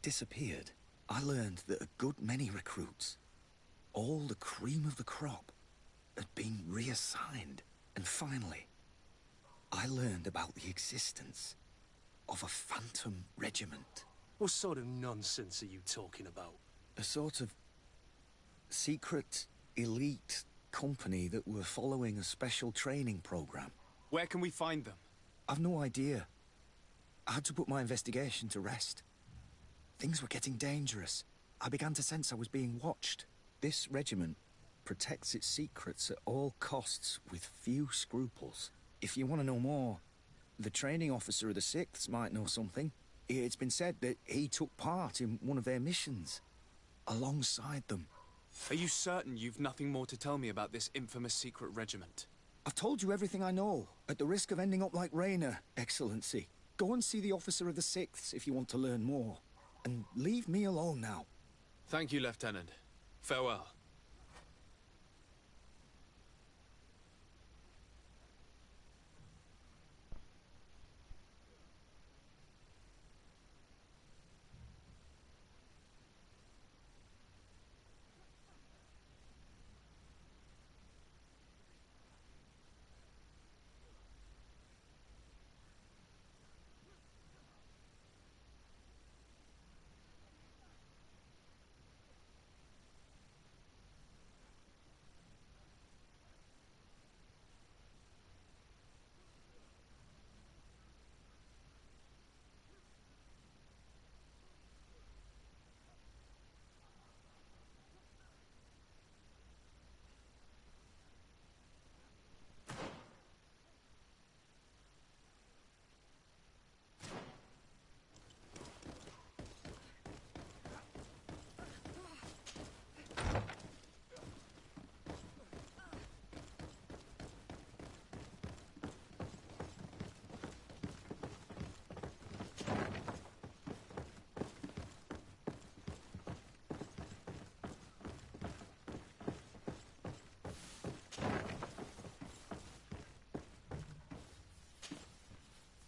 disappeared. I learned that a good many recruits, all the cream of the crop, had been reassigned. And finally, I learned about the existence of a phantom regiment. What sort of nonsense are you talking about? A sort of secret, elite company that were following a special training program. Where can we find them? I've no idea. I had to put my investigation to rest. Things were getting dangerous. I began to sense I was being watched. This regiment protects its secrets at all costs with few scruples. If you want to know more, the training officer of the 6th might know something. It's been said that he took part in one of their missions, alongside them. Are you certain you've nothing more to tell me about this infamous secret regiment? I've told you everything I know, at the risk of ending up like Rayner, Excellency. Go and see the officer of the 6th if you want to learn more. And leave me alone now. Thank you, Lieutenant. Farewell.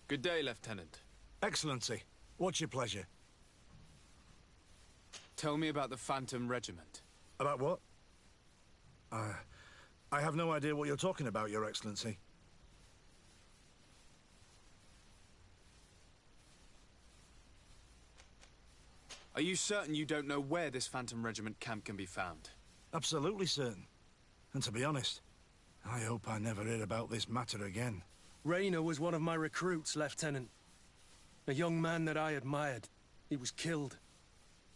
Good day, Lieutenant. Excellency, what's your pleasure? Tell me about the Phantom Regiment. About what? I have no idea what you're talking about, Your Excellency. Are you certain you don't know where this Phantom Regiment camp can be found? Absolutely certain. And to be honest, I hope I never hear about this matter again. Raynor was one of my recruits, Lieutenant. A young man that I admired. He was killed.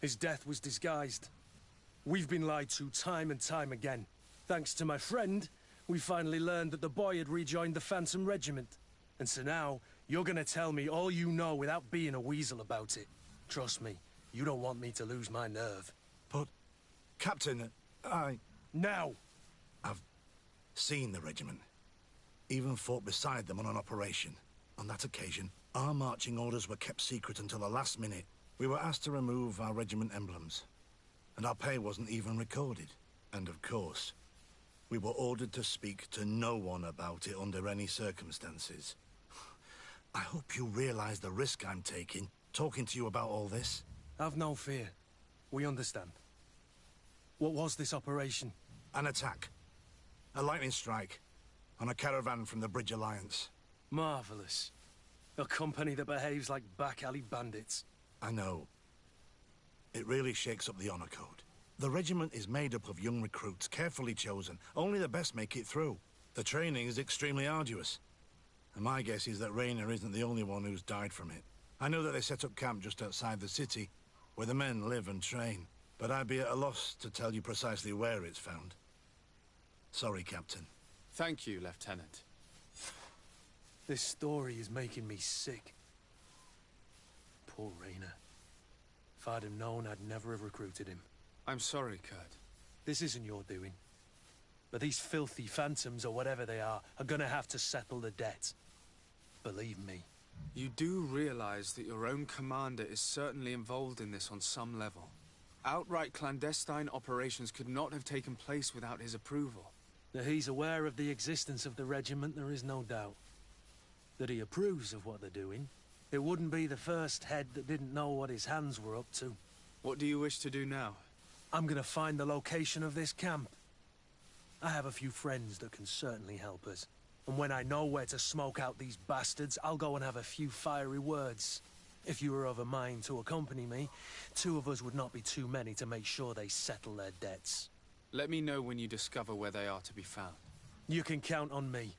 His death was disguised. We've been lied to time and time again. Thanks to my friend, we finally learned that the boy had rejoined the Phantom Regiment. And so now, you're gonna tell me all you know without being a weasel about it. Trust me, you don't want me to lose my nerve. But, Captain, Now! I've seen the regiment. Even fought beside them on an operation. On that occasion, our marching orders were kept secret until the last minute. We were asked to remove our regiment emblems. And our pay wasn't even recorded. And of course, we were ordered to speak to no one about it under any circumstances. I hope you realize the risk I'm taking, talking to you about all this. Have no fear. We understand. What was this operation? An attack. A lightning strike. On a caravan from the Bridge Alliance. Marvelous. A company that behaves like back-alley bandits. I know. It really shakes up the honor code. The regiment is made up of young recruits, carefully chosen. Only the best make it through. The training is extremely arduous. And my guess is that Raynor isn't the only one who's died from it. I know that they set up camp just outside the city, where the men live and train. But I'd be at a loss to tell you precisely where it's found. Sorry, Captain. Thank you, Lieutenant. This story is making me sick. Poor Raynor. If I'd have known, I'd never have recruited him. I'm sorry, Kurt. This isn't your doing. But these filthy phantoms, or whatever they are gonna have to settle the debt. Believe me. You do realize that your own commander is certainly involved in this on some level. Outright clandestine operations could not have taken place without his approval. That he's aware of the existence of the regiment, there is no doubt. That he approves of what they're doing. It wouldn't be the first head that didn't know what his hands were up to. What do you wish to do now? I'm gonna find the location of this camp. I have a few friends that can certainly help us. And when I know where to smoke out these bastards, I'll go and have a few fiery words. If you were of a mind to accompany me, 2 of us would not be too many to make sure they settle their debts. Let me know when you discover where they are to be found. You can count on me.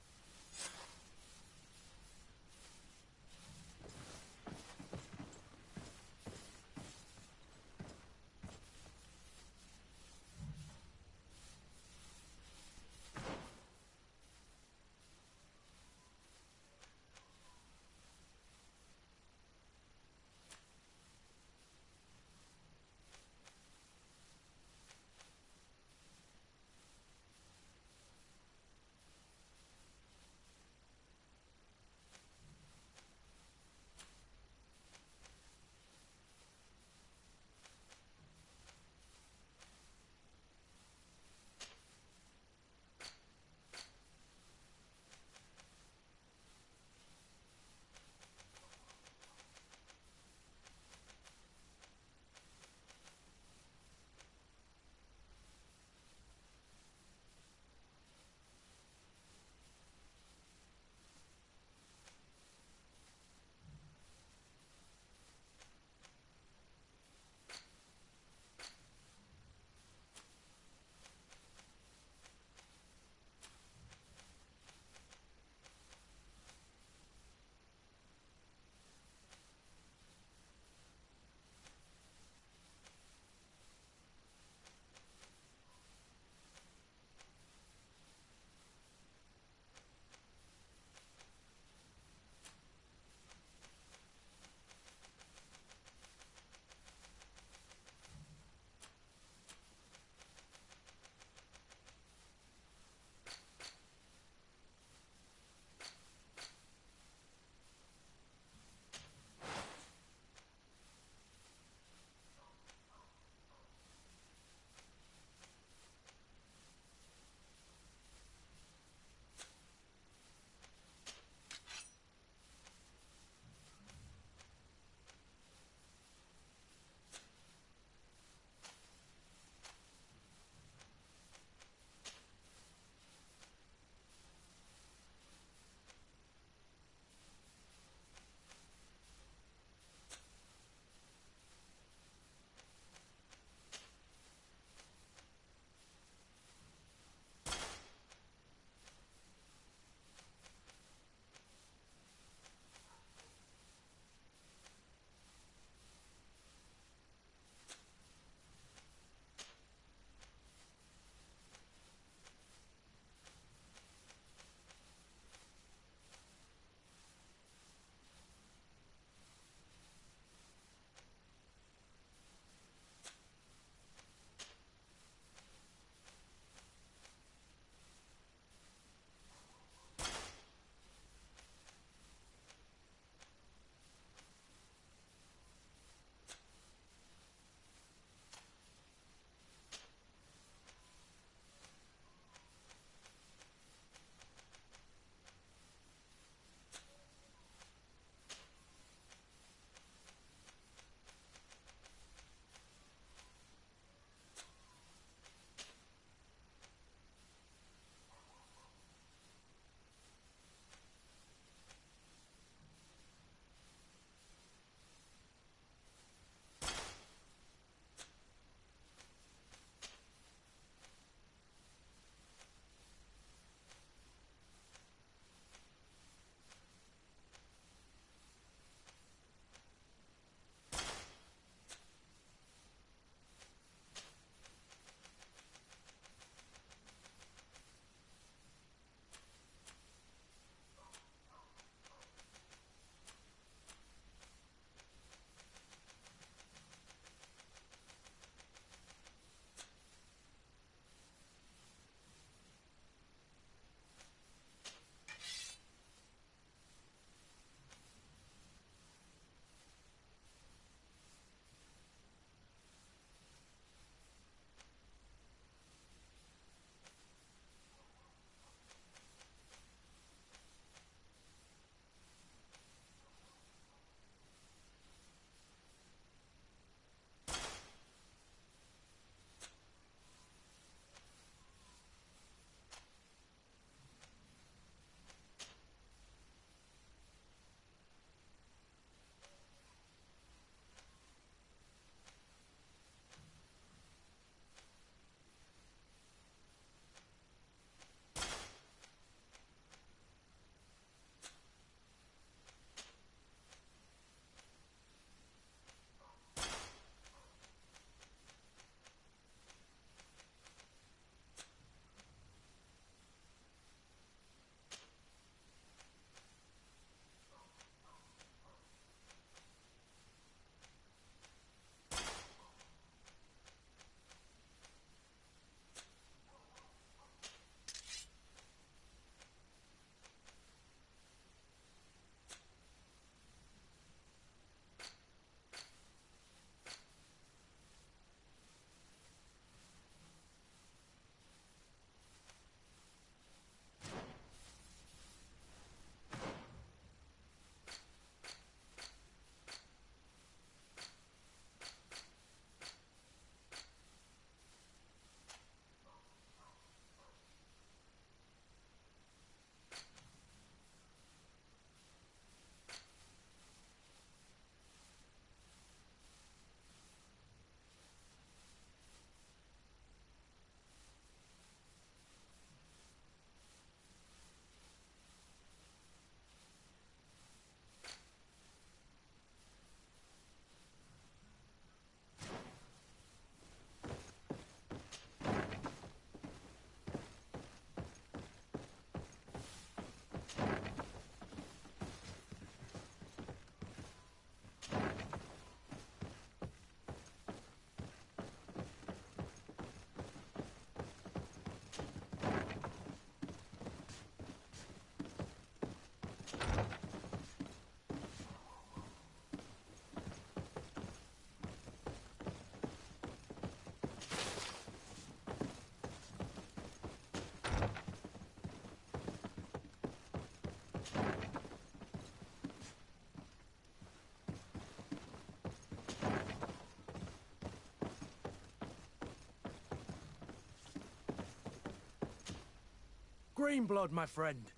Greenblood, my friend.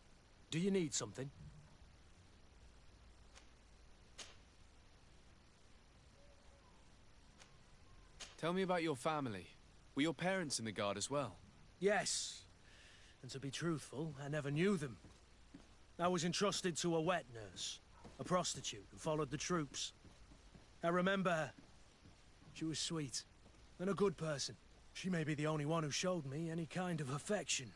Do you need something? Tell me about your family. Were your parents in the guard as well? Yes. And to be truthful, I never knew them. I was entrusted to a wet nurse, a prostitute who followed the troops. I remember her. She was sweet, and a good person. She may be the only one who showed me any kind of affection.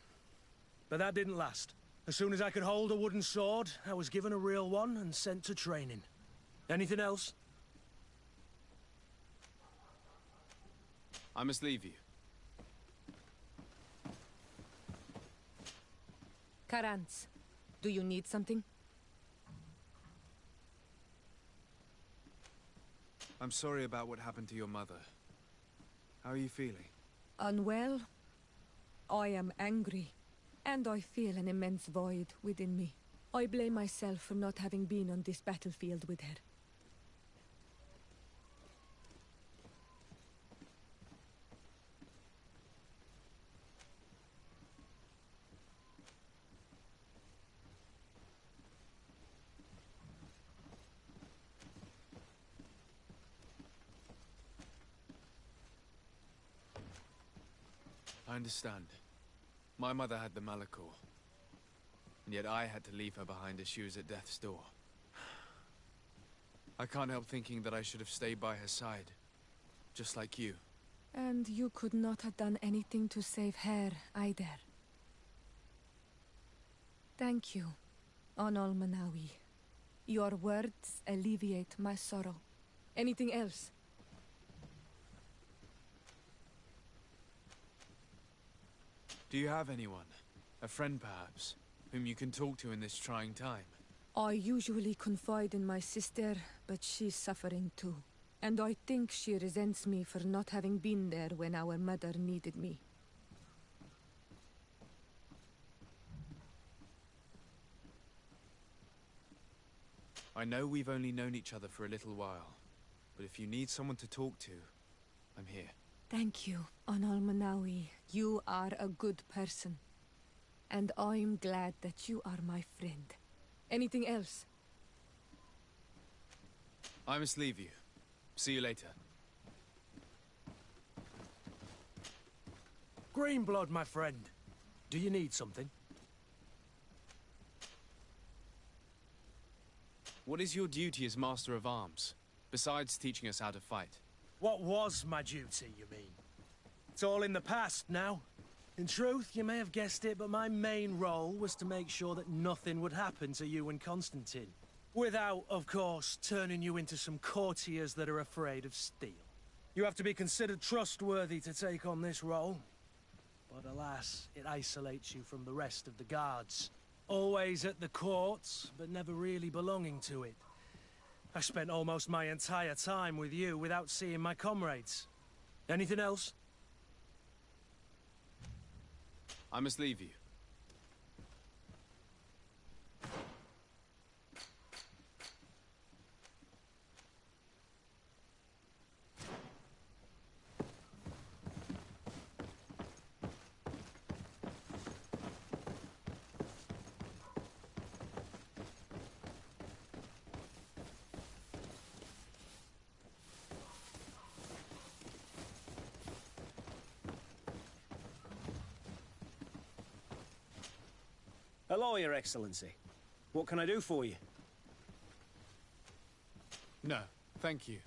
But that didn't last. As soon as I could hold a wooden sword, I was given a real one and sent to training. Anything else? I must leave you. Karantz, do you need something? I'm sorry about what happened to your mother. How are you feeling? Unwell? I am angry, and I feel an immense void within me. I blame myself for not having been on this battlefield with her. I understand. My mother had the Malachor. And yet I had to leave her behind as she was at death's door. I can't help thinking that I should have stayed by her side. Just like you. And you could not have done anything to save her, either. Thank you, Onol Manawi. Your words alleviate my sorrow. Anything else? Do you have anyone? A friend, perhaps? Whom you can talk to in this trying time? I usually confide in my sister, but she's suffering too. And I think she resents me for not having been there when our mother needed me. I know we've only known each other for a little while, but if you need someone to talk to, I'm here. Thank you, Onol Manawi. You are a good person. And I'm glad that you are my friend. Anything else? I must leave you. See you later. Greenblood, my friend. Do you need something? What is your duty as Master of Arms, besides teaching us how to fight? What was my duty, you mean? It's all in the past now. In truth, you may have guessed it, but my main role was to make sure that nothing would happen to you and Constantine. Without, of course, turning you into some courtiers that are afraid of steel. You have to be considered trustworthy to take on this role. But alas, it isolates you from the rest of the guards. Always at the courts, but never really belonging to it. I spent almost my entire time with you without seeing my comrades. Anything else? I must leave you. Hello, Your Excellency. What can I do for you? No, thank you.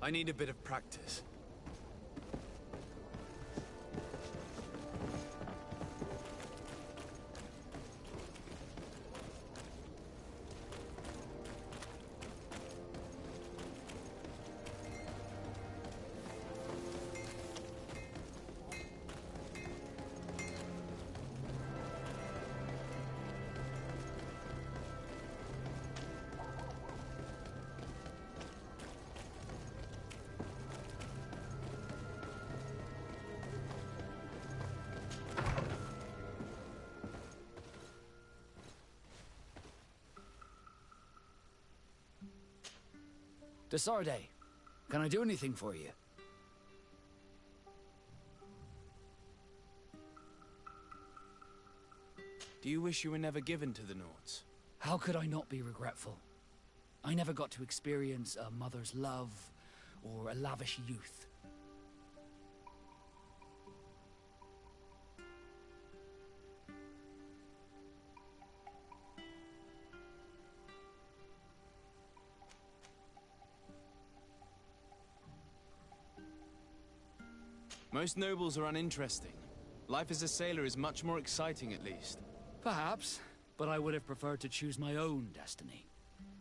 I need a bit of practice. Desarde, can I do anything for you? Do you wish you were never given to the Nords? How could I not be regretful? I never got to experience a mother's love or a lavish youth. Most nobles are uninteresting. Life as a sailor is much more exciting, at least. Perhaps, but I would have preferred to choose my own destiny.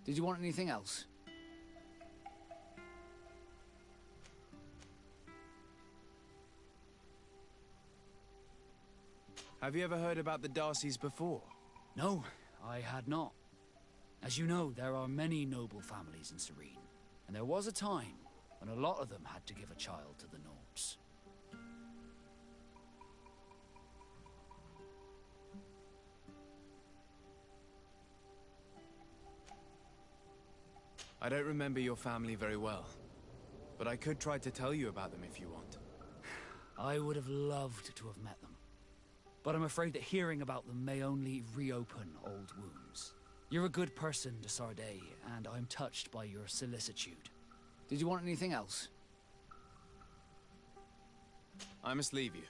Did you want anything else? Have you ever heard about the Darcys before? No, I had not. As you know, there are many noble families in Serene, and there was a time when a lot of them had to give a child to the Nords. I don't remember your family very well, but I could try to tell you about them if you want. I would have loved to have met them, but I'm afraid that hearing about them may only reopen old wounds. You're a good person, Desarde, and I'm touched by your solicitude. Did you want anything else? I must leave you.